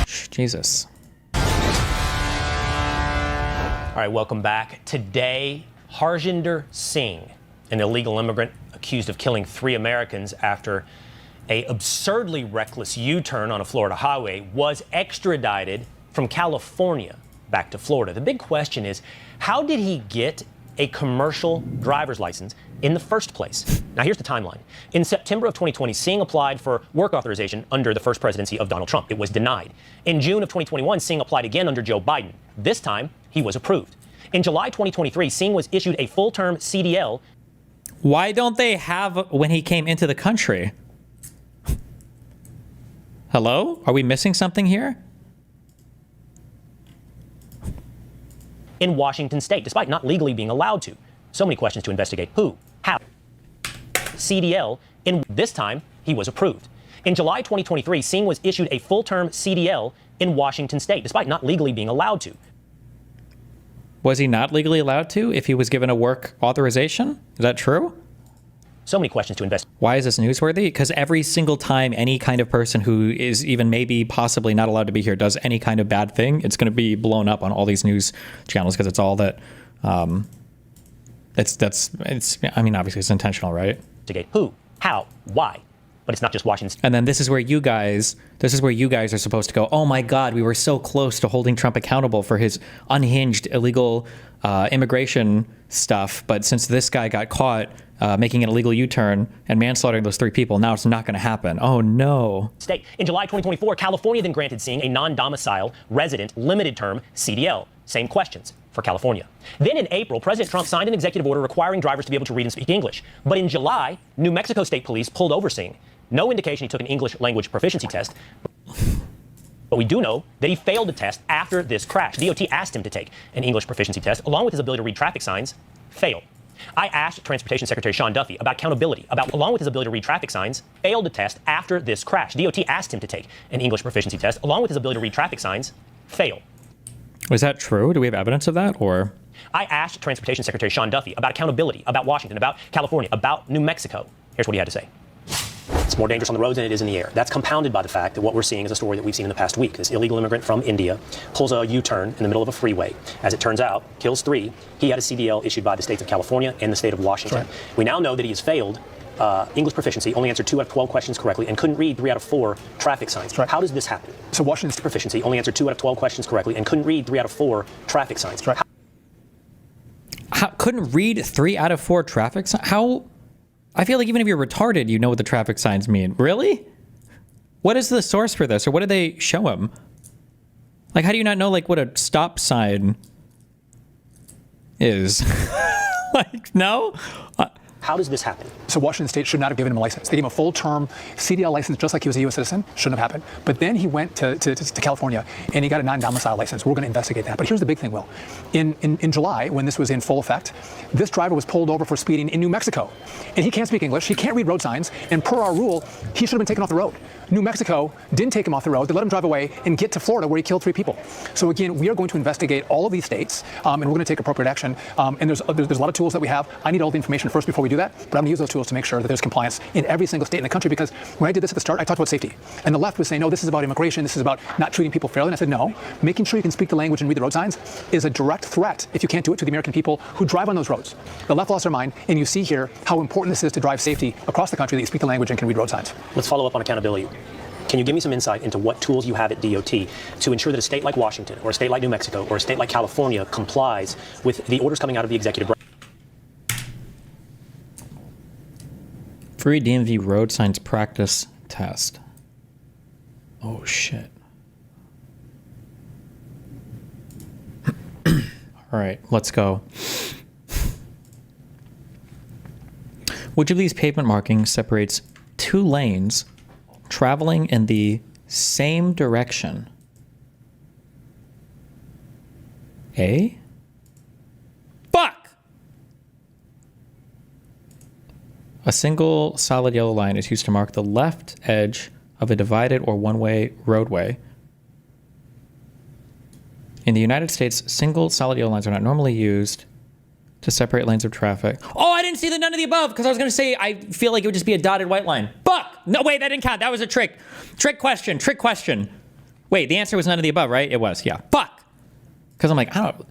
Jesus. All right, welcome back. Today, Harjinder Singh, an illegal immigrant accused of killing 3 Americans after an absurdly reckless U-turn on a Florida highway, was extradited from California back to Florida. The big question is, how did he get a commercial driver's license in the first place? Now, here's the timeline. In September of 2020, Singh applied for work authorization under the first presidency of Donald Trump. It was denied. In June of 2021, Singh applied again under Joe Biden. This time, he was approved. In July 2023, Singh was issued a full-term CDL. Why don't they have when he came into the country? Hello? Are we missing something here? In Washington state, despite not legally being allowed to. So many questions to investigate. Who? How? CDL. In this time, he was approved. In July 2023, Singh was issued a full-term CDL in Washington state, despite not legally being allowed to. Was he not legally allowed to if he was given a work authorization? Is that true? So many questions to investigate. Why is this newsworthy? Because every single time any kind of person who is even maybe possibly not allowed to be here does any kind of bad thing, it's going to be blown up on all these news channels because it's all that. I mean, obviously it's intentional, right? Who? How? Why? But it's not just Washington. And then this is where you guys are supposed to go, oh my God, we were so close to holding Trump accountable for his unhinged illegal immigration stuff. But since this guy got caught making an illegal U-turn and manslaughtering those 3 people, now it's not going to happen. Oh no. State. In July 2024, California then granted Singh a non-domicile resident limited term CDL. Same questions for California. Then in April, President Trump signed an executive order requiring drivers to be able to read and speak English. But in July, New Mexico State Police pulled over Singh. No indication he took an English language proficiency test. But we do know that he failed the test after this crash. DOT asked him to take an English proficiency test, along with his ability to read traffic signs, failed. I asked Transportation Secretary Sean Duffy about accountability, along with his ability to read traffic signs, failed the test after this crash. DOT asked him to take an English proficiency test, along with his ability to read traffic signs, failed. Was that true? Do we have evidence of that, or? I asked Transportation Secretary Sean Duffy about accountability, about Washington, about California, about New Mexico. Here's what he had to say. It's more dangerous on the roads than it is in the air. That's compounded by the fact that what we're seeing is a story that we've seen in the past week. This illegal immigrant from India pulls a U-turn in the middle of a freeway. As it turns out, kills 3. He had a CDL issued by the states of California and the state of Washington. Right. We now know that he has failed English proficiency, only answered 2 out of 12 questions correctly, and couldn't read 3 out of 4 traffic signs. Right. How does this happen? So Washington's proficiency, only answered 2 out of 12 questions correctly, and couldn't read 3 out of 4 traffic signs. Right. Couldn't read 3 out of 4 traffic signs? How? I feel like even if you're retarded, you know what the traffic signs mean. Really? What is the source for this, or what did they show him? Like, how do you not know, like, what a stop sign is? Like, no? How does this happen? So Washington State should not have given him a license. They gave him a full-term CDL license just like he was a U.S. citizen. Shouldn't have happened. But then he went to California, and he got a non-domicile license. We're going to investigate that. But here's the big thing, Will. In July, when this was in full effect, this driver was pulled over for speeding in New Mexico. And he can't speak English. He can't read road signs. And per our rule, he should have been taken off the road. New Mexico didn't take him off the road. They let him drive away and get to Florida, where he killed 3 people. So again, we are going to investigate all of these states, and we're going to take appropriate action. And there's a lot of tools that we have. I need all the information first before we do that, but I'm going to use those tools to make sure that there's compliance in every single state in the country, because when I did this at the start, I talked about safety. And the left was saying, no, this is about immigration, this is about not treating people fairly. And I said, no, making sure you can speak the language and read the road signs is a direct threat, if you can't do it, to the American people who drive on those roads. The left lost their mind, and you see here how important this is to drive safety across the country, that you speak the language and can read road signs. Let's follow up on accountability. Can you give me some insight into what tools you have at DOT to ensure that a state like Washington or a state like New Mexico or a state like California complies with the orders coming out of the executive branch? Free DMV road signs practice test. Oh, shit. All right, let's go. Which of these pavement markings separates two lanes traveling in the same direction? A? Fuck! A single solid yellow line is used to mark the left edge of a divided or one-way roadway. In the United States, single solid yellow lines are not normally used to separate lanes of traffic. Oh, I didn't see the none of the above because I was going to say I feel like it would just be a dotted white line. Fuck! No, wait, that didn't count. That was a trick. Trick question. Wait, the answer was none of the above, right? It was, yeah. Fuck! Because I'm like, I don't...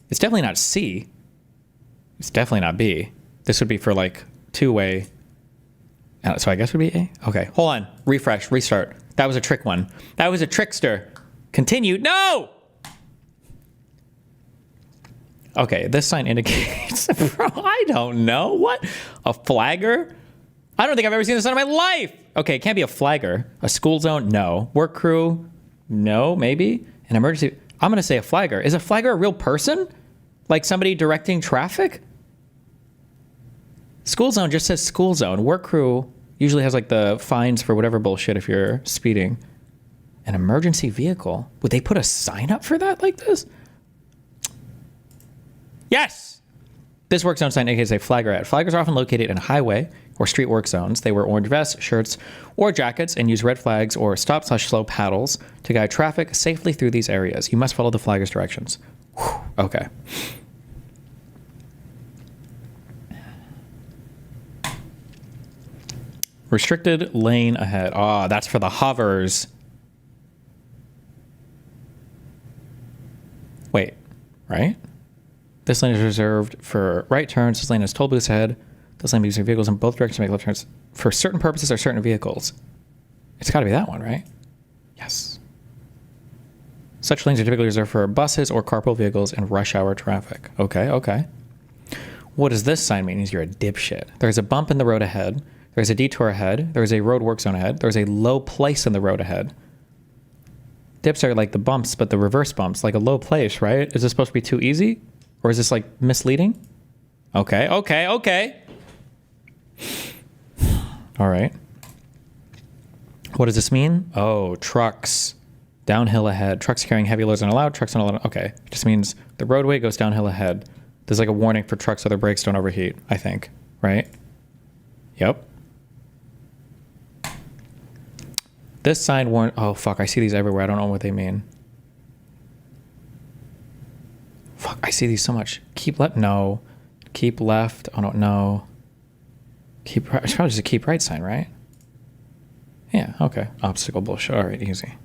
It's definitely not C. It's definitely not B. This would be for like two-way... So I guess it would be A? Okay, hold on. Refresh, restart. That was a trick one. That was a trickster. Continue. No! Okay, this sign indicates... Bro, I don't know. What? A flagger? I don't think I've ever seen this sign in my life. Okay, it can't be a flagger. A school zone? No. Work crew? No, maybe. An emergency... I'm going to say a flagger. Is a flagger a real person? Like somebody directing traffic? School zone just says school zone. Work crew usually has like the fines for whatever bullshit if you're speeding. An emergency vehicle? Would they put a sign up for that like this? Yes! This work zone sign indicates a flaggerette. Flaggers are often located in highway or street work zones. They wear orange vests, shirts, or jackets and use red flags or stop/slow paddles to guide traffic safely through these areas. You must follow the flagger's directions. Whew. Okay. Restricted lane ahead. Ah, that's for the hovers. Wait, right? This lane is reserved for right turns. This lane has toll booths ahead. This lane is using vehicles in both directions to make left turns for certain purposes or certain vehicles. It's got to be that one, right? Yes. Such lanes are typically reserved for buses or carpool vehicles in rush hour traffic. Okay, okay. What does this sign mean? Is you're a dipshit. There's a bump in the road ahead. There's a detour ahead. There's a road work zone ahead. There's a low place in the road ahead. Dips are like the bumps, but the reverse bumps, like a low place, right? Is this supposed to be too easy? Or is this like misleading? Okay, okay, okay. All right. What does this mean? Oh, trucks. Downhill ahead. Trucks carrying heavy loads aren't allowed. Trucks aren't allowed. Okay. It just means the roadway goes downhill ahead. There's like a warning for trucks so their brakes don't overheat, I think. Right? Yep. This sign warn... Oh, fuck. I see these everywhere. I don't know what they mean. Fuck. I see these so much. Keep left. No. Keep left. Oh, no. No. Keep right. It's probably just a keep right sign, right? Yeah. Okay. Obstacle bullshit. All right. Easy.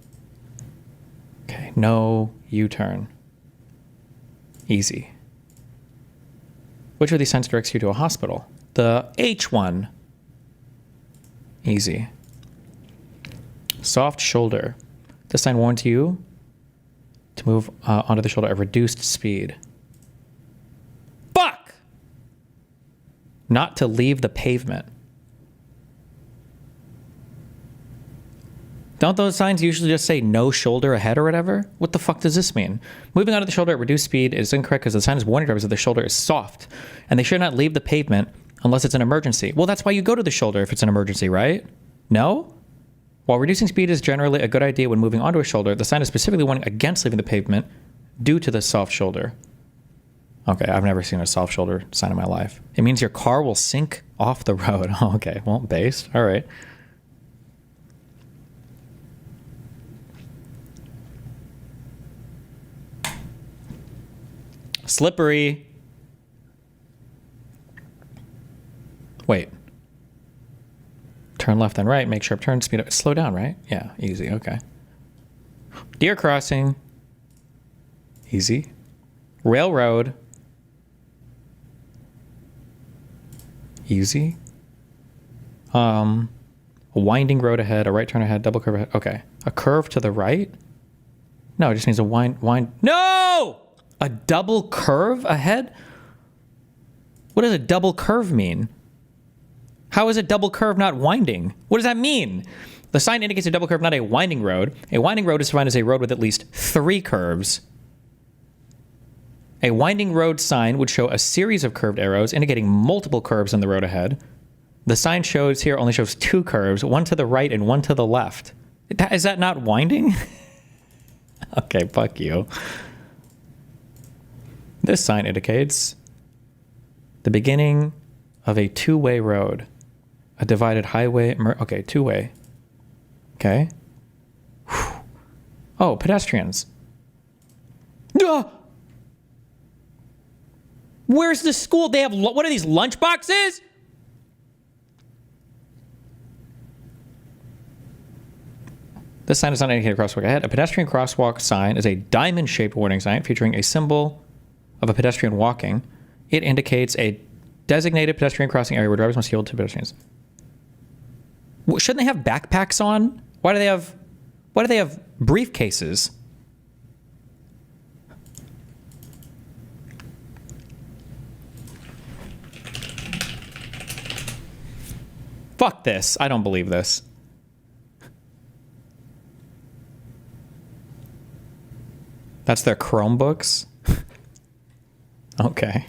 Okay. No U-turn. Easy. Which of these signs directs you to a hospital? The H one. Easy. Soft shoulder. This sign warns you to move onto the shoulder at reduced speed. Fuck! Not to leave the pavement. Don't those signs usually just say no shoulder ahead or whatever? What the fuck does this mean? Moving onto the shoulder at reduced speed is incorrect because the sign is warning drivers that the shoulder is soft and they should not leave the pavement unless it's an emergency. Well, that's why you go to the shoulder if it's an emergency, right? No? While reducing speed is generally a good idea when moving onto a shoulder, the sign is specifically warning against leaving the pavement due to the soft shoulder. Okay, I've never seen a soft shoulder sign in my life. It means your car will sink off the road. Oh, okay, well, based. All right. Slippery. Wait. Turn left and right, make sharp turns, speed up, slow down, right? Yeah, easy, okay. Deer crossing. Easy. Railroad. Easy. A winding road ahead, a right turn ahead, double curve ahead. Okay. A curve to the right? No, it just means a wind. No! A double curve ahead? What does a double curve mean? How is a double curve not winding? What does that mean? The sign indicates a double curve, not a winding road. A winding road is defined as a road with at least 3 curves. A winding road sign would show a series of curved arrows indicating multiple curves on the road ahead. The sign only shows 2 curves, one to the right and one to the left. Is that not winding? Okay, fuck you. This sign indicates the beginning of a 2-way road. A divided highway. Okay, 2-way. Okay. Whew. Oh, pedestrians. Where's the school? They have, what are these, lunch boxes? This sign is not indicating a crosswalk ahead. A pedestrian crosswalk sign is a diamond-shaped warning sign featuring a symbol of a pedestrian walking. It indicates a designated pedestrian crossing area where drivers must yield to pedestrians. Shouldn't they have backpacks on? Why do they have briefcases? Fuck this. I don't believe this. That's their Chromebooks? Okay.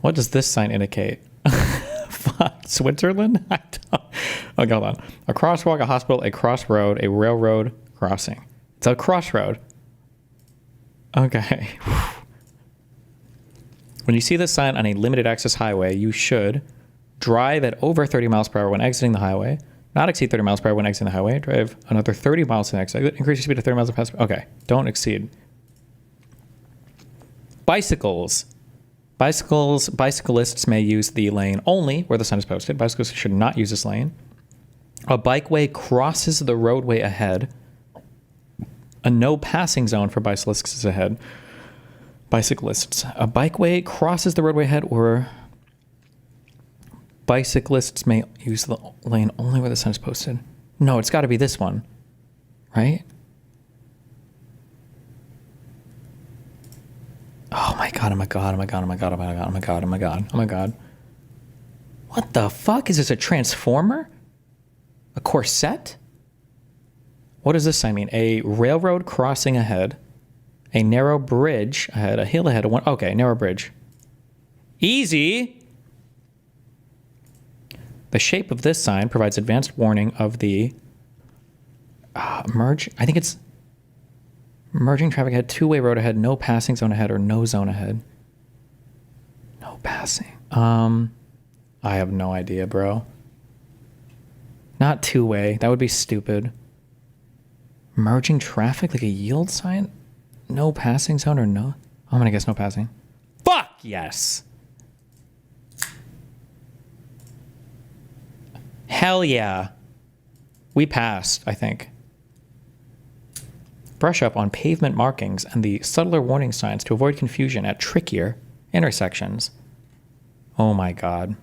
What does this sign indicate? Fuck, Switzerland? I don't. Okay, hold on. A crosswalk, a hospital, a crossroad, a railroad crossing. It's a crossroad. Okay. When you see this sign on a limited access highway, you should drive at over 30 miles per hour when exiting the highway, not exceed 30 miles per hour when exiting the highway, drive another 30 miles to the next exit, increase your speed to 30 miles per hour. Okay, don't exceed. Bicycles. Bicyclists may use the lane only where the sign is posted. Bicyclists should not use this lane. A bikeway crosses the roadway ahead. A no passing zone for bicyclists is ahead. Bicyclists. A bikeway crosses the roadway ahead, or bicyclists may use the lane only where the sign is posted. No, it's got to be this one, right? Oh my god, oh my god, oh my god, oh my god, oh my god, oh my god, oh my god, oh my god. What the fuck? Is this a transformer? A corset? What does this sign mean? A railroad crossing ahead. A narrow bridge ahead. A hill ahead. Okay, narrow bridge. Easy! The shape of this sign provides advanced warning of the merge. I think it's merging traffic ahead, 2-way road ahead, no passing zone ahead, or no zone ahead. No passing. I have no idea, bro. Not 2-way. That would be stupid. Merging traffic like a yield sign? No passing zone or no? I'm gonna guess no passing. Fuck yes! Hell yeah. We passed, I think. Brush up on pavement markings and the subtler warning signs to avoid confusion at trickier intersections. Oh my god.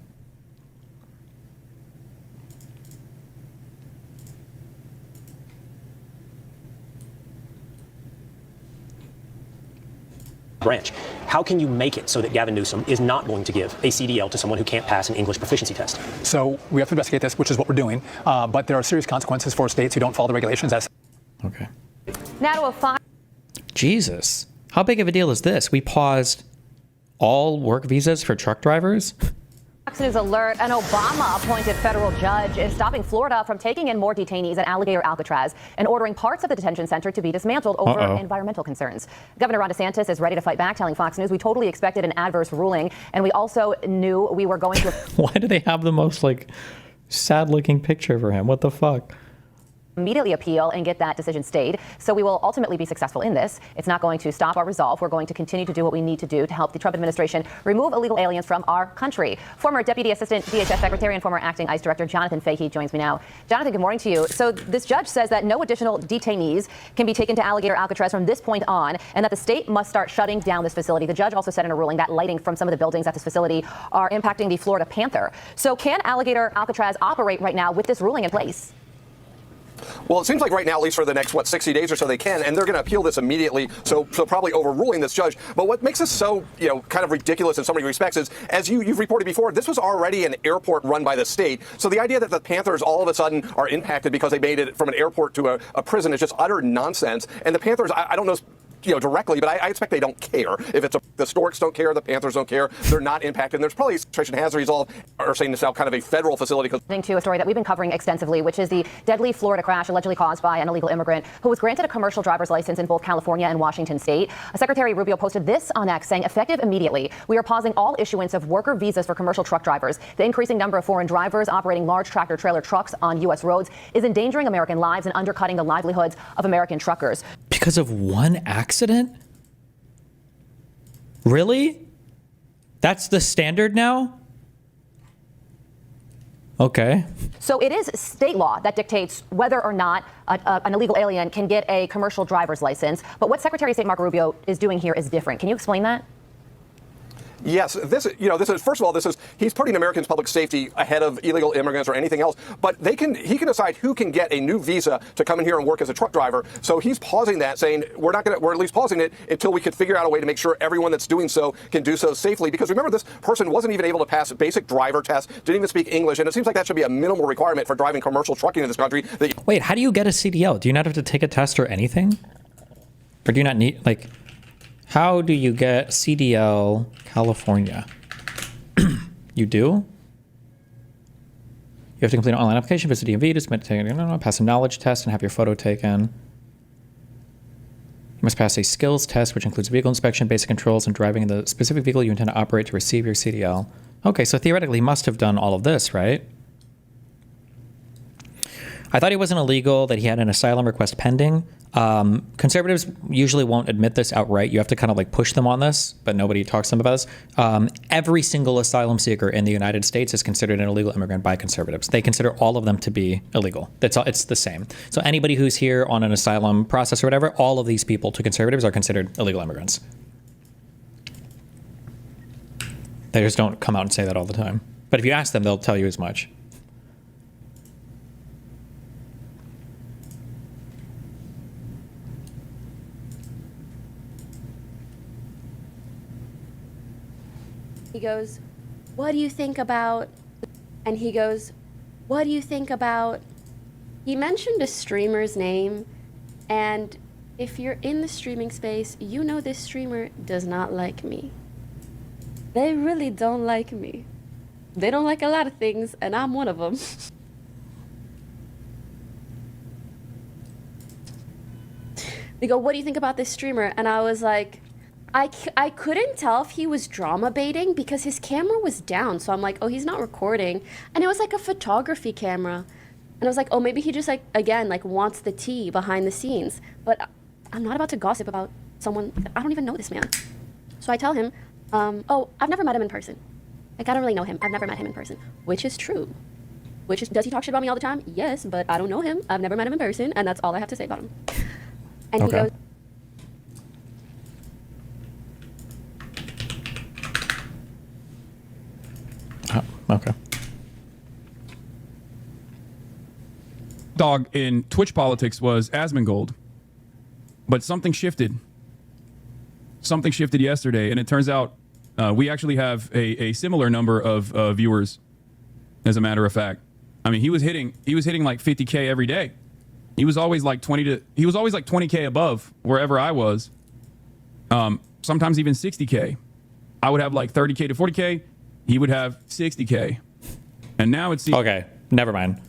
Branch. How can you make it so that Gavin Newsom is not going to give a CDL to someone who can't pass an English proficiency test? So we have to investigate this, which is what we're doing. But there are serious consequences for states who don't follow the regulations. Okay. Now to a fine. Jesus. How big of a deal is this? We paused all work visas for truck drivers? Fox News alert, an Obama-appointed federal judge is stopping Florida from taking in more detainees at Alligator Alcatraz and ordering parts of the detention center to be dismantled over environmental concerns. Governor Ron DeSantis is ready to fight back, telling Fox News, "We totally expected an adverse ruling, and we also knew we were going to..." Why do they have the most, like, sad-looking picture for him? What the fuck? immediately appeal and get that decision stayed. So we will ultimately be successful in this. It's not going to stop our resolve. We're going to continue to do what we need to do to help the Trump administration remove illegal aliens from our country. Former Deputy Assistant DHS Secretary and former Acting ICE Director Jonathan Fahey joins me now. Jonathan, good morning to you. So this judge says that no additional detainees can be taken to Alligator Alcatraz from this point on, and that the state must start shutting down this facility. The judge also said in a ruling that lighting from some of the buildings at this facility are impacting the Florida Panther. So can Alligator Alcatraz operate right now with this ruling in place? Well, it seems like right now, at least for the next, 60 days or so, they can, and they're going to appeal this immediately, so probably overruling this judge. But what makes this so, kind of ridiculous in so many respects is, as you've reported before, this was already an airport run by the state. So the idea that the Panthers all of a sudden are impacted because they made it from an airport to a prison is just utter nonsense. And the Panthers, I don't know, directly, but I expect they don't care. If it's the Storks don't care, the Panthers don't care, they're not impacted. And there's probably a situation has resolved, or saying this now kind of a federal facility. To a story that we've been covering extensively, which is the deadly Florida crash allegedly caused by an illegal immigrant who was granted a commercial driver's license in both California and Washington state. Secretary Rubio posted this on X saying, effective immediately, we are pausing all issuance of worker visas for commercial truck drivers. The increasing number of foreign drivers operating large tractor trailer trucks on U.S. roads is endangering American lives and undercutting the livelihoods of American truckers. Because of one accident? Really? That's the standard now? Okay. So it is state law that dictates whether or not an illegal alien can get a commercial driver's license. But what Secretary of State Marco Rubio is doing here is different. Can you explain that? Yes, this is first of all, he's putting Americans' public safety ahead of illegal immigrants or anything else. But he can decide who can get a new visa to come in here and work as a truck driver. So he's pausing that, saying we're at least pausing it until we could figure out a way to make sure everyone that's doing so can do so safely. Because remember, this person wasn't even able to pass a basic driver test, didn't even speak English, and it seems like that should be a minimal requirement for driving commercial trucking in this country. Wait, how do you get a CDL? Do you not have to take a test or anything? Or do you not need, how do you get CDL California? You do? You have to complete an online application, visit DMV to submit, pass a knowledge test and have your photo taken. You must pass a skills test, which includes vehicle inspection, basic controls, and driving in the specific vehicle you intend to operate to receive your CDL. Okay, so theoretically he must have done all of this, right? I thought he wasn't illegal, that he had an asylum request pending. Conservatives usually won't admit this outright. You have to kind of push them on this, but nobody talks to them about this. Every single asylum seeker in the United States is considered an illegal immigrant by conservatives. They consider all of them to be illegal. It's the same. So anybody who's here on an asylum process or whatever, all of these people to conservatives are considered illegal immigrants. They just don't come out and say that all the time. But if you ask them, they'll tell you as much. He goes, what do you think about, and he goes, what do you think about, he mentioned a streamer's name, and if you're in the streaming space, you know this streamer does not like me. They really don't like me. They don't like a lot of things, and I'm one of them. They go, what do you think about this streamer? And I was like, I couldn't tell if he was drama baiting because his camera was down. So I'm like, oh, he's not recording. And it was like a photography camera. And I was like, oh, maybe he just again, wants the tea behind the scenes. But I'm not about to gossip about someone. I don't even know this man. So I tell him, oh, I've never met him in person. I don't really know him. I've never met him in person, which is true. Does he talk shit about me all the time? Yes, but I don't know him. I've never met him in person. And that's all I have to say about him. And okay. He goes, okay. Dog in Twitch politics was Asmongold, but something shifted. Something shifted yesterday, and it turns out we actually have a similar number of viewers. As a matter of fact, I mean, he was hitting like 50K every day. He was always like 20K above wherever I was. Sometimes even 60K. I would have like 30K to 40K. He would have 60K. And now it's... Okay, never mind.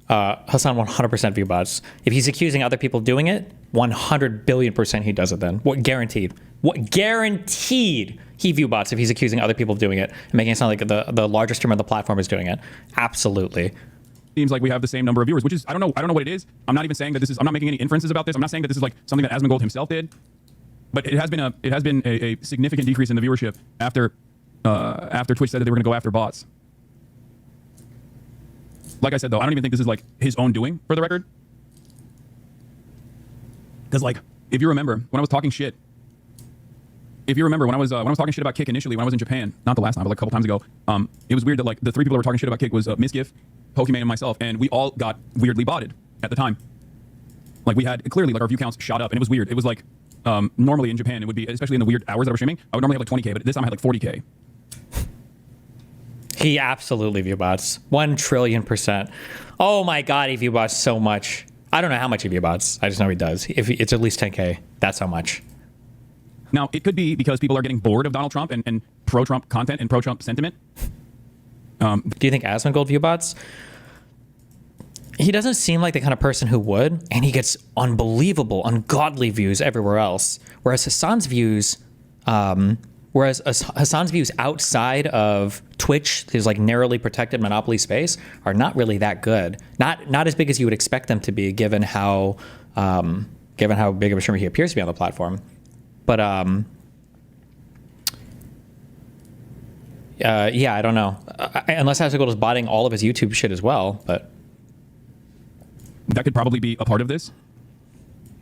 Hassan 100% view bots. If he's accusing other people of doing it, 100 billion% he does it then. What guaranteed? What guaranteed he view bots if he's accusing other people of doing it and making it sound like the largest streamer on the platform is doing it? Absolutely. seems like we have the same number of viewers, which is, I don't know what it is. I'm not even saying that I'm not making any inferences about this. I'm not saying that this is like something that Asmongold himself did, but it has been a significant decrease in the viewership after Twitch said that they were going to go after bots. Like I said, though, I don't even think this is like his own doing, for the record. Because, like, if you remember when I was talking shit, when I was talking shit about Kick initially, when I was in Japan, not the last time, but like a couple times ago, it was weird that like the three people that were talking shit about Kick was Misgif, Pokemon, and myself, and we all got weirdly botted at the time. Like, we had clearly like our view counts shot up, and it was weird. It was like normally in Japan, it would be, especially in the weird hours that I was streaming, I would normally have like 20K, but this time I had like 40K. He absolutely view bots. 1,000,000,000,000%. Oh my God, he view bots so much. I don't know how much he view bots. I just know he does. If it's at least 10K, that's how much. Now, it could be because people are getting bored of Donald Trump and pro-Trump content and pro-Trump sentiment. Do you think Asmongold view bots? He doesn't seem like the kind of person who would, and he gets unbelievable, ungodly views everywhere else. Whereas Hassan's views outside of Twitch, his like narrowly protected monopoly space, are not really that good. Not as big as you would expect them to be, given how big of a streamer he appears to be on the platform. But yeah, I don't know. Unless Asmongold is botting all of his YouTube shit as well, but that could probably be a part of this.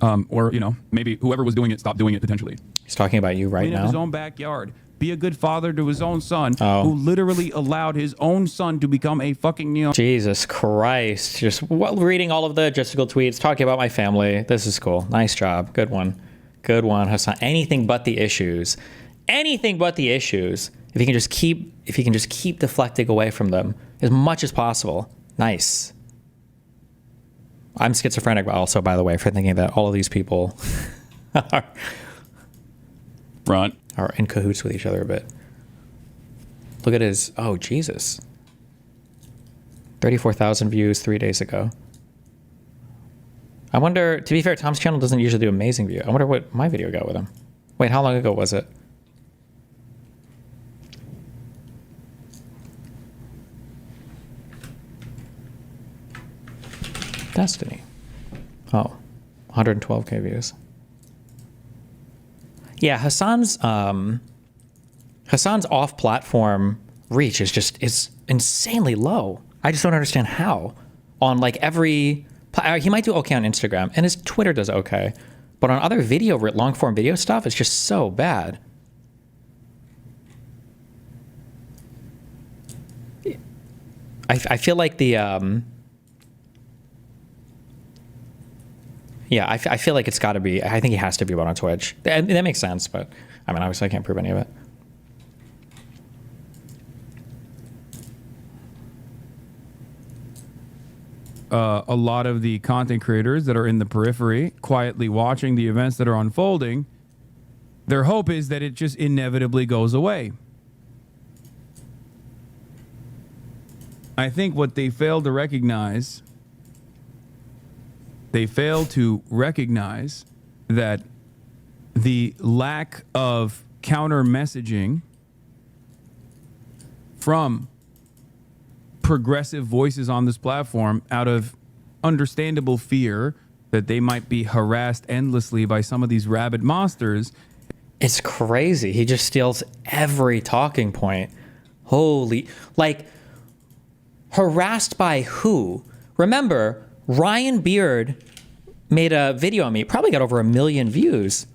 Or, you know, maybe whoever was doing it stopped doing it potentially. He's talking about you right now. In his own backyard. Be a good father to his own son, who literally allowed his own son to become a fucking neo. Jesus Christ. Just reading all of the Justical tweets, talking about my family. This is cool. Nice job. Good one. Good one, Hassan. Anything but the issues. Anything but the issues. If you can just keep deflecting away from them as much as possible. Nice. I'm schizophrenic also, by the way, for thinking that all of these people are in cahoots with each other a bit. Look at his, oh, Jesus. 34,000 views 3 days ago. I wonder, to be fair, Tom's channel doesn't usually do amazing view. I wonder what my video got with him. Wait, how long ago was it? Destiny. Oh, 112K views. Yeah, Hassan's off-platform reach is insanely low. I just don't understand how. On like every, he might do okay on Instagram, and his Twitter does okay, but on other long-form video stuff, it's just so bad. I feel like the yeah, I feel like it's got to be. I think he has to be one on Twitch. That makes sense, but I mean, obviously, I can't prove any of it. A lot of the content creators that are in the periphery, quietly watching the events that are unfolding, their hope is that it just inevitably goes away. I think what they fail to recognize. They fail to recognize that the lack of counter messaging from progressive voices on this platform, out of understandable fear that they might be harassed endlessly by some of these rabid monsters. It's crazy. He just steals every talking point. Holy, like, harassed by who? Remember, Ryan Beard made a video on me. It probably got over 1 million views.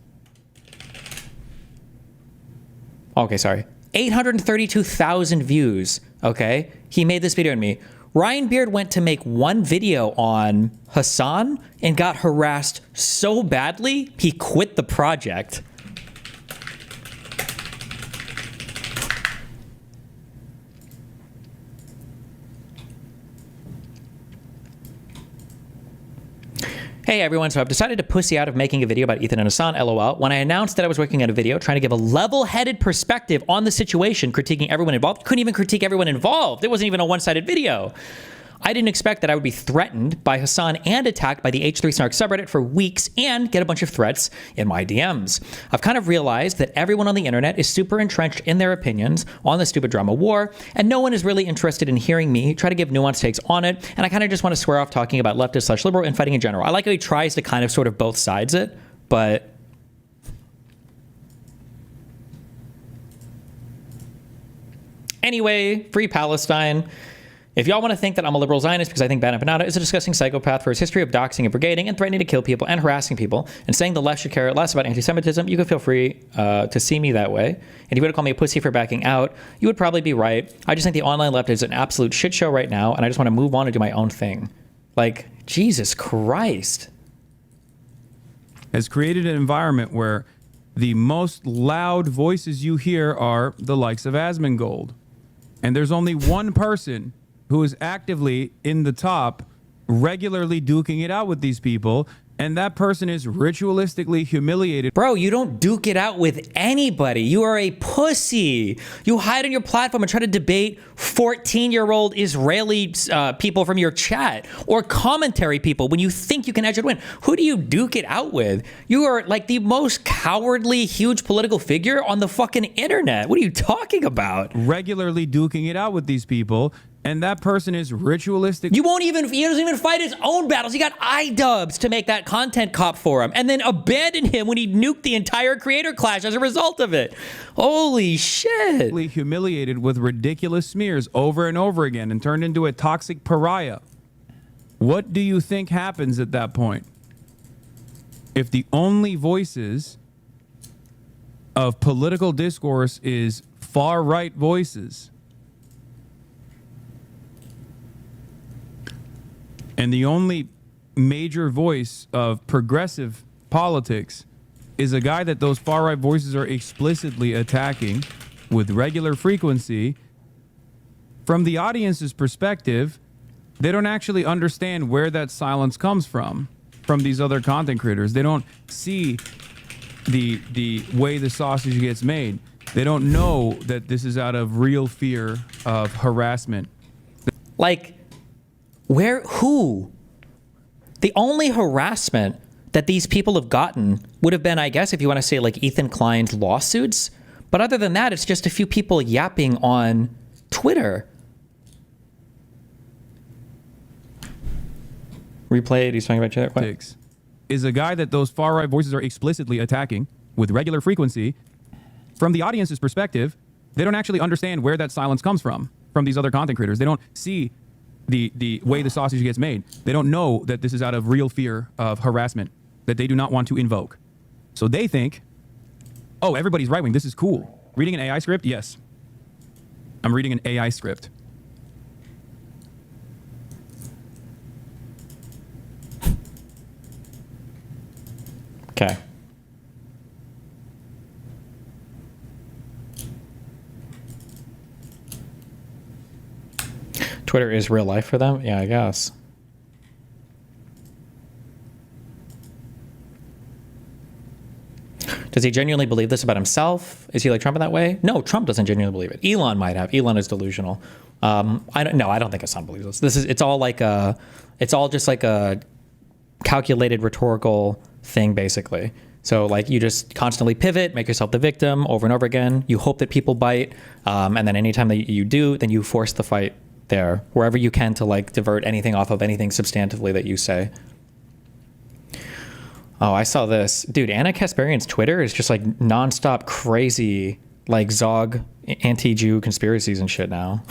Okay, sorry. 832,000 views. Okay. He made this video on me. Ryan Beard went to make one video on Hassan and got harassed so badly, he quit the project. Hey everyone, so I've decided to pussy out of making a video about Ethan and Hassan, LOL. When I announced that I was working on a video trying to give a level-headed perspective on the situation, critiquing everyone involved, couldn't even critique everyone involved. It wasn't even a one-sided video. I didn't expect that I would be threatened by Hassan and attacked by the H3 Snark subreddit for weeks and get a bunch of threats in my DMs. I've kind of realized that everyone on the internet is super entrenched in their opinions on the stupid drama war, and no one is really interested in hearing me try to give nuanced takes on it, and I kind of just want to swear off talking about leftist/liberal and fighting in general. I like how he tries to kind of sort of both sides it, but... Anyway, free Palestine. If y'all want to think that I'm a liberal Zionist because I think Bana Panada is a disgusting psychopath for his history of doxing and brigading and threatening to kill people and harassing people and saying the left should care less about anti-Semitism, you could feel free to see me that way. And if you were to call me a pussy for backing out, you would probably be right. I just think the online left is an absolute shit show right now, and I just want to move on and do my own thing. Like, Jesus Christ. Has created an environment where the most loud voices you hear are the likes of Asmongold. And there's only one person who is actively in the top, regularly duking it out with these people, and that person is ritualistically humiliated. Bro, you don't duke it out with anybody. You are a pussy. You hide on your platform and try to debate 14-year-old Israeli people from your chat or commentary people when you think you can edge it win. Who do you duke it out with? You are like the most cowardly, huge political figure on the fucking internet. What are you talking about? Regularly duking it out with these people, and that person is ritualistic. He doesn't even fight his own battles. He got iDubbbz to make that content cop for him and then abandoned him when he nuked the entire creator clash as a result of it. Holy shit. Humiliated with ridiculous smears over and over again and turned into a toxic pariah. What do you think happens at that point? If the only voices of political discourse is far-right voices, and the only major voice of progressive politics is a guy that those far-right voices are explicitly attacking with regular frequency, from the audience's perspective, they don't actually understand where that silence comes from these other content creators. They don't see the way the sausage gets made. They don't know that this is out of real fear of harassment. Like... who? The only harassment that these people have gotten would have been, I guess, if you want to say like Ethan Klein's lawsuits. But other than that, it's just a few people yapping on Twitter. Replayed, he's talking about Twitter. Is a guy that those far-right voices are explicitly attacking with regular frequency. From the audience's perspective, they don't actually understand where that silence comes from these other content creators. They don't see the way the sausage gets made. They don't know that this is out of real fear of harassment that they do not want to invoke. So they think, oh, everybody's right wing. This is cool. Reading an AI script? Yes. I'm reading an AI script. Okay. Twitter is real life for them? Yeah, I guess. Does he genuinely believe this about himself? Is he like Trump in that way? No, Trump doesn't genuinely believe it. Elon might have. Elon is delusional. I don't think Hassan believes this. It's all just like a calculated rhetorical thing, basically. So like you just constantly pivot, make yourself the victim over and over again. You hope that people bite, and then anytime that you do, then you force the fight there wherever you can to like divert anything off of anything substantively that you say. Oh, I saw this. Dude, Anna Kasparian's Twitter is just like nonstop crazy, like Zog anti-Jew conspiracies and shit now.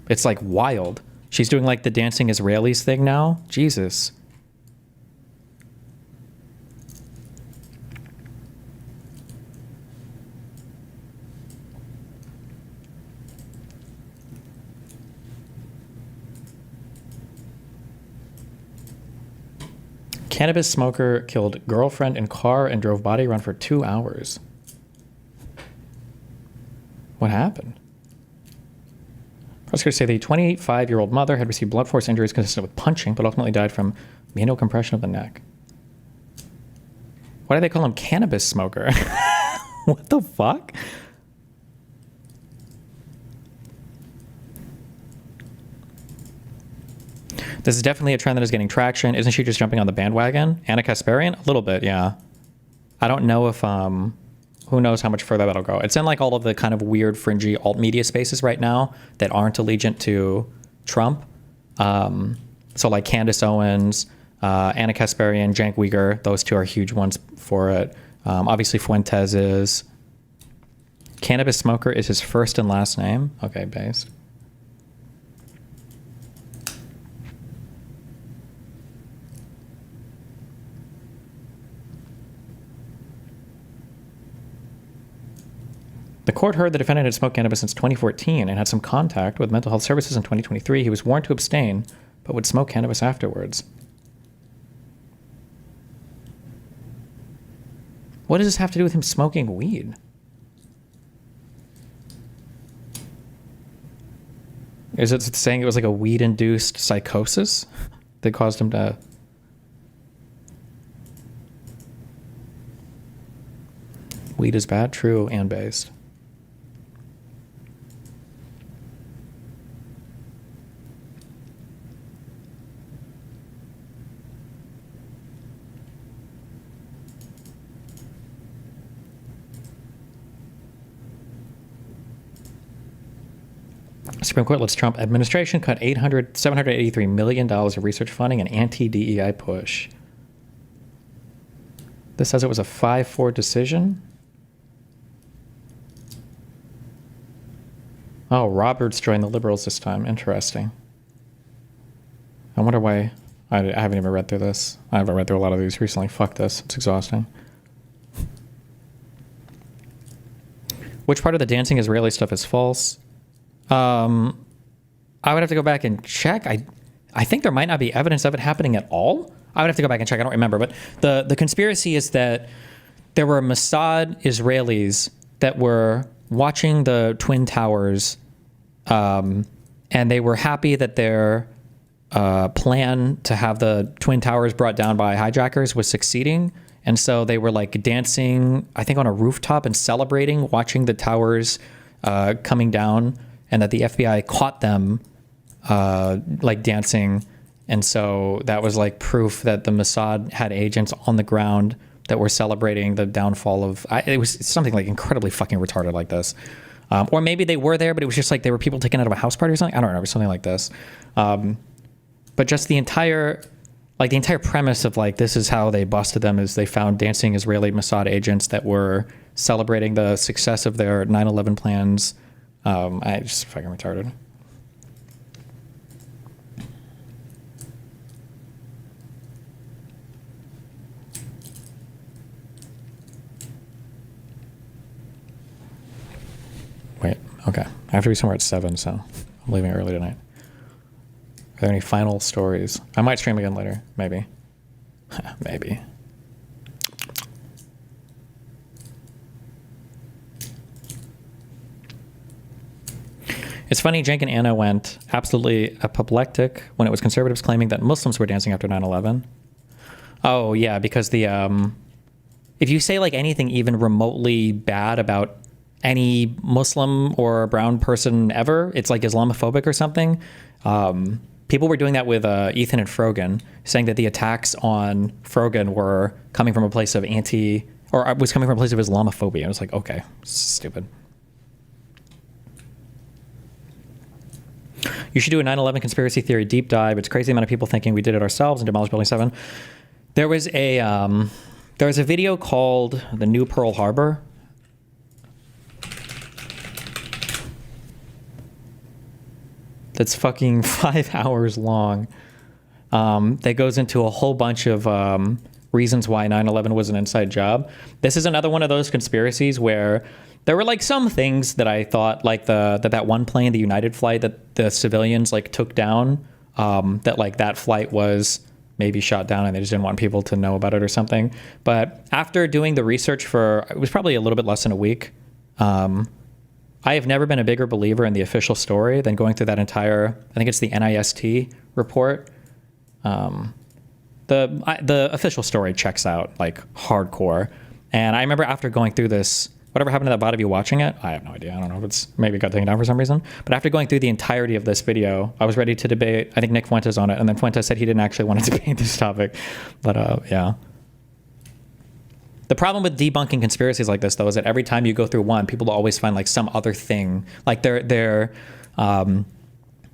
It's like wild. She's doing like the dancing Israelis thing now. Jesus. Cannabis smoker killed girlfriend in car and drove body around for 2 hours. What happened? Prosecutors say the 25-year-old mother had received blunt force injuries consistent with punching, but ultimately died from compression of the neck. Why do they call him cannabis smoker? What the fuck? This is definitely a trend that is getting traction. Isn't she just jumping on the bandwagon? Anna Kasparian? A little bit, yeah. I don't know if, who knows how much further that'll go. It's in like all of the kind of weird, fringy alt media spaces right now that aren't allegiant to Trump. So like Candace Owens, Anna Kasparian, Cenk Uygur, those two are huge ones for it. Obviously Fuentes is. Cannabis smoker is his first and last name. Okay, based. The court heard the defendant had smoked cannabis since 2014 and had some contact with mental health services in 2023. He was warned to abstain, but would smoke cannabis afterwards. What does this have to do with him smoking weed? Is it saying it was like a weed-induced psychosis that caused him to... Weed is bad, true, and based. Supreme Court lets Trump administration cut $783 million of research funding and anti-DEI push. This says it was a 5-4 decision. Oh, Roberts joined the Liberals this time. Interesting. I wonder why. I haven't even read through this. I haven't read through a lot of these recently. Fuck this. It's exhausting. Which part of the dancing Israeli stuff is false? I would have to go back and check. I think there might not be evidence of it happening at all. I would have to go back and check. I don't remember. But the conspiracy is that there were Mossad Israelis that were watching the Twin Towers, and they were happy that their plan to have the Twin Towers brought down by hijackers was succeeding. And so they were like dancing, I think, on a rooftop and celebrating, watching the towers coming down, and that the FBI caught them like dancing. And so that was like proof that the Mossad had agents on the ground that were celebrating the downfall of, it was something like incredibly fucking retarded like this. Or maybe they were there, but it was just like they were people taken out of a house party or something. I don't know, it was something like this. But just the entire premise of like, this is how they busted them, is they found dancing Israeli Mossad agents that were celebrating the success of their 9/11 plans. I just fucking retarded. Wait, okay. I have to be somewhere at 7, so I'm leaving early tonight. Are there any final stories? I might stream again later, maybe. Maybe. It's funny, Cenk and Anna went absolutely apoplectic when it was conservatives claiming that Muslims were dancing after 9/11. Oh, yeah, because the if you say like anything even remotely bad about any Muslim or brown person ever, it's like Islamophobic or something. People were doing that with Ethan and Frogan, saying that the attacks on Frogan were coming from a place of was coming from a place of Islamophobia. I was like, okay, stupid. You should do a 9/11 conspiracy theory deep dive. It's crazy the amount of people thinking we did it ourselves and demolished Building 7. There was a video called The New Pearl Harbor. That's fucking 5 hours long. That goes into a whole bunch of reasons why 9/11 was an inside job. This is another one of those conspiracies where there were like some things that I thought, like that one plane, the United flight that the civilians like took down, that like that flight was maybe shot down and they just didn't want people to know about it or something. But after doing the research for, it was probably a little bit less than a week, I have never been a bigger believer in the official story than going through that entire, I think it's the NIST report. The official story checks out like hardcore. And I remember after going through this Whatever happened to that bot of you watching it? I have no idea. I don't know if it's maybe it got taken down for some reason. But after going through the entirety of this video, I was ready to debate. I think Nick Fuentes on it, and then Fuentes said he didn't actually want to debate this topic. But yeah. The problem with debunking conspiracies like this, though, is that every time you go through one, people will always find like some other thing, like their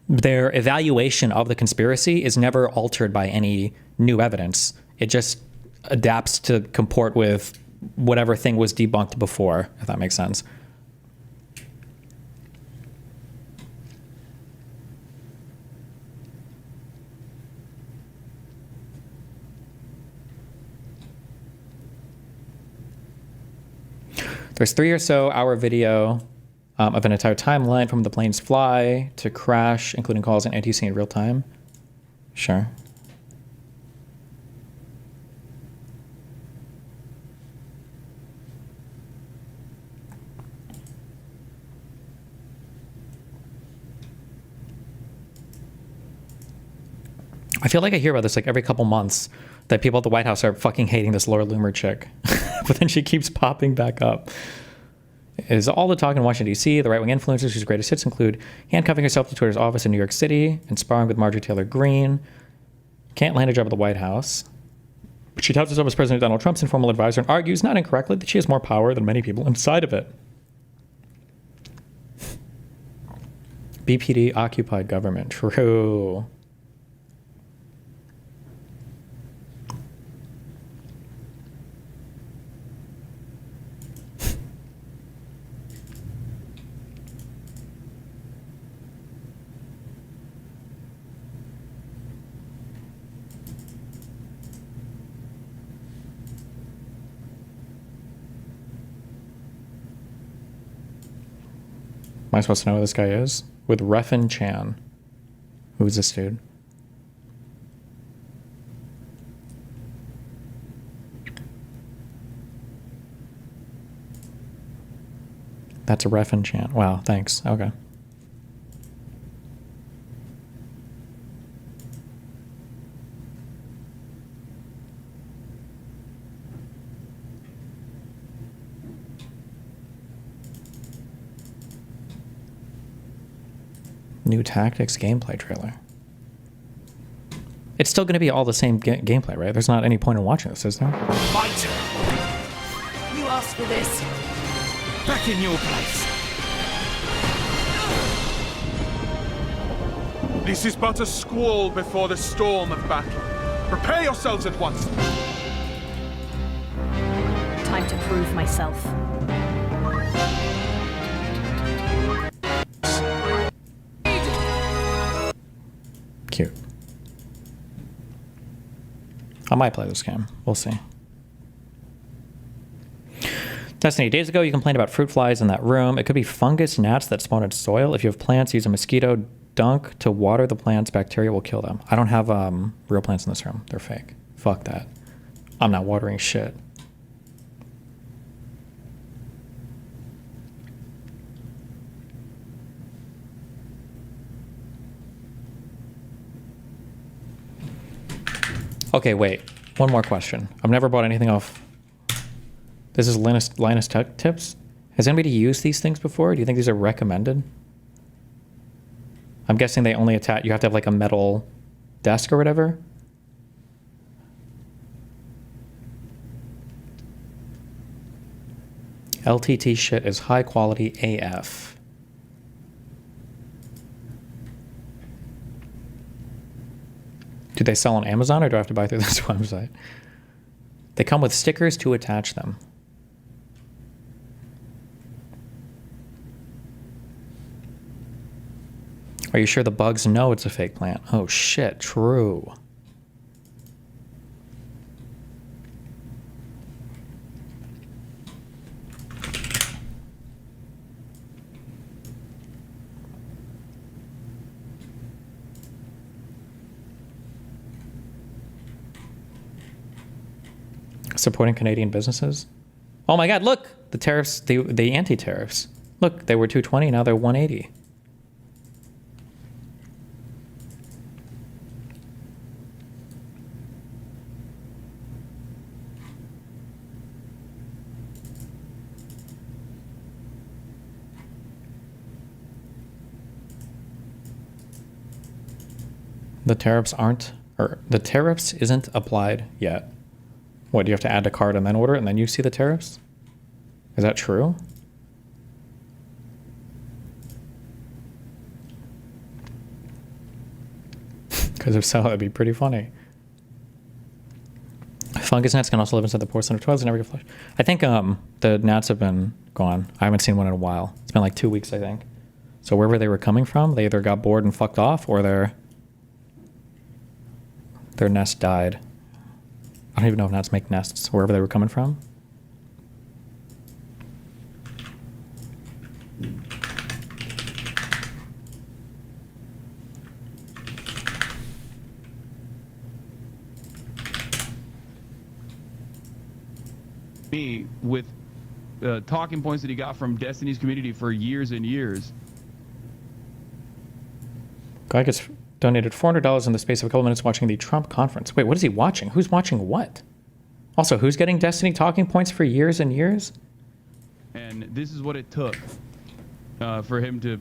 evaluation of the conspiracy is never altered by any new evidence. It just adapts to comport with whatever thing was debunked before, if that makes sense. There's 3 or so hour video of an entire timeline from the plane's fly to crash, including calls and ATC in real time. Sure. I feel like I hear about this like every couple months, that people at the White House are fucking hating this Laura Loomer chick. But then she keeps popping back up. Is all the talk in Washington, D.C., the right-wing influencers whose greatest hits include handcuffing herself to Twitter's office in New York City and sparring with Marjorie Taylor Greene, can't land a job at the White House. But she touts herself as President Donald Trump's informal advisor and argues, not incorrectly, that she has more power than many people inside of it. BPD occupied government. True. Am I supposed to know who this guy is? With Refin Chan. Who's this dude? That's a Refin Chan. Wow, thanks. Okay. New Tactics gameplay trailer. It's still going to be all the same gameplay, right? There's not any point in watching this, is there? Fighter! You asked for this. Back in your place. This is but a squall before the storm of battle. Prepare yourselves at once. Time to prove myself. Cute. I might play this game. We'll see. Destiny, days ago you complained about fruit flies in that room. It could be fungus gnats that spawn in soil. If you have plants, use a mosquito dunk to water the plants. Bacteria will kill them. I don't have real plants in this room. They're fake. Fuck that. I'm not watering shit. Okay, wait. One more question. I've never bought anything off. This is Linus Tech Tips. Has anybody used these things before? Do you think these are recommended? I'm guessing they only attach. You have to have like a metal desk or whatever. LTT shit is high quality AF. Do they sell on Amazon or do I have to buy through this website? They come with stickers to attach them. Are you sure the bugs know it's a fake plant? Oh shit, true. Supporting Canadian businesses. Oh my god, look! The tariffs, the anti-tariffs. Look, they were 220, now they're 180. The tariffs aren't, or the tariffs isn't applied yet. What, do you have to add to cart and then order it and then you see the tariffs? Is that true? Because if so, that'd be pretty funny. Fungus gnats can also live inside the pores under toilets and never get flushed. I think the gnats have been gone. I haven't seen one in a while. It's been like 2 weeks, I think. So wherever they were coming from, they either got bored and fucked off, or their nest died. I don't even know if gnats make nests wherever they were coming from. Me with talking points that he got from Destiny's community for years and years. Guy gets donated $400 in the space of a couple minutes watching the Trump conference. Wait, what is he watching? Who's watching what? Also, who's getting Destiny talking points for years and years? And this is what it took for him to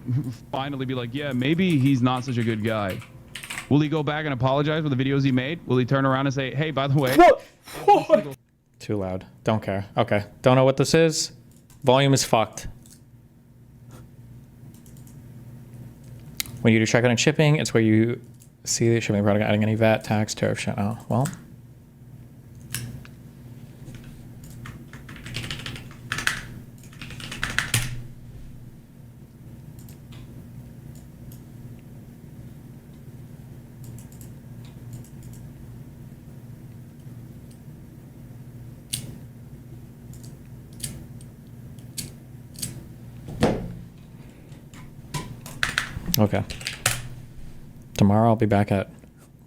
finally be like, yeah, maybe he's not such a good guy. Will he go back and apologize for the videos he made? Will he turn around and say, hey, by the way... What? Too loud. Don't care. Okay. Don't know what this is. Volume is fucked. When you do checkout and shipping, it's where you see the shipping product adding any VAT, tax, tariff shit. Oh, well. Okay. Tomorrow I'll be back at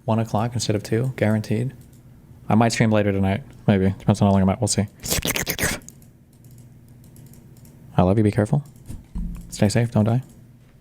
1 o'clock instead of 2, guaranteed. I might stream later tonight, maybe. Depends on how long I'm at, we'll see. I love you, be careful. Stay safe, don't die.